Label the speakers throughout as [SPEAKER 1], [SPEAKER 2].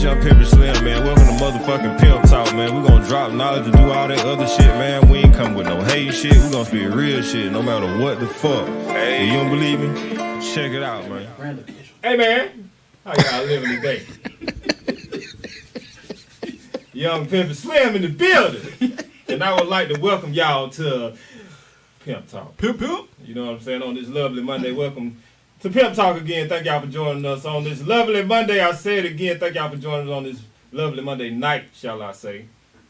[SPEAKER 1] it's your Pimp Slimm, man. Welcome to motherfucking Pimp Talk, man. We gonna drop knowledge and do all that other shit, man. We ain't come with no hate shit. We gonna speak real shit, no matter what the fuck. Hey, you don't believe me? Check it out, man.
[SPEAKER 2] Hey, man. How y'all living today? Young Pimp Slimm in the building. And I would like to welcome y'all to Pimp Talk.
[SPEAKER 3] Pimp.
[SPEAKER 2] You know what I'm saying? On this lovely Monday, welcome to Pimp Talk again. Thank y'all for joining us on this lovely Monday. I say it again. Thank y'all for joining us on this lovely Monday night, shall I say.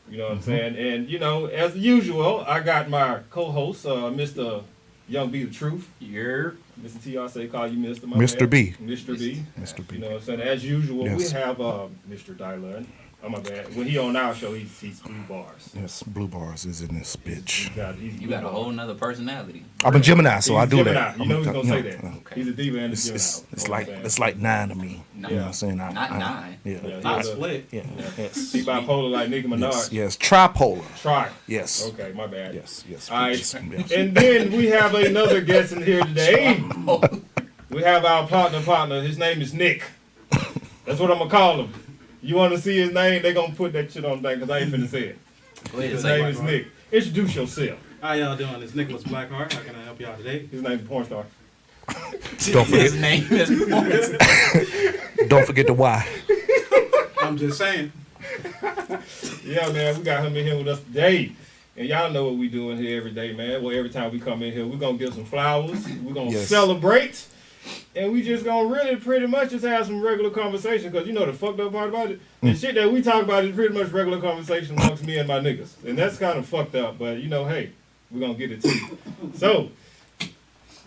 [SPEAKER 2] You know what I'm saying? And, you know, as usual, I got my co-host, Mr. Young B the Truth.
[SPEAKER 3] Yeah.
[SPEAKER 2] Mr. T, I say call you Mr. My
[SPEAKER 4] Mr.
[SPEAKER 2] man.
[SPEAKER 4] B.
[SPEAKER 2] Mr. B.
[SPEAKER 4] Mr. B.
[SPEAKER 2] You know what I'm saying? As usual,
[SPEAKER 4] Yes.
[SPEAKER 2] we have Mr. Dylan. Oh, my bad. When he on our show, he's blue bars.
[SPEAKER 4] Yes, blue bars is in this bitch.
[SPEAKER 3] You got a whole nother personality.
[SPEAKER 4] I'm a Gemini, so I do
[SPEAKER 2] Gemini.
[SPEAKER 4] that.
[SPEAKER 2] You know he's gonna say that.
[SPEAKER 3] Okay.
[SPEAKER 2] He's a diva and a Gemini.
[SPEAKER 4] It's like 9 of me.
[SPEAKER 3] No.
[SPEAKER 4] You know what I'm saying?
[SPEAKER 3] Not 9.
[SPEAKER 4] Yeah.
[SPEAKER 3] Not split.
[SPEAKER 4] Yeah. Yes.
[SPEAKER 2] He bipolar like Nicki Minaj.
[SPEAKER 4] Yes. Tripolar.
[SPEAKER 2] Try.
[SPEAKER 4] Yes.
[SPEAKER 2] Okay, my bad.
[SPEAKER 4] Yes.
[SPEAKER 2] All right.
[SPEAKER 4] Yes.
[SPEAKER 2] And then we have another guest in here today. We have our partner. His name is Nick. That's what I'm gonna call him. You want to see his name? They gonna put that shit on thing because I ain't finna say it. His name is Nick. Introduce yourself.
[SPEAKER 5] How y'all doing? It's Nicholas Blackheart. How can I help y'all today?
[SPEAKER 2] His name's porn star.
[SPEAKER 4] Don't
[SPEAKER 3] His
[SPEAKER 4] forget.
[SPEAKER 3] name is
[SPEAKER 4] Don't forget the Y.
[SPEAKER 5] I'm just saying.
[SPEAKER 2] Yeah, man, we got him in here with us today. And y'all know what we doing here every day, man. Well, every time we come in here, we're going to give some flowers. We're going to celebrate. And we just going to really pretty much just have some regular conversation. Because you know the fucked up part about it? The shit that we talk about is pretty much regular conversation amongst me and my niggas. And that's kind of fucked up. But, you know, hey, we're going to get it to you. So,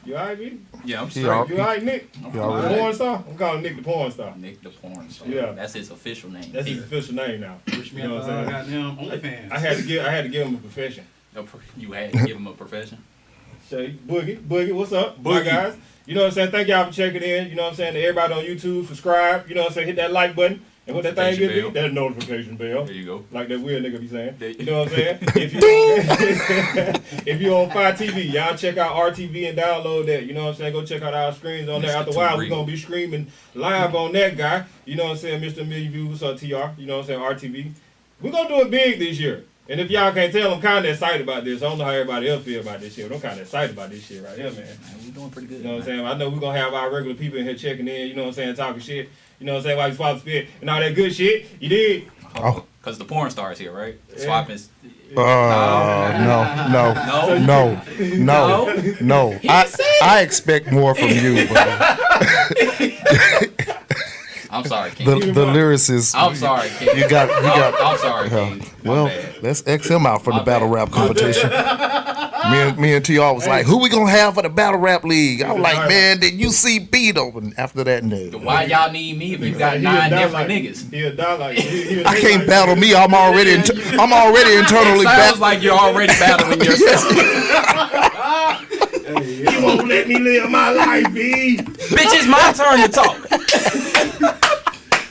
[SPEAKER 2] you all right, B?
[SPEAKER 3] Yeah, I'm
[SPEAKER 4] Yeah.
[SPEAKER 3] straight.
[SPEAKER 2] You all right, Nick?
[SPEAKER 4] You all
[SPEAKER 2] The
[SPEAKER 4] right?
[SPEAKER 2] porn star? I'm calling Nick the porn star.
[SPEAKER 3] Nick the porn star.
[SPEAKER 2] Yeah.
[SPEAKER 3] That's his official name.
[SPEAKER 2] That's his official name now.
[SPEAKER 5] Wish me
[SPEAKER 2] You know
[SPEAKER 5] up
[SPEAKER 2] what I'm saying?
[SPEAKER 5] goddamn OnlyFans.
[SPEAKER 2] I had to give him a profession.
[SPEAKER 3] You had to give him a profession.
[SPEAKER 2] Shay, Boogie, what's up, my
[SPEAKER 3] Boogie.
[SPEAKER 2] guys? You know what I'm saying? Thank y'all for checking in. You know what I'm saying? To everybody on YouTube, subscribe. You know what I'm saying? Hit that like button. And what that thing
[SPEAKER 3] Notification
[SPEAKER 2] get me? That notification bell.
[SPEAKER 3] There you go.
[SPEAKER 2] Like that weird nigga be saying.
[SPEAKER 3] There-
[SPEAKER 2] You know what I'm saying? If you on Fire TV, y'all check out RTV and download that. You know what I'm saying? Go check out our screens on there.
[SPEAKER 3] Mr.
[SPEAKER 2] After a while,
[SPEAKER 3] Tariq.
[SPEAKER 2] we're going to be streaming live on that guy. You know what I'm saying? Mr. Million Views or TR. You know what I'm saying? RTV. We're going to do it big this year. And if y'all can't tell, I'm kind of excited about this. I don't know how everybody else feel about this shit, but I'm kind of excited about this shit right here, man.
[SPEAKER 3] Man, we doing pretty good.
[SPEAKER 2] You know what I'm
[SPEAKER 3] man.
[SPEAKER 2] saying? I know we're going to have our regular people in here checking in, you know what I'm saying, talking shit. You know what I'm saying? While you swap spit and all that good shit. You did?
[SPEAKER 4] Oh.
[SPEAKER 3] Because the porn star is here, right? Swapping.
[SPEAKER 4] No. I expect more from you, bro.
[SPEAKER 3] I'm sorry, King.
[SPEAKER 4] The lyricist.
[SPEAKER 3] I'm sorry, King.
[SPEAKER 4] You got.
[SPEAKER 3] I'm sorry, King. My
[SPEAKER 4] Well,
[SPEAKER 3] bad.
[SPEAKER 4] let's X him out from
[SPEAKER 3] My
[SPEAKER 4] the battle
[SPEAKER 3] bad.
[SPEAKER 4] rap competition. Me and TR was like, who we gonna have for the battle rap league? I was like, man, did you see Beat open after that? No.
[SPEAKER 3] Why y'all need me if you got 9 different niggas?
[SPEAKER 2] He'll die like
[SPEAKER 4] I can't battle me. I'm already internally
[SPEAKER 3] Sounds
[SPEAKER 4] battle.
[SPEAKER 3] like you're already battling yourself.
[SPEAKER 2] You won't let me live my life, B.
[SPEAKER 3] Bitch, it's my turn to talk.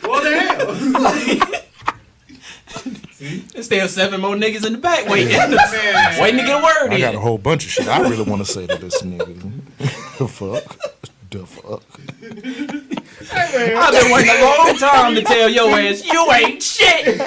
[SPEAKER 5] What the hell?
[SPEAKER 3] There's still 7 more niggas in the back waiting. Waiting to get a word
[SPEAKER 4] I
[SPEAKER 3] in.
[SPEAKER 4] got a whole bunch of shit I really want to say to this nigga. The fuck.
[SPEAKER 3] I've been waiting a long time to tell your ass you ain't shit.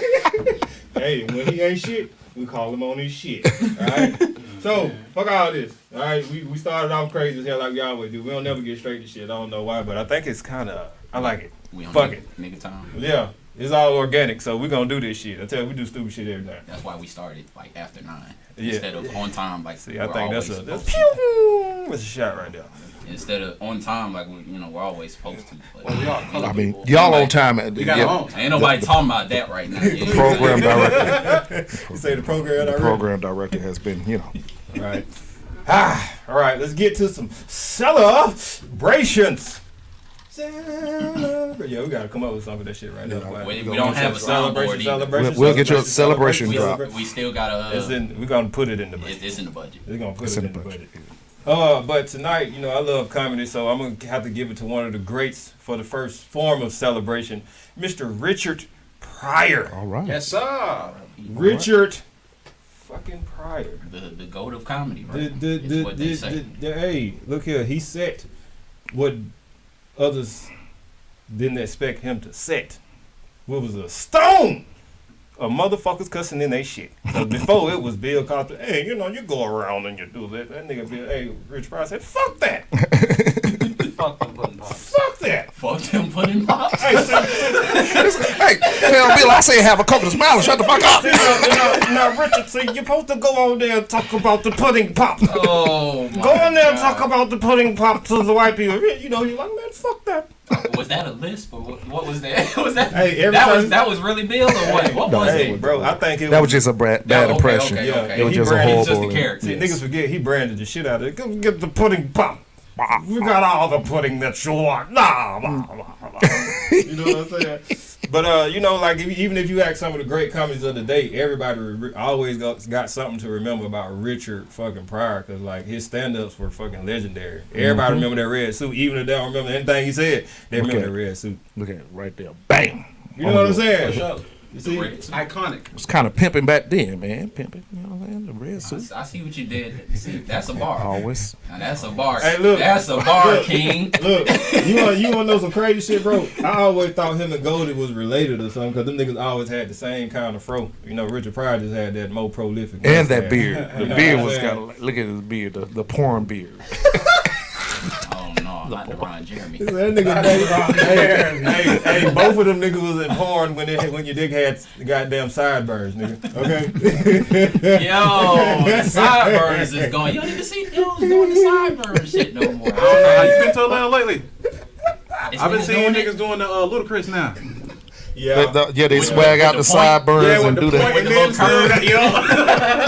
[SPEAKER 2] Hey, when he ain't shit, we call him on his shit. Alright? So, fuck all this. Alright, we started off crazy as hell like we always do. We don't never get straight to shit. I don't know why, but I think it's kinda I like it.
[SPEAKER 3] We on
[SPEAKER 2] Fuck it.
[SPEAKER 3] nigga time.
[SPEAKER 2] Yeah. It's all organic, so we're gonna do this shit. I tell you, we do stupid shit every time.
[SPEAKER 3] That's why we started like after 9
[SPEAKER 2] Yeah.
[SPEAKER 3] instead of on time. Like
[SPEAKER 2] See, I
[SPEAKER 3] we're
[SPEAKER 2] think
[SPEAKER 3] always
[SPEAKER 2] that's
[SPEAKER 3] supposed to.
[SPEAKER 2] pew, that's a shot right there.
[SPEAKER 3] Instead of on time like we're always supposed to. But,
[SPEAKER 4] I mean, y'all on time.
[SPEAKER 5] We got our own.
[SPEAKER 3] Ain't nobody talking about that right now.
[SPEAKER 4] The program director.
[SPEAKER 2] You say the program
[SPEAKER 4] The
[SPEAKER 2] already?
[SPEAKER 4] program director has been,
[SPEAKER 2] Right. All right, let's get to some celebrations. Yeah, we gotta come up with some of that shit right now.
[SPEAKER 3] We don't have a soundboard either.
[SPEAKER 4] We'll get you a celebration drop.
[SPEAKER 3] We still gotta.
[SPEAKER 2] We're gonna put it in the budget.
[SPEAKER 3] It's in the budget.
[SPEAKER 2] We're gonna put it in the budget. But tonight, I love comedy, so I'm gonna have to give it to one of the greats for the first form of celebration, Mr. Richard Pryor.
[SPEAKER 4] All right.
[SPEAKER 5] Yes, sir.
[SPEAKER 2] Richard fucking Pryor.
[SPEAKER 3] The goat of comedy, right? Is what they say.
[SPEAKER 2] Hey, look here. He set what others didn't expect him to set. was a stone of motherfuckers cussing in they shit. Cause before it was Bill Cosby, hey, you know, you go around and you do that. That nigga Bill, hey, Rich Pryor said, fuck that.
[SPEAKER 3] Fuck them pudding pops.
[SPEAKER 2] Fuck that.
[SPEAKER 3] Fuck them pudding pops.
[SPEAKER 4] Hey, tell Bill I say have a coconut smile and shut the fuck up.
[SPEAKER 2] Now, Richard, see, you're supposed to go on there and talk about the pudding pop.
[SPEAKER 3] Oh, my
[SPEAKER 2] Go on there and
[SPEAKER 3] God.
[SPEAKER 2] talk about the pudding pop to the white people. You know, you're like, man, fuck that.
[SPEAKER 3] Was that a lisp or what was that? Was that
[SPEAKER 2] Hey, every
[SPEAKER 3] that
[SPEAKER 2] time-
[SPEAKER 3] was that was really Bill or what? What was
[SPEAKER 2] Hey,
[SPEAKER 3] it?
[SPEAKER 2] bro, I think it
[SPEAKER 4] That was just a bad
[SPEAKER 3] okay,
[SPEAKER 4] impression.
[SPEAKER 3] okay,
[SPEAKER 2] Yeah,
[SPEAKER 3] okay.
[SPEAKER 4] It was
[SPEAKER 2] he
[SPEAKER 4] just a
[SPEAKER 2] branded-
[SPEAKER 3] It's just
[SPEAKER 4] horrible.
[SPEAKER 3] a character.
[SPEAKER 2] See, niggas forget he branded the shit out of it. Go get the pudding pop. We got all the pudding that you want. Nah, blah, blah, blah. You know what I'm saying? But you know, like even if you ask some of the great comedies of the day, everybody always got something to remember about Richard fucking Pryor, because like his stand-ups were fucking legendary. Everybody remember that red suit, even if they don't remember anything he said. They remember that red suit.
[SPEAKER 4] Look at it right there. Bang.
[SPEAKER 2] You know what I'm
[SPEAKER 5] For
[SPEAKER 2] saying?
[SPEAKER 5] sure.
[SPEAKER 2] You see?
[SPEAKER 5] Iconic.
[SPEAKER 4] It was kind of pimping back then, man. Pimping, you know what I'm saying? The red suit.
[SPEAKER 3] I see what you did. See, that's a bar.
[SPEAKER 4] Always.
[SPEAKER 3] Now that's a bar.
[SPEAKER 2] Hey, look.
[SPEAKER 3] That's a bar, King.
[SPEAKER 2] Look, you want to know some crazy shit, bro? I always thought him and Goldie was related or something, because them niggas always had the same kind of fro. You know, Richard Pryor just had that more prolific.
[SPEAKER 4] And that
[SPEAKER 2] mustache.
[SPEAKER 4] beard. The
[SPEAKER 2] You know
[SPEAKER 4] beard
[SPEAKER 2] what
[SPEAKER 4] was
[SPEAKER 2] I'm
[SPEAKER 4] kind
[SPEAKER 2] saying?
[SPEAKER 4] of like, look at his beard, the porn beard.
[SPEAKER 3] Oh no, not the Ron Jeremy.
[SPEAKER 2] That nigga, hey, both of them niggas was in porn when your dick had goddamn sideburns, nigga. Okay.
[SPEAKER 3] Yo, the sideburns is going. You don't even see dudes doing the sideburns shit no more. I don't know
[SPEAKER 5] How
[SPEAKER 3] how
[SPEAKER 5] you been to Atlanta lately?
[SPEAKER 3] It's
[SPEAKER 5] I've been
[SPEAKER 3] niggas
[SPEAKER 5] seeing
[SPEAKER 3] doing
[SPEAKER 5] niggas
[SPEAKER 3] it.
[SPEAKER 5] doing the Ludacris now.
[SPEAKER 2] Yeah.
[SPEAKER 4] They swag out the
[SPEAKER 3] the point.
[SPEAKER 4] sideburns and do
[SPEAKER 3] With
[SPEAKER 4] that.
[SPEAKER 3] the little curve,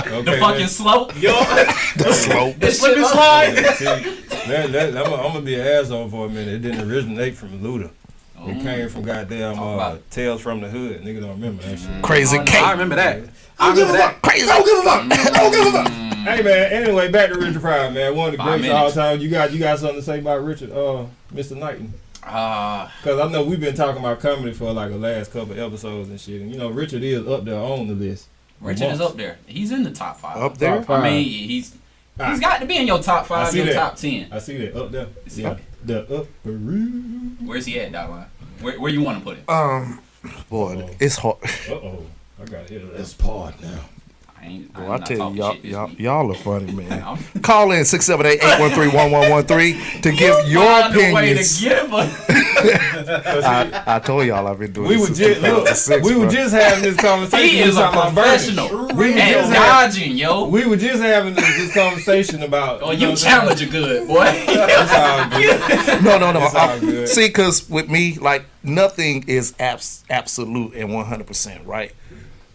[SPEAKER 2] Okay,
[SPEAKER 3] the fucking slope.
[SPEAKER 4] The slope.
[SPEAKER 3] The
[SPEAKER 5] Slip and
[SPEAKER 3] shit
[SPEAKER 5] slide.
[SPEAKER 2] See, I'm gonna be an asshole for a minute. It didn't originate from Luda. It came from goddamn Tales from the Hood. Nigga don't remember that shit.
[SPEAKER 4] Crazy
[SPEAKER 3] Oh, no.
[SPEAKER 4] cake.
[SPEAKER 5] I remember that. I remember that.
[SPEAKER 4] Crazy.
[SPEAKER 2] Don't give a fuck. Don't give a fuck. Hey man. Anyway, back to Richard Pryor, man. One of the
[SPEAKER 3] 5
[SPEAKER 2] greats of all
[SPEAKER 3] minutes.
[SPEAKER 2] time. You got something to say about Richard, Mr. Knighton? Because I know we've been talking about comedy for like the last couple of episodes and shit. And you know, Richard is up there on the list.
[SPEAKER 3] Richard is up there. He's in the top 5.
[SPEAKER 4] Up there?
[SPEAKER 2] Top 5.
[SPEAKER 3] I mean, he's got to be in your top 5,
[SPEAKER 2] see
[SPEAKER 3] your
[SPEAKER 2] that.
[SPEAKER 3] top 10.
[SPEAKER 2] I see that up there.
[SPEAKER 3] See
[SPEAKER 2] Yeah, the upper room.
[SPEAKER 3] Where's he at, Dotline? Where you want to put him?
[SPEAKER 4] Boy, it's hard.
[SPEAKER 2] I gotta hear that.
[SPEAKER 5] It's part now.
[SPEAKER 4] Well, I tell you, y'all are funny, man.
[SPEAKER 3] I'm
[SPEAKER 4] Call in 678-813-1113 to give your opinions. I told y'all I've been doing
[SPEAKER 2] We
[SPEAKER 4] this
[SPEAKER 2] were
[SPEAKER 4] since
[SPEAKER 2] just look,
[SPEAKER 4] 2006.
[SPEAKER 2] we were
[SPEAKER 4] bro.
[SPEAKER 2] just having this conversation.
[SPEAKER 3] He is
[SPEAKER 2] We
[SPEAKER 3] a
[SPEAKER 2] was talking about
[SPEAKER 3] professional
[SPEAKER 2] burning.
[SPEAKER 3] at dodging, yo.
[SPEAKER 2] We were just having this conversation about.
[SPEAKER 3] Oh,
[SPEAKER 2] know
[SPEAKER 3] you
[SPEAKER 2] what I'm
[SPEAKER 3] challenge a good boy.
[SPEAKER 2] It's all good.
[SPEAKER 4] No.
[SPEAKER 2] It's all good.
[SPEAKER 4] See, because with me, like, nothing is absolute and 100%, right?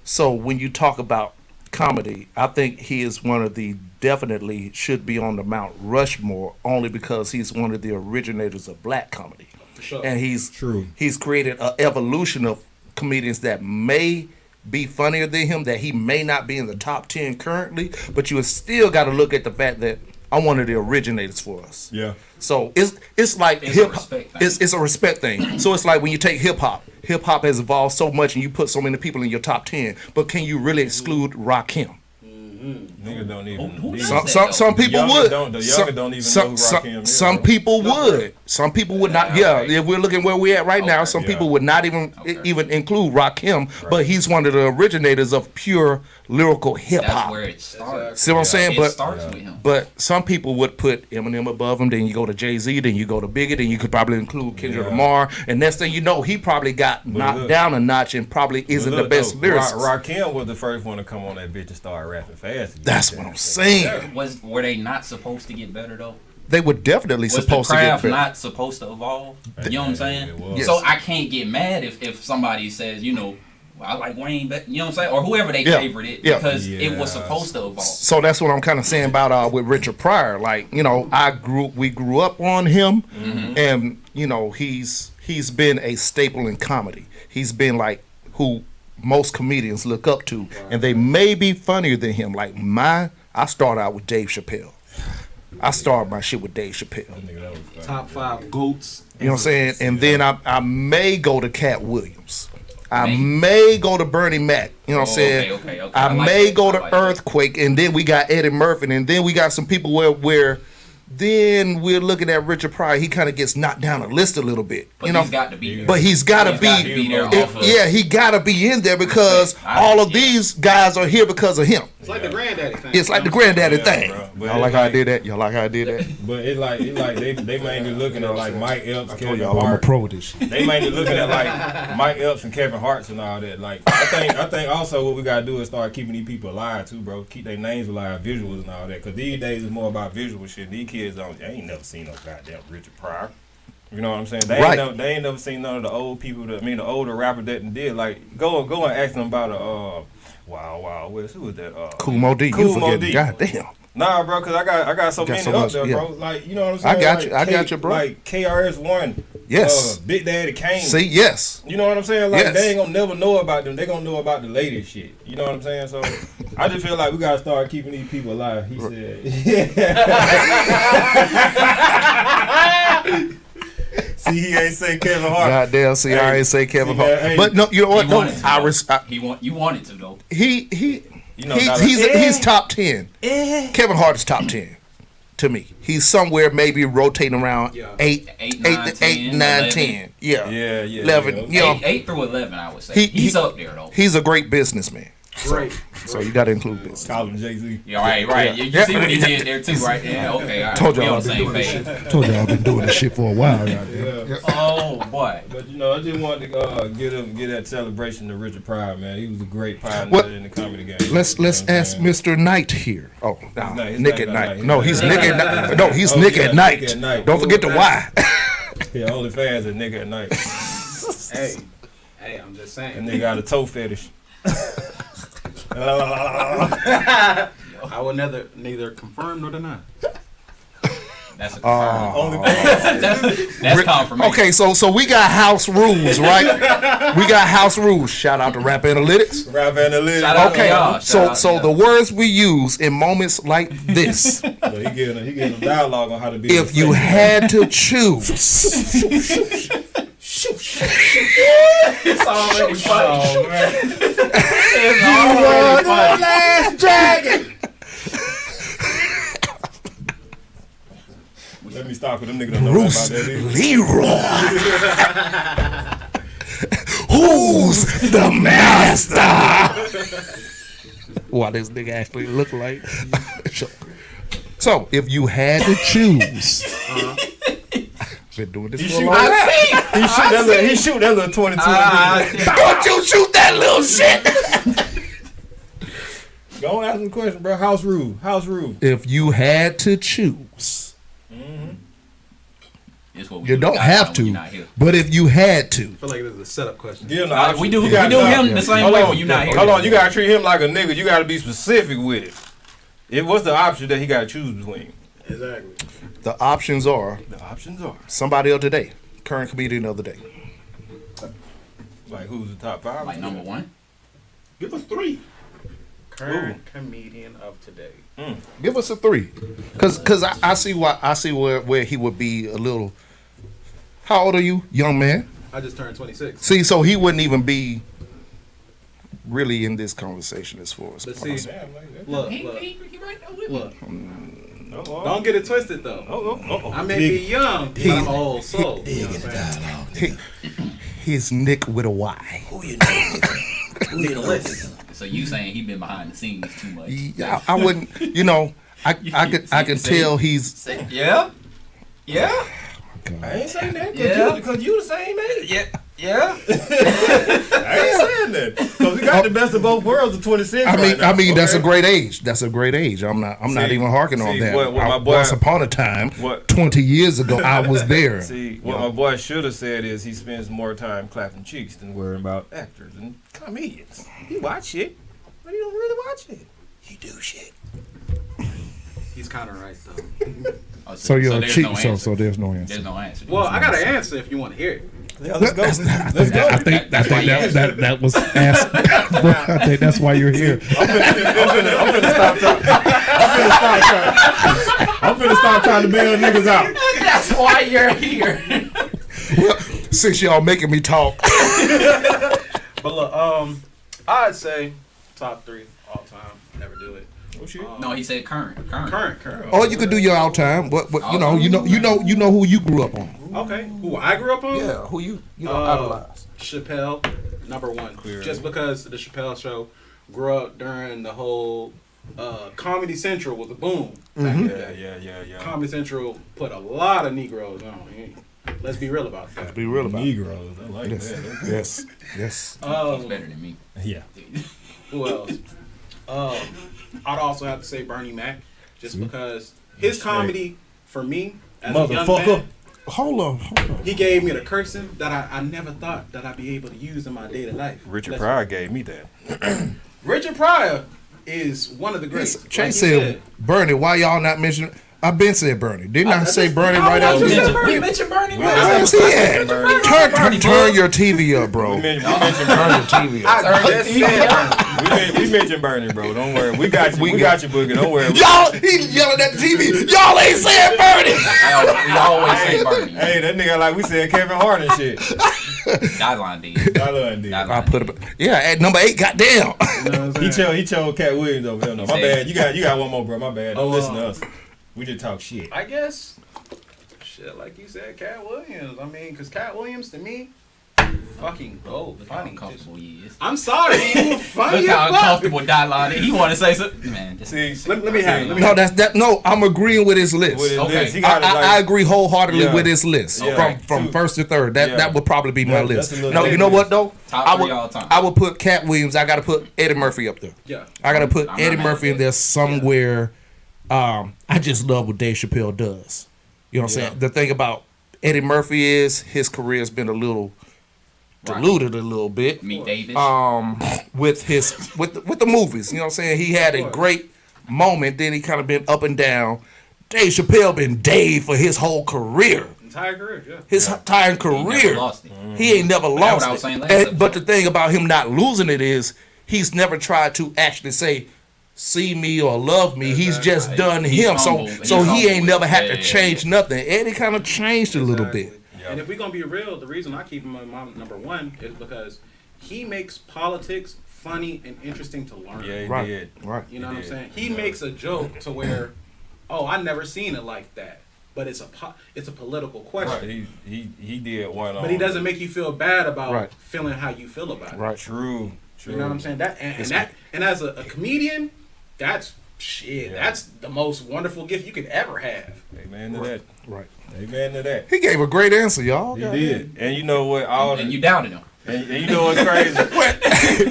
[SPEAKER 4] So when you talk about comedy, I think he is one of the definitely should be on the Mount Rushmore only because he's one of the originators of black comedy.
[SPEAKER 5] Sure.
[SPEAKER 4] And he's
[SPEAKER 2] True.
[SPEAKER 4] He's created an evolution of comedians that may be funnier than him, that he may not be in the top 10 currently, but you still got to look at the fact that I'm one of the originators for us.
[SPEAKER 2] Yeah.
[SPEAKER 4] So it's like
[SPEAKER 3] It's a
[SPEAKER 4] hip
[SPEAKER 3] respect thing.
[SPEAKER 4] it's a respect thing. So it's like when you take hip hop has evolved so much and you put so many people in your top 10, but can you really exclude Rakim?
[SPEAKER 2] Niggas don't even.
[SPEAKER 3] Who
[SPEAKER 2] these-
[SPEAKER 3] knows?
[SPEAKER 4] Some people
[SPEAKER 2] Younger
[SPEAKER 4] would.
[SPEAKER 2] don't- the younger don't even know who Rakim is,
[SPEAKER 4] Some
[SPEAKER 2] bro.
[SPEAKER 4] people would. Some people would not. Yeah,
[SPEAKER 3] okay.
[SPEAKER 4] if we're looking where we're at right now, some
[SPEAKER 2] Yeah.
[SPEAKER 4] people would not even include Rakim, but he's one of the originators of pure lyrical hip
[SPEAKER 3] That's
[SPEAKER 4] hop.
[SPEAKER 3] where it starts.
[SPEAKER 4] See what I'm saying?
[SPEAKER 3] It starts with him.
[SPEAKER 4] But some people would put Eminem above him. Then you go to Jay-Z. Then you go to Biggie. Then you could probably include Kendrick Lamar. And next thing you know, he probably got knocked
[SPEAKER 2] look.
[SPEAKER 4] down a notch and probably isn't the
[SPEAKER 2] Look,
[SPEAKER 4] best
[SPEAKER 2] though,
[SPEAKER 4] lyricist.
[SPEAKER 2] Rakim was the first one to come on that bitch and start rapping fast.
[SPEAKER 4] That's what I'm saying.
[SPEAKER 3] Were they not supposed to get better though?
[SPEAKER 4] They were definitely
[SPEAKER 3] Was
[SPEAKER 4] supposed
[SPEAKER 3] the
[SPEAKER 4] to get
[SPEAKER 3] craft
[SPEAKER 4] better.
[SPEAKER 3] not supposed to evolve? You know what I'm saying?
[SPEAKER 2] It was.
[SPEAKER 4] Yes.
[SPEAKER 3] So I can't get mad if somebody says, you know, well, I like Wayne, but you know what I'm saying, or whoever they
[SPEAKER 4] Yeah.
[SPEAKER 3] favorite it
[SPEAKER 4] Yeah.
[SPEAKER 3] because it was
[SPEAKER 2] Yes.
[SPEAKER 3] supposed to evolve.
[SPEAKER 4] So that's what I'm kind of saying about with Richard Pryor. Like, you know, we grew up on him, and you know, he's been a staple in comedy. He's been like who most comedians look up to, and they may be funnier than him. Like I started out with Dave Chappelle. I started my shit with Dave Chappelle.
[SPEAKER 2] Nigga, that was funny.
[SPEAKER 5] Top 5 goats.
[SPEAKER 4] You know what I'm saying? And then I may go to Cat Williams. I may go to Bernie Mac. You know what I'm saying?
[SPEAKER 3] Okay.
[SPEAKER 4] I
[SPEAKER 3] like
[SPEAKER 4] may
[SPEAKER 3] that.
[SPEAKER 4] go
[SPEAKER 3] I
[SPEAKER 4] to
[SPEAKER 3] like that.
[SPEAKER 4] Earthquake, and then we got Eddie Murphy, and then we got some people where then we're looking at Richard Pryor. He kind of gets knocked down the list a little bit.
[SPEAKER 3] But
[SPEAKER 4] you know,
[SPEAKER 3] he's got to be there.
[SPEAKER 4] But he's got to
[SPEAKER 3] be there.
[SPEAKER 4] he got to be in there because all of these guys are here because of him.
[SPEAKER 5] It's like the granddaddy thing.
[SPEAKER 4] It's like the granddaddy thing.
[SPEAKER 2] Bro.
[SPEAKER 4] Y'all like how I did that? Y'all like how I did that?
[SPEAKER 2] But it like they mainly looking at like Mike Epps, Kevin
[SPEAKER 6] Y'all, I'm a
[SPEAKER 2] Hart.
[SPEAKER 6] pro with this shit.
[SPEAKER 2] They mainly looking at like Mike Epps and Kevin Hart's and all that. Like I think also what we gotta do is start keeping these people alive too, bro. Keep their names alive, visuals and all that. Cause these days it's more about visual shit. These kids they ain't never seen no goddamn Richard Pryor. You know what I'm saying? They ain't never seen none of the old people. The older rapper that did. Like go and ask them about Wow West. Who was that?
[SPEAKER 4] Cool Mo D.
[SPEAKER 2] Cool
[SPEAKER 4] You
[SPEAKER 2] Mo
[SPEAKER 4] forgetting?
[SPEAKER 2] D.
[SPEAKER 4] Goddamn.
[SPEAKER 2] Nah, bro, cause I got so many
[SPEAKER 4] so
[SPEAKER 2] up
[SPEAKER 4] much,
[SPEAKER 2] there,
[SPEAKER 4] yeah.
[SPEAKER 2] bro. Like, you know what I'm saying?
[SPEAKER 4] I got you, bro.
[SPEAKER 2] Like KRS-One,
[SPEAKER 4] Yes.
[SPEAKER 2] Big Daddy Kane.
[SPEAKER 4] See, yes.
[SPEAKER 2] You know what I'm saying? Like
[SPEAKER 4] Yes.
[SPEAKER 2] they ain't gonna never know about them. They gonna know about the latest shit. You know what I'm saying? So I just feel like we gotta start keeping these people alive. He said. See, he ain't say Kevin Hart.
[SPEAKER 4] Goddamn, see, I ain't say Kevin Hart.
[SPEAKER 2] Hey.
[SPEAKER 4] But no, you know what?
[SPEAKER 3] He
[SPEAKER 4] No,
[SPEAKER 3] wanted to, you wanted to though.
[SPEAKER 4] He's top 10. Kevin Hart is top 10 to me. He's somewhere maybe rotating around 8, 9, 10. Yeah. 11. You know,
[SPEAKER 3] 8 through 11, I would say. He's up there though.
[SPEAKER 4] He's a great businessman.
[SPEAKER 5] Great.
[SPEAKER 4] So you got to include this.
[SPEAKER 2] Call him Jay-Z.
[SPEAKER 3] Yeah, right. You see what he did there too, right? Yeah, okay. All right.
[SPEAKER 6] Told
[SPEAKER 3] We
[SPEAKER 6] y'all
[SPEAKER 3] on
[SPEAKER 6] I've
[SPEAKER 3] the
[SPEAKER 6] been
[SPEAKER 3] same
[SPEAKER 6] doing this
[SPEAKER 3] page.
[SPEAKER 6] shit. Told y'all I've been doing this shit for a while. Goddamn.
[SPEAKER 3] Oh boy.
[SPEAKER 2] But you know, I just wanted to get that celebration to Richard Pryor, man. He was a great pioneer in the comedy game.
[SPEAKER 4] Let's ask Mr. Knight here. Oh, no,
[SPEAKER 2] His
[SPEAKER 4] Nick
[SPEAKER 2] name
[SPEAKER 4] at
[SPEAKER 2] not
[SPEAKER 4] Night.
[SPEAKER 2] Night.
[SPEAKER 4] No, he's Nick at Night. No, he's Nick at Night.
[SPEAKER 2] Nick at Night.
[SPEAKER 4] Don't forget the Y.
[SPEAKER 2] Yeah, only fans at Nick at Night.
[SPEAKER 5] Hey, I'm just saying.
[SPEAKER 2] And they got a toe fetish.
[SPEAKER 5] I will neither confirm nor deny.
[SPEAKER 3] That's a confirm.
[SPEAKER 2] Only fans.
[SPEAKER 3] That's confirmation.
[SPEAKER 4] Okay, so we got house rules, right? We got house rules. Shout out to Rap Analytics.
[SPEAKER 2] Rap Analytics.
[SPEAKER 3] Shout out to
[SPEAKER 4] Okay,
[SPEAKER 3] y'all.
[SPEAKER 4] so the words we use in moments like this,
[SPEAKER 2] He getting a dialogue on how to be.
[SPEAKER 4] if you had to choose,
[SPEAKER 3] It's already funny.
[SPEAKER 2] Oh man.
[SPEAKER 3] It's already funny.
[SPEAKER 4] last dragon.
[SPEAKER 2] Let me stop with them niggas don't know about
[SPEAKER 4] Bruce
[SPEAKER 2] that either.
[SPEAKER 4] Leroy. Who's the master? What this nigga actually look like? So, if you had to choose, been doing this for a long time.
[SPEAKER 2] He shoot that little 22.
[SPEAKER 4] Don't you shoot that little shit?
[SPEAKER 2] Go on, ask him a question, bro. House rule.
[SPEAKER 4] If you had to choose, you don't have to, but if you had to,
[SPEAKER 5] I feel like this is a setup question.
[SPEAKER 3] We do him the same way when you're not here.
[SPEAKER 2] Hold on, you gotta treat him like a nigga. You gotta be specific with it. What's the option that he gotta choose between?
[SPEAKER 5] Exactly.
[SPEAKER 4] the options are
[SPEAKER 2] The
[SPEAKER 4] somebody of the day, current comedian of the day.
[SPEAKER 2] like who's the top 5?
[SPEAKER 3] Like number 1.
[SPEAKER 5] Give us 3. Current comedian of today.
[SPEAKER 4] Give us a 3, cause I see where he would be a little. How old are you, young man?
[SPEAKER 5] I just turned 26.
[SPEAKER 4] See, so he wouldn't even be really in this conversation as far as.
[SPEAKER 5] But see, look.
[SPEAKER 3] He right there with me.
[SPEAKER 5] Don't get it twisted though. I may be young, but I'm old soul. You know what I'm saying?
[SPEAKER 4] He's Nick with a Y.
[SPEAKER 5] Who need a list?
[SPEAKER 3] So you saying he been behind the scenes too much?
[SPEAKER 4] I wouldn't. I can tell he's.
[SPEAKER 3] Yeah.
[SPEAKER 2] I ain't saying that
[SPEAKER 3] Yeah.
[SPEAKER 2] because you the same age.
[SPEAKER 3] Yeah.
[SPEAKER 2] I ain't saying that because we got the best of both worlds of 26.
[SPEAKER 4] I mean that's a great age. That's a great age. I'm not even harking on that.
[SPEAKER 2] what my boy-
[SPEAKER 4] Once upon a time,
[SPEAKER 2] What-
[SPEAKER 4] 20 years ago, I was there.
[SPEAKER 2] See, what my boy should have said is he spends more time clapping cheeks than worrying about actors and comedians. He watch shit, but he don't really watch it. He do shit.
[SPEAKER 5] He's kind of right though.
[SPEAKER 3] Oh,
[SPEAKER 6] So you're a
[SPEAKER 3] there's
[SPEAKER 6] cheat.
[SPEAKER 3] no answer.
[SPEAKER 6] So there's no answer.
[SPEAKER 3] There's no answer.
[SPEAKER 5] Well, I got an answer if you want to hear it.
[SPEAKER 2] Yeah, let's go.
[SPEAKER 6] I think that was asked. I think that's why you're here.
[SPEAKER 2] I'm finna stop trying to bail niggas out.
[SPEAKER 3] That's why you're here.
[SPEAKER 4] Well, since y'all making me talk,
[SPEAKER 5] But look, I'd say top 3 all time. Never do it.
[SPEAKER 2] Oh shit.
[SPEAKER 3] No, he said current.
[SPEAKER 4] Or you could do your all time. What you know who you grew up on.
[SPEAKER 5] Okay. Who I grew up on?
[SPEAKER 4] Yeah, who you idolize.
[SPEAKER 5] Chappelle, #1.
[SPEAKER 2] Clearly.
[SPEAKER 5] Just because the Chappelle show grew up during the whole Comedy Central was a boom. Back in the day.
[SPEAKER 2] Yeah.
[SPEAKER 5] Comedy Central put a lot of Negroes on. Let's be real about that.
[SPEAKER 4] Be real about it.
[SPEAKER 2] Negroes. I like
[SPEAKER 4] Yes.
[SPEAKER 2] that.
[SPEAKER 4] Yes.
[SPEAKER 3] He's better than me.
[SPEAKER 2] Yeah.
[SPEAKER 5] Who else? I'd also have to say Bernie Mac, just because his comedy for me as a young
[SPEAKER 2] Motherfucker.
[SPEAKER 5] man,
[SPEAKER 4] Hold on.
[SPEAKER 5] he gave me the cursing that I never thought that I'd be able to use in my daily life.
[SPEAKER 2] Richard Pryor gave me that.
[SPEAKER 5] Richard Pryor is one of the greats.
[SPEAKER 4] Chase
[SPEAKER 5] Like he
[SPEAKER 4] said, Bernie, why y'all not mention? I've been said Bernie. Didn't I say Bernie
[SPEAKER 5] I
[SPEAKER 4] right
[SPEAKER 5] was
[SPEAKER 4] after?
[SPEAKER 5] just-
[SPEAKER 3] We mentioned Bernie.
[SPEAKER 4] Where's he at? Turn your TV up, bro.
[SPEAKER 2] We mentioned
[SPEAKER 4] Turn your TV up.
[SPEAKER 5] I just said
[SPEAKER 2] we mentioned Bernie, bro. Don't worry. We got you. We got you, Boogie. Don't worry.
[SPEAKER 4] Y'all, he yelling at the TV. Y'all ain't saying Bernie.
[SPEAKER 3] We always say Bernie.
[SPEAKER 2] Hey, that nigga like we said Kevin Hart and shit.
[SPEAKER 3] Guideline did.
[SPEAKER 2] I love him.
[SPEAKER 4] I put it. Yeah, at number 8. Goddamn.
[SPEAKER 2] He chose Cat Williams over him. No, my bad. You got one more, bro. My bad. Don't listen to us. We just talk shit.
[SPEAKER 5] I guess, shit, like you said, Cat Williams. I mean, because Cat Williams, to me, fucking gold.
[SPEAKER 3] Look how
[SPEAKER 5] Funny.
[SPEAKER 3] uncomfortable he is.
[SPEAKER 5] I'm sorry. He was funny
[SPEAKER 3] Look how
[SPEAKER 5] as fuck.
[SPEAKER 3] uncomfortable Guideline is. He want to say something. Man, just
[SPEAKER 2] See,
[SPEAKER 5] Let me have it.
[SPEAKER 4] No, that's that. No, I'm agreeing with his list.
[SPEAKER 2] with his
[SPEAKER 3] Okay.
[SPEAKER 2] list, he got it like,
[SPEAKER 4] I agree wholeheartedly
[SPEAKER 2] Yeah.
[SPEAKER 4] with his list
[SPEAKER 2] Yeah.
[SPEAKER 4] from
[SPEAKER 2] Two.
[SPEAKER 4] first to third. That would probably be my
[SPEAKER 2] Yeah,
[SPEAKER 4] list.
[SPEAKER 2] that's a little
[SPEAKER 4] No, you know what though?
[SPEAKER 3] Top 3 all time.
[SPEAKER 4] I would put Cat Williams. I got to put Eddie Murphy up there.
[SPEAKER 5] Yeah.
[SPEAKER 4] I got to put
[SPEAKER 3] I'm
[SPEAKER 4] Eddie
[SPEAKER 3] not
[SPEAKER 4] Murphy
[SPEAKER 3] mad
[SPEAKER 4] in there somewhere. I just love what Dave Chappelle does. You know what I'm saying? The thing about Eddie Murphy is his career has been a little diluted a little bit.
[SPEAKER 3] Meet Davis.
[SPEAKER 4] With the movies. You know what I'm saying? He had a great moment, then he kind of been up and down. Dave Chappelle been Dave for his whole career.
[SPEAKER 5] Entire career, yeah.
[SPEAKER 4] His entire
[SPEAKER 3] He
[SPEAKER 4] career.
[SPEAKER 3] never lost it.
[SPEAKER 4] He ain't never
[SPEAKER 3] what
[SPEAKER 4] lost
[SPEAKER 3] I was
[SPEAKER 4] it.
[SPEAKER 3] saying last
[SPEAKER 4] But the thing about him not losing it is he's never tried to actually say, see me or love me. He's just done
[SPEAKER 3] He's
[SPEAKER 4] him.
[SPEAKER 3] humble.
[SPEAKER 4] So
[SPEAKER 3] He's
[SPEAKER 4] he ain't
[SPEAKER 3] humble.
[SPEAKER 4] never had
[SPEAKER 3] Yeah,
[SPEAKER 4] to
[SPEAKER 3] yeah,
[SPEAKER 4] change nothing. Eddie kind of changed a little bit.
[SPEAKER 5] And if we're going to be real, the reason I keep him on my #1 is because he makes politics funny and interesting to learn.
[SPEAKER 2] yeah, he
[SPEAKER 4] Right.
[SPEAKER 2] did.
[SPEAKER 4] Right.
[SPEAKER 5] You know what I'm saying? He makes a joke to where, oh, I never seen it like that. But it's a political question.
[SPEAKER 2] Right. He did one.
[SPEAKER 5] But he doesn't make you feel bad about
[SPEAKER 4] Right.
[SPEAKER 5] feeling how you feel about it.
[SPEAKER 4] Right.
[SPEAKER 2] True.
[SPEAKER 5] You know what I'm saying? And as a comedian, that's shit.
[SPEAKER 2] Yeah.
[SPEAKER 5] That's the most wonderful gift you could ever have.
[SPEAKER 2] Amen to that.
[SPEAKER 4] Right.
[SPEAKER 2] Amen to that.
[SPEAKER 4] He gave a great answer, y'all.
[SPEAKER 2] He did. And you know what? All
[SPEAKER 3] And you doubted him.
[SPEAKER 2] and you know what's crazy?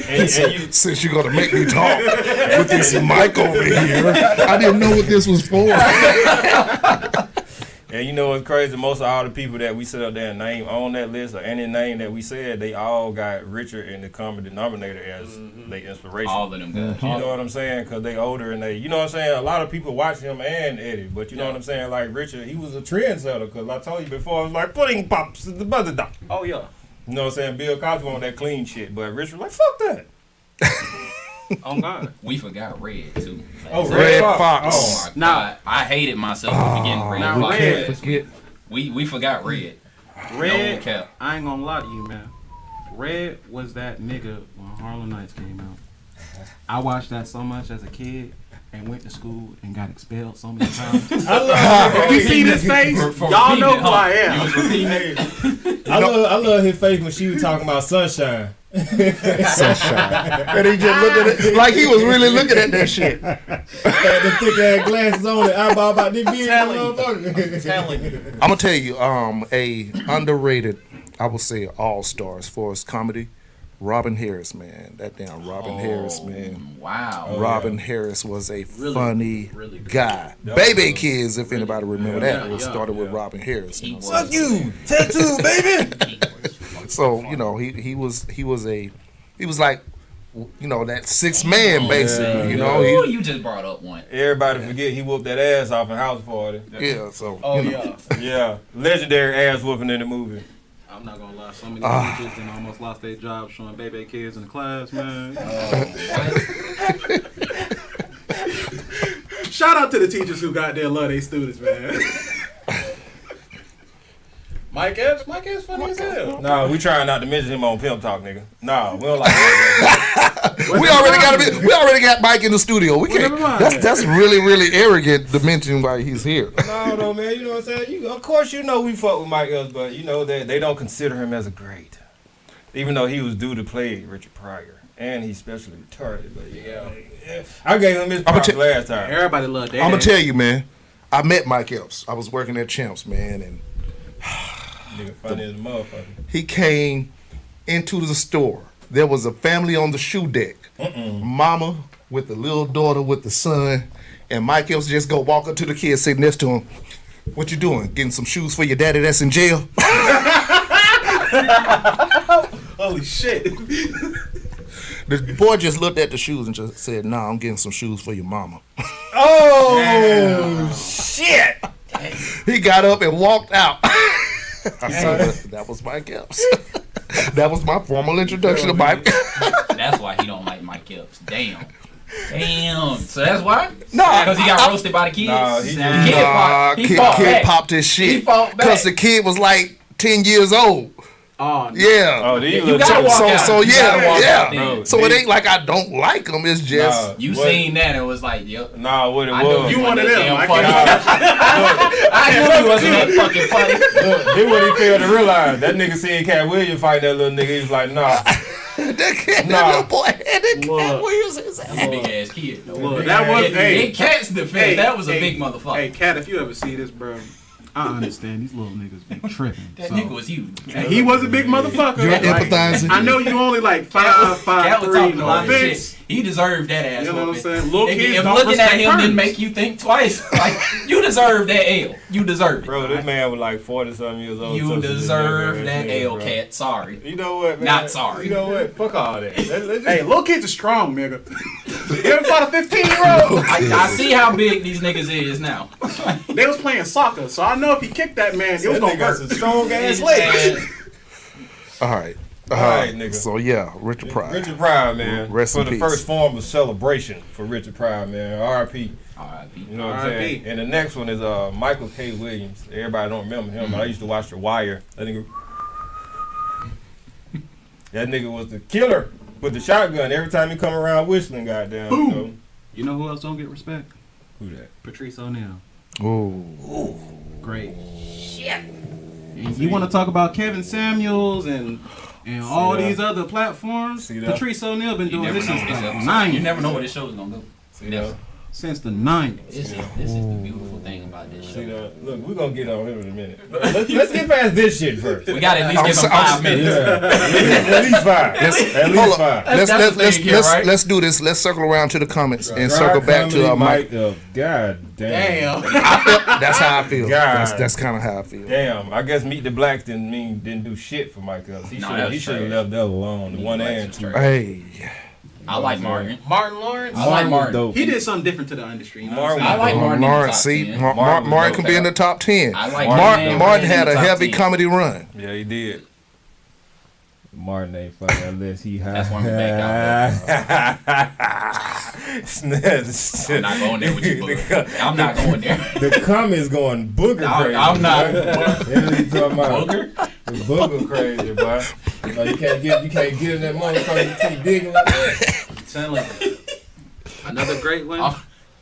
[SPEAKER 2] and you,
[SPEAKER 4] Since you're gonna make me talk with this mic over here, I didn't know what this was for.
[SPEAKER 2] And you know what's crazy? Most of all the people that we sit up there and name on that list or any name that we said, they all got Richard in the common denominator as their inspiration.
[SPEAKER 3] All of them guys.
[SPEAKER 2] You know what I'm saying? Because they older and they, you know what I'm saying? A lot of people watch him and Eddie, but you know what I'm saying? Like Richard, he was a trendsetter because I told you before, I was like, pudding pops is the mother dog.
[SPEAKER 5] Oh, yeah.
[SPEAKER 2] You know what I'm saying? Bill Cosby on that clean shit, but Richard was like, fuck that.
[SPEAKER 5] Oh, God.
[SPEAKER 3] We forgot Red, too.
[SPEAKER 2] Oh,
[SPEAKER 4] Red Fox.
[SPEAKER 3] Oh, my God. I hated myself for forgetting Red
[SPEAKER 5] now
[SPEAKER 3] Fox.
[SPEAKER 5] Red-
[SPEAKER 4] Forget.
[SPEAKER 3] We forgot Red.
[SPEAKER 5] Red,
[SPEAKER 3] No cap.
[SPEAKER 5] I ain't gonna lie to you, man. Red was that nigga when Harlem Nights came out. I watched that so much as a kid and went to school and got expelled so many times.
[SPEAKER 2] I love
[SPEAKER 5] You see this face?
[SPEAKER 3] For
[SPEAKER 5] Y'all know
[SPEAKER 3] repeating
[SPEAKER 5] who
[SPEAKER 3] it,
[SPEAKER 5] I
[SPEAKER 3] huh?
[SPEAKER 5] am.
[SPEAKER 3] You was repeating it.
[SPEAKER 2] I love his face when she was talking about Sunshine.
[SPEAKER 4] Sunshine. And he just looked at it like he was really looking at that shit.
[SPEAKER 2] Had the thick ass glasses on and eyeball about this beard.
[SPEAKER 3] Telling you.
[SPEAKER 4] I'm gonna tell you, a underrated, I would say all-star as far as comedy, Robin Harris, man. That damn Robin Harris, man.
[SPEAKER 3] Wow.
[SPEAKER 4] Robin Harris was a funny
[SPEAKER 5] really good.
[SPEAKER 4] guy.
[SPEAKER 2] That
[SPEAKER 4] Baby
[SPEAKER 2] was
[SPEAKER 4] Kids, if anybody remember that, it started with
[SPEAKER 2] yeah.
[SPEAKER 4] Robin Harris.
[SPEAKER 3] He
[SPEAKER 4] You know what I'm
[SPEAKER 3] was.
[SPEAKER 4] saying?
[SPEAKER 2] Tattoo, baby.
[SPEAKER 3] He was fucking
[SPEAKER 4] So you know he was like, you know, that sixth man basically. You know,
[SPEAKER 3] Ooh, you just brought up one.
[SPEAKER 2] Everybody forget he whooped that ass off in House Party.
[SPEAKER 4] yeah. So
[SPEAKER 5] Oh,
[SPEAKER 4] you know.
[SPEAKER 5] yeah.
[SPEAKER 2] Yeah, legendary ass whooping in the movie.
[SPEAKER 5] I'm not gonna lie. So many teachers and almost lost their job showing baby kids in the class, man. Shout out to the teachers who got there love their students, man. Mike Epps funny as hell.
[SPEAKER 2] Nah, we trying not to mention him on Pimp Talk, nigga. Nah, we don't like that.
[SPEAKER 4] We already got Mike in the studio. We can't. That's really arrogant to mention why he's here.
[SPEAKER 2] No, man. You know what I'm saying? Of course, you know we fuck with Mike Epps, but you know that they don't consider him as a great, even though he was due to play Richard Pryor, and he's specially retarded. But yeah, I gave him his props last time.
[SPEAKER 5] Everybody loved that.
[SPEAKER 4] I'm gonna tell you, man. I met Mike Epps. I was working at Champs, man, and
[SPEAKER 2] nigga funny as a motherfucker.
[SPEAKER 4] he came into the store. There was a family on the shoe deck. Mama with the little daughter with the son, and Mike Epps just go walk up to the kid sitting next to him. What you doing? Getting some shoes for your daddy that's in jail?
[SPEAKER 5] Holy shit.
[SPEAKER 4] The boy just looked at the shoes and just said, "Nah, I'm getting some shoes for your mama."
[SPEAKER 2] Oh shit!
[SPEAKER 4] He got up and walked out. I said, that was Mike Epps. That was my formal introduction to Mike.
[SPEAKER 3] That's why he don't like Mike Epps. Damn. So that's why?
[SPEAKER 4] No,
[SPEAKER 3] Because he got roasted by the kids.
[SPEAKER 2] Nah,
[SPEAKER 3] He fought
[SPEAKER 4] kid
[SPEAKER 3] back.
[SPEAKER 4] popped his shit.
[SPEAKER 3] He fought back.
[SPEAKER 4] Because the kid was like 10 years old.
[SPEAKER 5] Oh, no.
[SPEAKER 4] Yeah.
[SPEAKER 2] Oh, these
[SPEAKER 3] You
[SPEAKER 2] little
[SPEAKER 3] gotta walk out.
[SPEAKER 4] So
[SPEAKER 3] You gotta walk out
[SPEAKER 4] yeah.
[SPEAKER 3] then.
[SPEAKER 4] So it ain't like I don't like him. It's just
[SPEAKER 3] You seen that and was like, yep.
[SPEAKER 2] Nah, what it
[SPEAKER 3] I knew
[SPEAKER 2] was.
[SPEAKER 3] you
[SPEAKER 5] one of
[SPEAKER 3] wasn't
[SPEAKER 5] them.
[SPEAKER 3] that
[SPEAKER 5] I
[SPEAKER 3] damn funny. I knew he wasn't that fucking funny.
[SPEAKER 2] Look, this what he failed to realize. That nigga seen Cat Williams fight that little nigga. He was like, nah.
[SPEAKER 4] that
[SPEAKER 2] Nah.
[SPEAKER 4] little boy had that
[SPEAKER 5] Look.
[SPEAKER 4] Cat Williams in his
[SPEAKER 3] That's
[SPEAKER 4] ass.
[SPEAKER 3] a big ass kid. Though.
[SPEAKER 5] Look, that was
[SPEAKER 3] In Cat's defense, that was a big motherfucker.
[SPEAKER 5] Hey, Cat, if you ever see this, bro, I understand these little niggas be tripping.
[SPEAKER 3] That
[SPEAKER 5] so.
[SPEAKER 3] nigga was huge.
[SPEAKER 5] And he was a big motherfucker.
[SPEAKER 6] You're
[SPEAKER 5] Like,
[SPEAKER 6] empathizing.
[SPEAKER 5] I know you only like
[SPEAKER 3] Cat
[SPEAKER 5] 5'3",
[SPEAKER 3] was talking a
[SPEAKER 5] no
[SPEAKER 3] lot of
[SPEAKER 5] offense.
[SPEAKER 3] shit. He deserved that ass.
[SPEAKER 5] You know what I'm
[SPEAKER 3] whooping.
[SPEAKER 5] saying? Little kids
[SPEAKER 3] If
[SPEAKER 5] don't
[SPEAKER 3] looking at
[SPEAKER 5] respect
[SPEAKER 3] him
[SPEAKER 5] terms.
[SPEAKER 3] didn't make you think twice, like you deserve that L. You deserve it.
[SPEAKER 2] Bro, this man was like 40-something years old.
[SPEAKER 3] You
[SPEAKER 2] so
[SPEAKER 3] deserve
[SPEAKER 2] shit,
[SPEAKER 3] that
[SPEAKER 2] nigga,
[SPEAKER 3] L,
[SPEAKER 2] bro.
[SPEAKER 3] Cat. Sorry.
[SPEAKER 2] You know what, man?
[SPEAKER 3] Not sorry.
[SPEAKER 2] You know what? Fuck all that. Let's just,
[SPEAKER 5] Hey, little kids are strong, nigga. You ever fought a 15-year-old?
[SPEAKER 3] I see how big these niggas is now.
[SPEAKER 5] They was playing soccer, so I know if he kicked that man, it was
[SPEAKER 2] that
[SPEAKER 5] gonna
[SPEAKER 2] nigga got
[SPEAKER 5] hurt.
[SPEAKER 2] some strong ass legs.
[SPEAKER 4] All right.
[SPEAKER 2] right, nigga.
[SPEAKER 4] So yeah, Richard Pryor.
[SPEAKER 2] Richard Pryor, man.
[SPEAKER 4] Rest
[SPEAKER 2] for
[SPEAKER 4] in
[SPEAKER 2] the
[SPEAKER 4] peace.
[SPEAKER 2] first form of celebration for Richard Pryor, man. R.I.P.
[SPEAKER 3] R.I.P.
[SPEAKER 2] You know what I'm
[SPEAKER 5] R.I.P.
[SPEAKER 2] saying? And the next one is Michael K. Williams. Everybody don't remember him, but I used to watch The Wire. That nigga was the killer with the shotgun every time he come around whistling, goddamn.
[SPEAKER 5] Boom.
[SPEAKER 2] You know?
[SPEAKER 5] You know who else don't get respect?
[SPEAKER 2] Who that?
[SPEAKER 5] Patrice O'Neal.
[SPEAKER 4] Ooh.
[SPEAKER 5] Great. And you want to talk about Kevin Samuels and all
[SPEAKER 2] that?
[SPEAKER 5] these other platforms?
[SPEAKER 2] See that?
[SPEAKER 5] Patrice O'Neal been
[SPEAKER 3] You
[SPEAKER 5] doing
[SPEAKER 3] never
[SPEAKER 5] this
[SPEAKER 3] know
[SPEAKER 5] since
[SPEAKER 3] what this
[SPEAKER 5] the
[SPEAKER 3] episode.
[SPEAKER 5] 90s.
[SPEAKER 3] You never know what this show's gonna do.
[SPEAKER 2] See that?
[SPEAKER 5] Since the 90s.
[SPEAKER 3] This is the beautiful thing about this
[SPEAKER 2] See
[SPEAKER 3] show.
[SPEAKER 2] that? Look, we're gonna get on him in a minute. Let's get past this shit first.
[SPEAKER 3] We got to at least give him
[SPEAKER 4] I'm
[SPEAKER 3] 5 minutes.
[SPEAKER 2] Yeah. At least five. At least
[SPEAKER 4] Hold
[SPEAKER 2] five.
[SPEAKER 4] on.
[SPEAKER 3] That's the thing here, right?
[SPEAKER 4] Let's do this. Let's circle around to the comments and
[SPEAKER 2] Dry
[SPEAKER 4] circle back to
[SPEAKER 2] comedy
[SPEAKER 4] Mike.
[SPEAKER 2] God damn.
[SPEAKER 3] Damn.
[SPEAKER 4] That's how I feel.
[SPEAKER 2] God.
[SPEAKER 4] That's kind of how I feel.
[SPEAKER 2] Damn. I guess Meet the Blacks didn't do shit for Mike Epps. He
[SPEAKER 3] No,
[SPEAKER 2] should
[SPEAKER 3] that's
[SPEAKER 2] have
[SPEAKER 3] trash.
[SPEAKER 2] left that alone. The
[SPEAKER 3] Meet
[SPEAKER 2] one
[SPEAKER 3] the Blacks
[SPEAKER 2] and
[SPEAKER 3] was
[SPEAKER 2] two.
[SPEAKER 3] trash.
[SPEAKER 4] Hey.
[SPEAKER 3] I like Martin.
[SPEAKER 5] Martin Lawrence?
[SPEAKER 3] I like Martin.
[SPEAKER 2] Dope.
[SPEAKER 5] He did something different to the industry. You know
[SPEAKER 2] Martin
[SPEAKER 5] what I'm
[SPEAKER 3] I like
[SPEAKER 5] saying?
[SPEAKER 3] Martin. in the
[SPEAKER 4] Lawrence,
[SPEAKER 3] top
[SPEAKER 4] see,
[SPEAKER 3] 10.
[SPEAKER 4] Martin can be in the top 10.
[SPEAKER 3] I like
[SPEAKER 2] Martin.
[SPEAKER 4] Martin had a
[SPEAKER 3] top
[SPEAKER 4] heavy
[SPEAKER 3] 10.
[SPEAKER 4] comedy run.
[SPEAKER 2] Yeah, he did. Martin ain't funny unless he high.
[SPEAKER 3] That's one of the back I'm not going there with you, booger. I'm not going there.
[SPEAKER 2] The comments going booger crazy.
[SPEAKER 3] I'm not.
[SPEAKER 2] Yeah, you talking about
[SPEAKER 3] Booger?
[SPEAKER 2] the booger crazy, boy. Like, you can't get in that motherfucker. You keep digging like that.
[SPEAKER 5] Telling you. Another great one.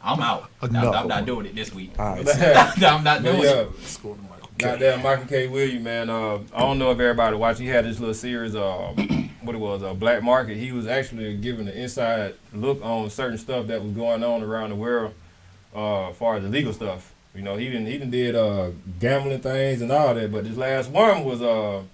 [SPEAKER 3] I'm out.
[SPEAKER 4] Another
[SPEAKER 3] I'm not
[SPEAKER 4] one.
[SPEAKER 3] doing it this week.
[SPEAKER 4] All right.
[SPEAKER 3] I'm not doing
[SPEAKER 2] Yeah.
[SPEAKER 3] it.
[SPEAKER 2] Goddamn Michael K. Williams, man. I don't know if everybody watched. He had this little series, what it was, Black Market. He was actually giving an inside look on certain stuff that was going on around the world, as far as illegal stuff. You know, he did gambling things and all that. But this last one was on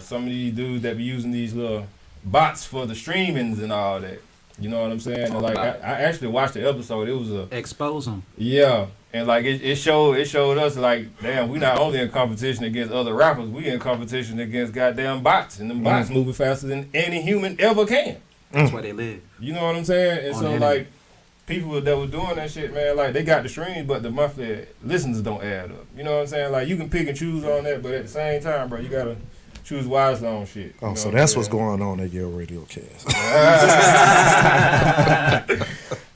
[SPEAKER 2] some of these dudes that be using these little bots for the streamings and all that. You know what I'm saying? And like I actually watched the episode. It was
[SPEAKER 5] Expose them.
[SPEAKER 2] yeah. And like it showed us like, damn, we not only in competition against other rappers, we in competition against goddamn bots, and them bots moving faster than any human ever can.
[SPEAKER 5] That's where they live.
[SPEAKER 2] You know what I'm saying? And
[SPEAKER 5] On
[SPEAKER 2] so
[SPEAKER 5] the
[SPEAKER 2] like people that was doing that shit, man, like they got the streams, but the monthly listens don't add up. You know what I'm saying? Like you can pick and choose on that, but at the same time, bro, you gotta choose wisely on shit. You
[SPEAKER 4] Oh,
[SPEAKER 2] know
[SPEAKER 4] so
[SPEAKER 2] what
[SPEAKER 4] that's
[SPEAKER 2] I'm
[SPEAKER 4] what's
[SPEAKER 2] saying?
[SPEAKER 4] going on at Yale Radiocast.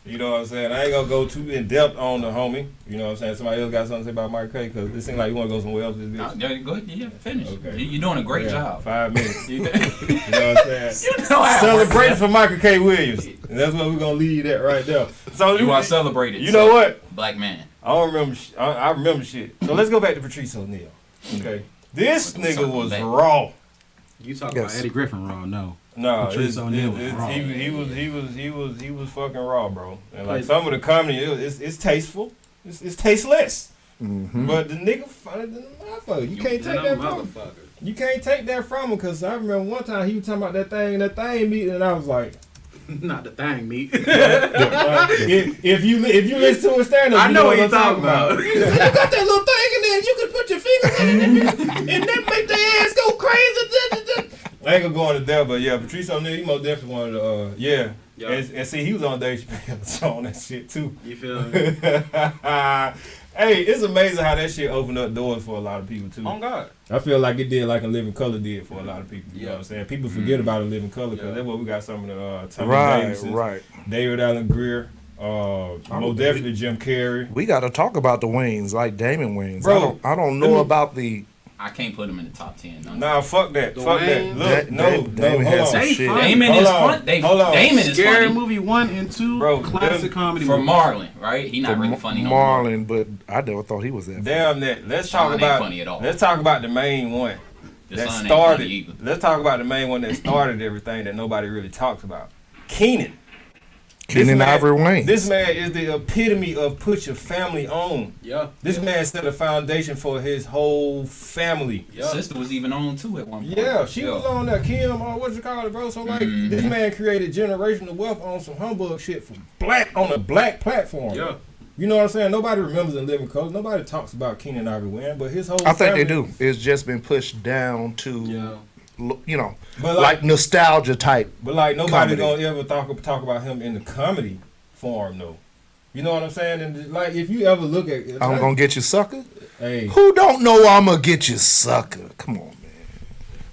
[SPEAKER 2] You know what I'm saying? I ain't gonna go too in depth on the homie. You know what I'm saying? Somebody else got something to say about Mike K, because it seems like you want to go somewhere else with this bitch.
[SPEAKER 3] No, go ahead. Yeah, finish.
[SPEAKER 2] Okay.
[SPEAKER 3] You're doing a great job.
[SPEAKER 2] 5 minutes. You know what I'm saying?
[SPEAKER 3] You know how
[SPEAKER 2] Celebrating for Michael K. Williams. And that's what we're gonna leave at right there. So
[SPEAKER 3] you want to celebrate it.
[SPEAKER 2] You know what?
[SPEAKER 3] Black man.
[SPEAKER 2] I don't remember. I remember shit. So let's go back to Patrice O'Neal. Okay. This nigga was raw.
[SPEAKER 5] You talking about Eddie Griffin raw? No.
[SPEAKER 2] No,
[SPEAKER 5] Patrice O'Neal was raw.
[SPEAKER 2] he was fucking raw, bro. And like some of the comedy, it's tasteful. It's tasteless.
[SPEAKER 4] Mm-hmm.
[SPEAKER 2] But the nigga funny than the motherfucker. You can't take that from him. You can't take that from him, because I remember one time he was talking about that thing meat, and I was like,
[SPEAKER 5] not the thing meat.
[SPEAKER 2] if you listen to a stand-up,
[SPEAKER 5] I
[SPEAKER 2] you
[SPEAKER 5] know
[SPEAKER 2] what
[SPEAKER 5] what
[SPEAKER 2] I'm
[SPEAKER 5] you're
[SPEAKER 2] talking about. You got that little thing in there, and you can put your fingers in it, and that make their ass go crazy. I ain't gonna go into that, but yeah, Patrice O'Neal, he most definitely wanted to, yeah. And see, he was on Dave Chappelle's show on that shit too.
[SPEAKER 5] You feel me?
[SPEAKER 2] Hey, it's amazing how that shit opened up doors for a lot of people too.
[SPEAKER 5] Oh God.
[SPEAKER 2] I feel like it did, like A Living Color did for a lot of people. You know what I'm saying? People forget about A Living Color, because that's what we got some of the Tommy Davises, David Allen Greer, most definitely Jim Carrey.
[SPEAKER 4] We got to talk about the Waynes, like Damon Wayans.
[SPEAKER 2] Bro,
[SPEAKER 4] I don't know about the.
[SPEAKER 3] I can't put him in the top 10.
[SPEAKER 2] Nah, fuck that. Fuck that. Look,
[SPEAKER 4] Damon has some shit.
[SPEAKER 3] Damon is fun. Damon is
[SPEAKER 5] Scary
[SPEAKER 3] funny.
[SPEAKER 5] Movie 1 and 2,
[SPEAKER 2] bro,
[SPEAKER 5] classic comedy
[SPEAKER 3] for
[SPEAKER 5] movie.
[SPEAKER 3] Marlon, right? He not really funny no more.
[SPEAKER 4] Marlon, but I never thought he was that.
[SPEAKER 2] Damn that. Let's talk
[SPEAKER 3] ain't
[SPEAKER 2] about.
[SPEAKER 3] funny at all.
[SPEAKER 2] Let's talk about the main one
[SPEAKER 3] The
[SPEAKER 2] that
[SPEAKER 3] son ain't
[SPEAKER 2] started.
[SPEAKER 3] funny either.
[SPEAKER 2] Let's talk about the main one that started everything that nobody really talks about. Keenan.
[SPEAKER 4] Keenen Ivory Wayans.
[SPEAKER 2] This man is the epitome of put your family on.
[SPEAKER 5] Yeah.
[SPEAKER 2] This man set a foundation for his whole family.
[SPEAKER 3] His sister was even on too at one point.
[SPEAKER 2] Yeah, she was on there. Kim, what you call it, bro? So like, this man created generational wealth on some humbug shit for on a black platform.
[SPEAKER 5] Yeah.
[SPEAKER 2] You know what I'm saying? Nobody remembers In Living Color. Nobody talks about Keenan Ivory Wayans, but his whole
[SPEAKER 4] I think
[SPEAKER 2] family,
[SPEAKER 4] they do. It's just been pushed down to, you know,
[SPEAKER 2] but
[SPEAKER 4] like nostalgia type.
[SPEAKER 2] But like nobody
[SPEAKER 4] comedy.
[SPEAKER 2] gonna ever talk about him in the comedy form though. You know what I'm saying? And like, if you ever look at,
[SPEAKER 4] I'm gonna get you, sucker.
[SPEAKER 2] Hey,
[SPEAKER 4] Who don't know I'm gonna get you, sucker? Come on, man.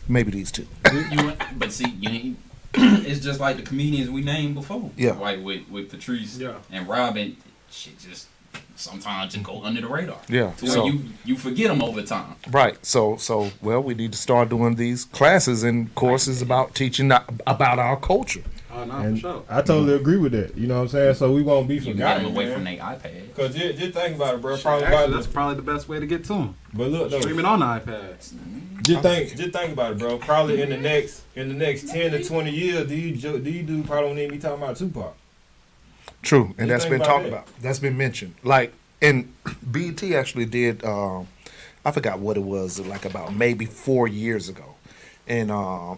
[SPEAKER 4] Maybe these two.
[SPEAKER 3] But see, you ain't, it's just like the comedians we named before.
[SPEAKER 4] Yeah.
[SPEAKER 3] Like with Patrice and Robin, shit just sometimes just go under the radar.
[SPEAKER 4] Yeah.
[SPEAKER 3] To where you forget them over time.
[SPEAKER 4] Right. So well, we need to start doing these classes and courses about teaching about our culture.
[SPEAKER 5] Oh, no,
[SPEAKER 2] and
[SPEAKER 5] for sure.
[SPEAKER 2] I totally agree with that. You know what I'm saying? So we won't be
[SPEAKER 3] You
[SPEAKER 2] forgotten.
[SPEAKER 3] get them away from their iPad.
[SPEAKER 2] Because just think about it, bro.
[SPEAKER 5] That's probably the best way to get to them.
[SPEAKER 2] But look though,
[SPEAKER 5] Streaming on the iPads.
[SPEAKER 2] Just think about it, bro. Probably in the next 10 to 20 years, these dudes probably won't even be talking about Tupac.
[SPEAKER 4] True, and that's
[SPEAKER 2] think
[SPEAKER 4] been
[SPEAKER 2] about
[SPEAKER 4] talked
[SPEAKER 2] that.
[SPEAKER 4] about. That's been mentioned. Like, and BET actually did. I forgot what it was. Like about maybe 4 years ago, and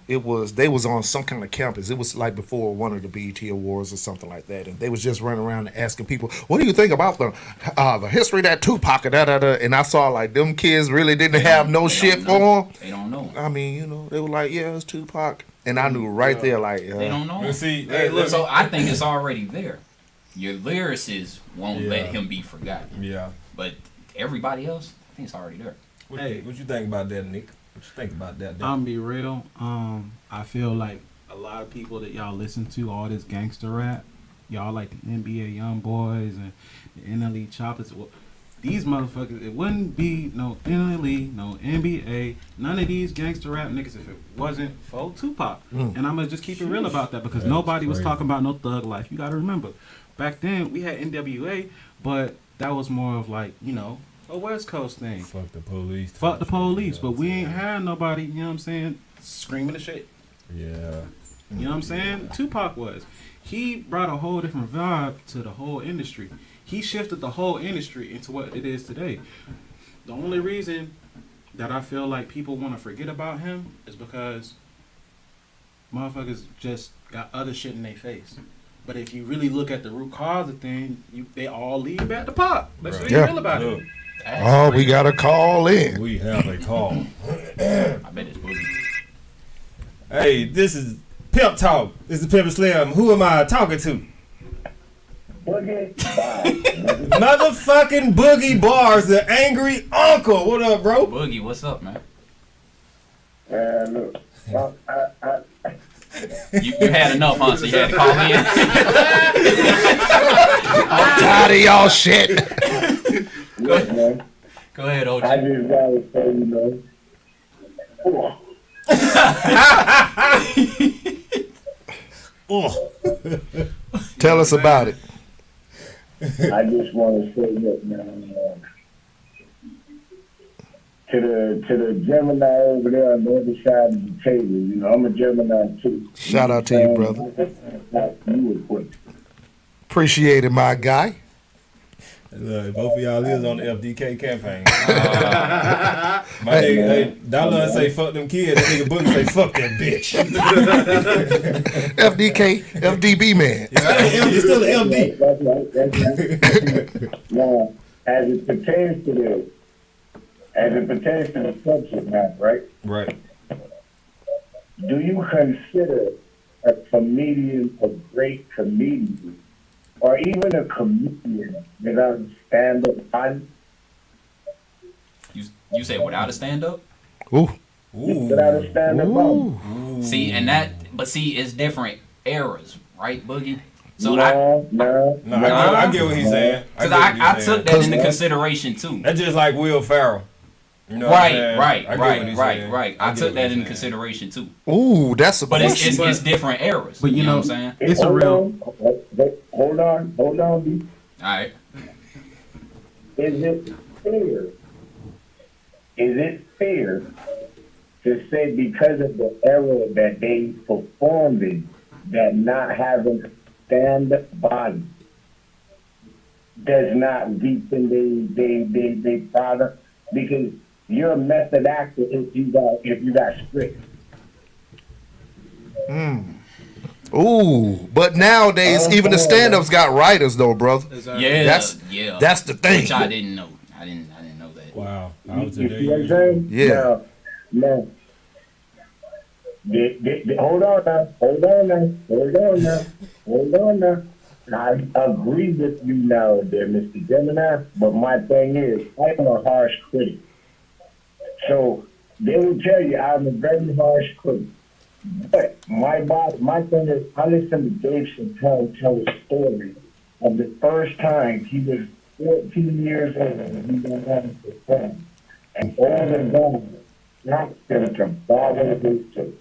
[SPEAKER 4] they was on some kind of campus. It was like before one of the BET Awards or something like that, and they was just running around and asking people, "What do you think about the history of that Tupac?" And I saw like them kids really didn't have no shit for them.
[SPEAKER 3] They don't know.
[SPEAKER 4] I mean, you know, they were like, "Yeah, it's Tupac," and I knew right there, like,
[SPEAKER 3] They don't know.
[SPEAKER 2] See,
[SPEAKER 3] So I think it's already there. Your lyricists won't let him be forgotten.
[SPEAKER 2] Yeah.
[SPEAKER 3] But everybody else, I think it's already there.
[SPEAKER 2] What you think about that, Nick? What you think about that?
[SPEAKER 5] I'm be real. I feel like a lot of people that y'all listen to, all this gangster rap, y'all like the NBA Young Boys and the NLE Choppers. Well, these motherfuckers, it wouldn't be no NLE, no NBA, none of these gangster rap niggas if it wasn't for Tupac. And I'm gonna just keep it real about that because nobody was talking about no thug life. You gotta remember, back then we had NWA, but that was more of like, you know, a West Coast thing.
[SPEAKER 2] Fuck the police.
[SPEAKER 5] Fuck the police, but we ain't had nobody, you know what I'm saying, screaming the shit.
[SPEAKER 2] Yeah.
[SPEAKER 5] You know what I'm saying? Tupac was. He brought a whole different vibe to the whole industry. He shifted the whole industry into what it is today. The only reason that I feel like people want to forget about him is because motherfuckers just got other shit in their face. But if you really look at the root cause of things, they all lead back to Pop. Let's be real about it.
[SPEAKER 4] oh, we got a call in.
[SPEAKER 2] We have a call.
[SPEAKER 3] I bet it's Boogie.
[SPEAKER 2] Hey, this is Pimp Talk. This is Pimp Slimm. Who am I talking to?
[SPEAKER 7] Boogie.
[SPEAKER 2] Motherfucking Boogie Bars, the angry uncle. What up, bro?
[SPEAKER 3] Boogie, what's up, man?
[SPEAKER 7] Look,
[SPEAKER 3] You had enough, huh? So you had to call in.
[SPEAKER 4] I'm tired of y'all shit.
[SPEAKER 7] Look, man,
[SPEAKER 3] Go ahead, OG.
[SPEAKER 7] I just gotta say, you know,
[SPEAKER 4] Tell us about it.
[SPEAKER 7] I just want to say that, man. To the Gemini over there on the other side of the table, you know, I'm a Gemini too.
[SPEAKER 4] Shout out to you, brother.
[SPEAKER 7] You were quick.
[SPEAKER 4] Appreciate it, my guy.
[SPEAKER 2] Look, both of y'all is on the FDK campaign. My nigga, hey, Dollar say fuck them kids. That nigga Boogie say fuck that bitch.
[SPEAKER 4] FDK, FDB man.
[SPEAKER 2] You still an MD.
[SPEAKER 7] That's right. Now, as it pertains to the subject matter, right?
[SPEAKER 2] Right.
[SPEAKER 7] Do you consider a comedian a great comedian, or even a comedian without a stand-up body?
[SPEAKER 3] You say without a stand up?
[SPEAKER 4] Ooh.
[SPEAKER 7] Without a stand-up body?
[SPEAKER 3] See, but it's different eras, right, Boogie? So
[SPEAKER 7] No.
[SPEAKER 2] I get what he's saying.
[SPEAKER 3] Because I took that into consideration too.
[SPEAKER 2] That's just like Will Ferrell. You know what I'm saying?
[SPEAKER 3] Right.
[SPEAKER 2] I get what he's saying.
[SPEAKER 3] I took that into consideration too.
[SPEAKER 4] Ooh, that's a
[SPEAKER 3] But
[SPEAKER 4] question.
[SPEAKER 3] it's different eras.
[SPEAKER 5] But you know,
[SPEAKER 3] what I'm saying?
[SPEAKER 5] it's a real.
[SPEAKER 7] Hold on, B.
[SPEAKER 3] All right.
[SPEAKER 7] Is it fair to say because of the era that they performed in, that not having a stand-up body does not deepen they product? Because you're a method actor if you got script.
[SPEAKER 4] Ooh, but nowadays even the stand-ups got writers though, brother.
[SPEAKER 3] Yeah,
[SPEAKER 4] That's the thing.
[SPEAKER 3] Which I didn't know. I didn't know that.
[SPEAKER 2] Wow.
[SPEAKER 7] You see what I'm saying?
[SPEAKER 4] Yeah.
[SPEAKER 7] Now, hold on now. I agree with you now there, Mr. Gemini, but my thing is, I'm a harsh critic. So they will tell you I'm a very harsh critic. But my thing is, I listened to Dave Chappelle tell a story of the first time he was 14 years old and he went out to perform. And all the guys knocked him to borrow his joke.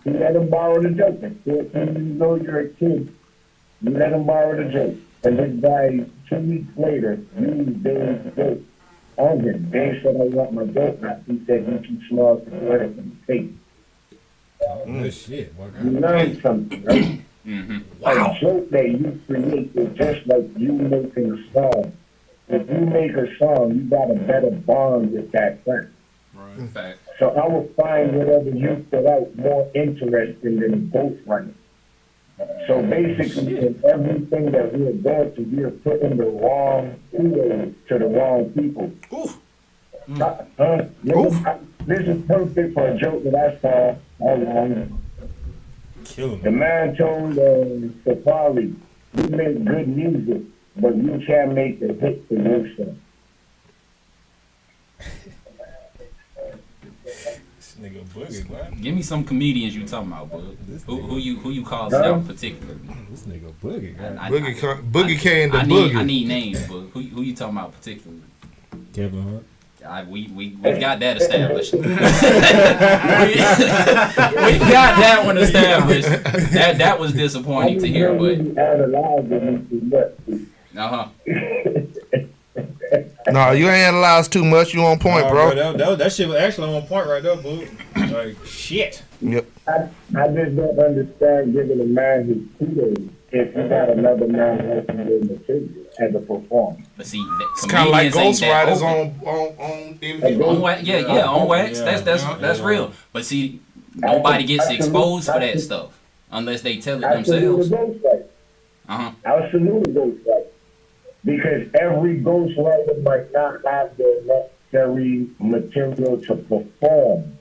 [SPEAKER 7] He let him borrow the joke. At 14 years old, you're a kid. You let him borrow the joke. And this guy, 2 weeks later, used Dave's joke on him. Dave said, I want my joke back. He said, you're too small to do it and take it.
[SPEAKER 2] Good shit.
[SPEAKER 7] You learn something, right?
[SPEAKER 3] Wow.
[SPEAKER 7] A joke that you create is just like you making a song. If you make a song, you got a better bond with that thing.
[SPEAKER 3] Right. Fact.
[SPEAKER 7] So I will find whatever you put out more interesting than ghostwriting. So basically, in everything that we're going to, we're putting the wrong kudos to the wrong people. This is perfect for a joke that I saw online.
[SPEAKER 2] Killing
[SPEAKER 7] The man told Safari, you make good music, but you can't make the hit for yourself.
[SPEAKER 2] This nigga Boogie, man.
[SPEAKER 3] Give me some comedians you talking about, Bug. Who you calling out particularly?
[SPEAKER 2] This nigga Boogie, man.
[SPEAKER 4] Boogie came to
[SPEAKER 3] I
[SPEAKER 4] Boogie.
[SPEAKER 3] need names, Bug. Who you talking about particularly?
[SPEAKER 2] Kevin Hart.
[SPEAKER 3] We got that established. we got that one established. That was disappointing to hear, but
[SPEAKER 4] No, you ain't analyzed too much. You on point, bro.
[SPEAKER 2] That shit was actually on point right there, boo. Like, shit.
[SPEAKER 4] Yep.
[SPEAKER 7] I just don't understand giving a man his kudos if you got another man helping with material as a performer.
[SPEAKER 3] But see,
[SPEAKER 4] It's kind of like ghostwriters on
[SPEAKER 3] on wax. That's real. But see, nobody gets exposed for that stuff unless they tell it themselves.
[SPEAKER 7] Absolutely ghostwriter. Because every ghostwriter might not have the necessary material to perform.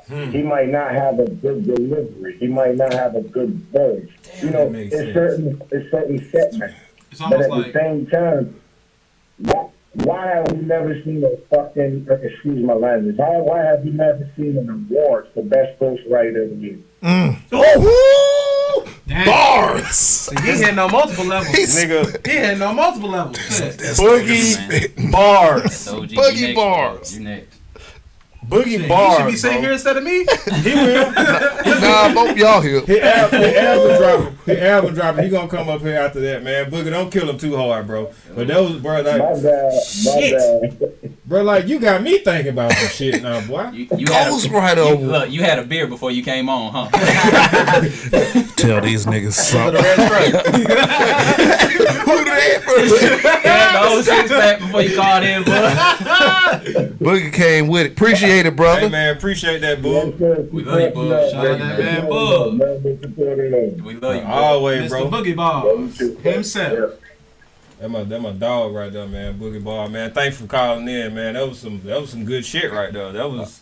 [SPEAKER 7] He might not have a good delivery. He might not have a good voice. You know, it's certain setbacks. But at the same time, why have we never seen a fucking, excuse my language, why have we never seen an award for best ghostwriter of the year?
[SPEAKER 5] Damn.
[SPEAKER 4] bars.
[SPEAKER 5] He hitting on multiple levels.
[SPEAKER 2] Nigga,
[SPEAKER 5] He hitting on multiple levels. Shit.
[SPEAKER 2] Boogie bars.
[SPEAKER 3] OG,
[SPEAKER 4] Boogie
[SPEAKER 3] you next,
[SPEAKER 4] bars.
[SPEAKER 3] bro. You next.
[SPEAKER 2] Boogie
[SPEAKER 5] Shit,
[SPEAKER 2] bars.
[SPEAKER 5] you should be sitting here instead of me.
[SPEAKER 2] He will.
[SPEAKER 4] Nah, both y'all here.
[SPEAKER 2] His album dropping. His album dropping. He gonna come up here after that, man. Boogie, don't kill him too hard, bro. But that was, bro, like,
[SPEAKER 7] My bad.
[SPEAKER 2] shit. Bro, like, you got me thinking about some shit now, boy.
[SPEAKER 3] You
[SPEAKER 4] Goes right over.
[SPEAKER 3] Look, you had a beer before you came on, huh?
[SPEAKER 4] Tell these niggas something.
[SPEAKER 3] Yeah, the old six pack before you called in, bro.
[SPEAKER 4] Boogie came with it. Appreciate it, brother.
[SPEAKER 2] Hey, man, appreciate that, boo.
[SPEAKER 3] We love you, bud.
[SPEAKER 5] Shout out that man, Bug.
[SPEAKER 3] We love you, bro.
[SPEAKER 2] Always,
[SPEAKER 5] Mr.
[SPEAKER 2] bro.
[SPEAKER 5] Boogie Balls himself.
[SPEAKER 2] That my dog right there, man. Boogie Ball, man. Thanks for calling in, man. That was some good shit right there. That was,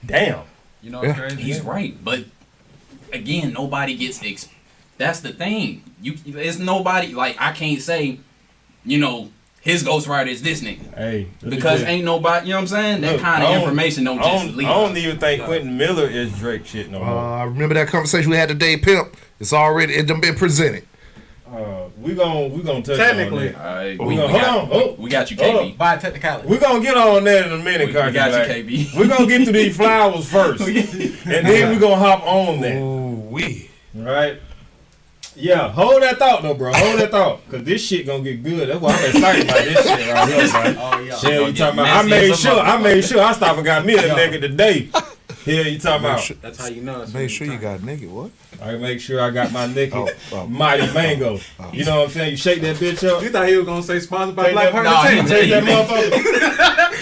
[SPEAKER 2] damn.
[SPEAKER 5] You know what's crazy?
[SPEAKER 3] He's right, but again, nobody gets that's the thing. It's nobody, like, I can't say, you know, his ghostwriter is this nigga.
[SPEAKER 2] Hey,
[SPEAKER 3] Because ain't nobody, you know what I'm saying? That
[SPEAKER 2] Look,
[SPEAKER 3] kind
[SPEAKER 2] I
[SPEAKER 3] of
[SPEAKER 2] don't-
[SPEAKER 3] information don't just leave.
[SPEAKER 2] I don't even think Quentin Miller is Drake shit no more.
[SPEAKER 4] I remember that conversation we had today, Pimp. It done been presented.
[SPEAKER 2] We gonna touch
[SPEAKER 5] Technically.
[SPEAKER 2] on that.
[SPEAKER 3] All right,
[SPEAKER 2] Hold
[SPEAKER 3] we
[SPEAKER 2] on.
[SPEAKER 3] got,
[SPEAKER 2] Oh,
[SPEAKER 3] we got you,
[SPEAKER 2] hold
[SPEAKER 3] KB.
[SPEAKER 5] By technicality.
[SPEAKER 2] We gonna get on that in a minute,
[SPEAKER 3] We
[SPEAKER 2] Cardi
[SPEAKER 3] got you,
[SPEAKER 2] Black.
[SPEAKER 3] KB.
[SPEAKER 2] We gonna get to these flowers first, and then we gonna hop on that.
[SPEAKER 4] Ooh-wee.
[SPEAKER 2] Right? Yeah, hold that thought though, bro. Hold that thought, cause this shit gonna get good. That's why I'm excited about this shit right here, man.
[SPEAKER 5] Oh, yeah.
[SPEAKER 2] Shit, you
[SPEAKER 3] gonna
[SPEAKER 2] talking
[SPEAKER 3] get
[SPEAKER 2] about? I
[SPEAKER 3] messy as a
[SPEAKER 2] made sure I stopped and got me a nigga today. Here you talking about?
[SPEAKER 5] That's how you know. It's
[SPEAKER 6] Make sure you got nigga. What?
[SPEAKER 2] I make sure I got my nigga
[SPEAKER 6] Oh.
[SPEAKER 2] Mighty Mango. You know what I'm saying? You shake that bitch up.
[SPEAKER 5] You thought he was gonna say sponsored by
[SPEAKER 2] Take
[SPEAKER 5] Black
[SPEAKER 2] that,
[SPEAKER 5] Heart
[SPEAKER 3] he
[SPEAKER 5] Entertainment.
[SPEAKER 2] take that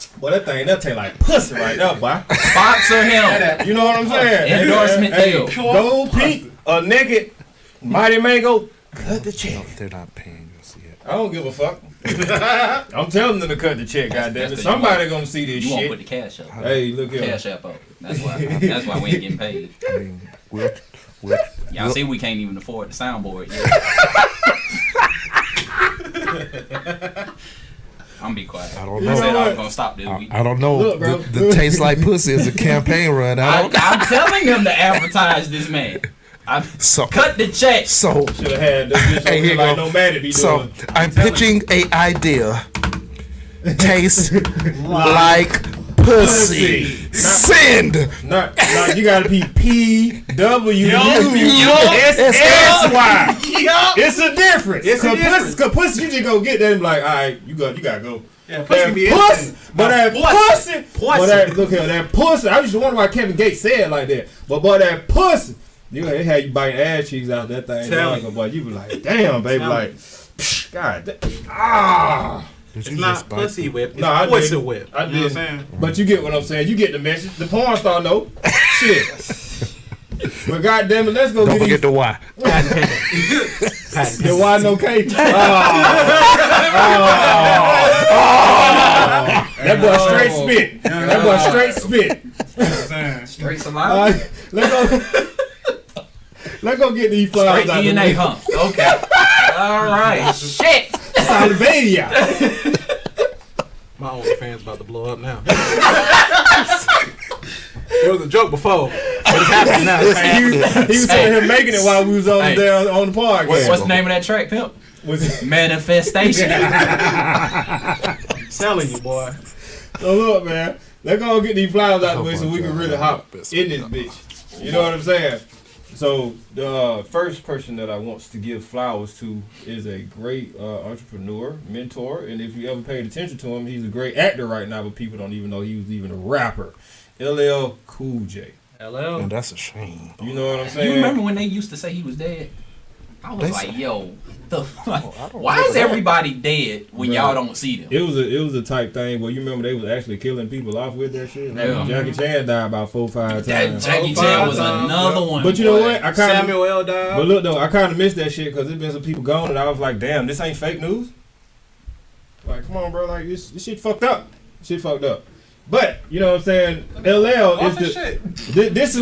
[SPEAKER 2] motherfucker. Boy, that thing like pussy right there, boy.
[SPEAKER 3] Sponsor him.
[SPEAKER 2] You know what I'm saying?
[SPEAKER 3] Endorsement
[SPEAKER 2] Hey,
[SPEAKER 3] deal.
[SPEAKER 2] Gold Pete, a naked Mighty Mango, cut the check.
[SPEAKER 6] They're not paying us yet.
[SPEAKER 2] I don't give a fuck. I'm telling them to cut the check, goddammit.
[SPEAKER 3] That's the-
[SPEAKER 2] Somebody gonna see this
[SPEAKER 3] You won't put
[SPEAKER 2] shit.
[SPEAKER 3] the cash up.
[SPEAKER 2] Hey, look here.
[SPEAKER 3] Cash app up. That's why. That's why we ain't getting paid.
[SPEAKER 6] I mean, we'll
[SPEAKER 3] Y'all see, we can't even afford the soundboard yet. I'm be quiet.
[SPEAKER 6] I don't
[SPEAKER 3] I
[SPEAKER 6] know.
[SPEAKER 3] said I
[SPEAKER 2] what?
[SPEAKER 3] was gonna stop this week.
[SPEAKER 6] I don't know.
[SPEAKER 2] Look, bro.
[SPEAKER 6] The taste like pussy is a campaign run.
[SPEAKER 3] I'm telling them to advertise this man.
[SPEAKER 4] So,
[SPEAKER 3] Cut the check.
[SPEAKER 4] so,
[SPEAKER 2] Should have had this bitch
[SPEAKER 4] Hey,
[SPEAKER 2] over
[SPEAKER 4] here
[SPEAKER 2] here like
[SPEAKER 4] you go.
[SPEAKER 2] no matter be
[SPEAKER 4] so
[SPEAKER 2] doing.
[SPEAKER 4] I'm pitching a idea. Taste like pussy. Send.
[SPEAKER 2] Not, you gotta be PWUSSY. It's a difference.
[SPEAKER 5] It's a difference.
[SPEAKER 2] Cause pussy, you just go get that and be like, all right, you gotta go.
[SPEAKER 5] Yeah, pussy
[SPEAKER 2] That
[SPEAKER 5] be
[SPEAKER 2] pussy,
[SPEAKER 5] instant.
[SPEAKER 2] but that pussy,
[SPEAKER 5] Pussy.
[SPEAKER 2] but that look here, that pussy. I used to wonder why Kevin Gates said it like that. But that pussy, it had you biting ass cheeks out that thing.
[SPEAKER 5] Tell
[SPEAKER 2] Dog, but you be like, damn, baby,
[SPEAKER 5] Tell
[SPEAKER 2] like, psh, God, ah.
[SPEAKER 6] Did
[SPEAKER 5] It's
[SPEAKER 6] you
[SPEAKER 5] not
[SPEAKER 6] just bite
[SPEAKER 5] pussy whip. It's
[SPEAKER 2] No, I
[SPEAKER 5] pussy
[SPEAKER 2] didn't.
[SPEAKER 5] whip.
[SPEAKER 2] I
[SPEAKER 5] You know what I'm
[SPEAKER 2] didn't.
[SPEAKER 5] saying?
[SPEAKER 2] But you get what I'm saying. You get the message. The porn star know. Shit. But goddamn it, let's go
[SPEAKER 4] Don't
[SPEAKER 2] get
[SPEAKER 4] forget the why.
[SPEAKER 2] the why no cake. That boy straight spit. That boy straight spit.
[SPEAKER 3] Straight saliva.
[SPEAKER 2] Let's go get these flowers
[SPEAKER 3] Straight
[SPEAKER 2] out the
[SPEAKER 3] DNA,
[SPEAKER 2] way.
[SPEAKER 3] huh? Okay. All right. Shit.
[SPEAKER 2] Salvania.
[SPEAKER 5] My OnlyFans about to blow up now. It was a joke before, but it's happening now.
[SPEAKER 2] He was sitting here making it while we was over
[SPEAKER 3] Hey.
[SPEAKER 2] there on the podcast.
[SPEAKER 3] What's the name of that track, Pimp?
[SPEAKER 2] Was-
[SPEAKER 3] Manifestation.
[SPEAKER 5] Telling you, boy.
[SPEAKER 2] So look, man, let's go get these flowers out the way so we can really hop in this bitch. You know what I'm saying? So the first person that I wants to give flowers to is a great entrepreneur, mentor, and if you ever paid attention to him, he's a great actor right now, but people don't even know he was even a rapper. LL Cool J.
[SPEAKER 5] Hello.
[SPEAKER 6] And that's a shame.
[SPEAKER 2] You know what I'm
[SPEAKER 3] You
[SPEAKER 2] saying?
[SPEAKER 3] remember when they used to say he was dead? I was
[SPEAKER 6] They
[SPEAKER 3] like,
[SPEAKER 6] say-
[SPEAKER 3] yo,
[SPEAKER 6] I
[SPEAKER 3] why
[SPEAKER 6] don't
[SPEAKER 3] is everybody dead when
[SPEAKER 2] Bro.
[SPEAKER 3] y'all don't see them?
[SPEAKER 2] It was a type thing where you remember they was actually killing people off with that shit. Like,
[SPEAKER 3] Yeah.
[SPEAKER 2] Jackie Chan died about 4-5
[SPEAKER 3] That
[SPEAKER 2] times.
[SPEAKER 3] Jackie
[SPEAKER 5] Oh,
[SPEAKER 3] Chan was
[SPEAKER 5] five
[SPEAKER 3] another
[SPEAKER 5] times,
[SPEAKER 3] one.
[SPEAKER 2] But you know
[SPEAKER 3] boy.
[SPEAKER 2] what? I kind of.
[SPEAKER 5] Samuel L. died.
[SPEAKER 2] But look though, I kind of missed that shit because there's been some people gone and I was like, damn, this ain't fake news. Like, come on, bro, like this shit fucked up. Shit fucked up. But you know what I'm saying? LL is the. This is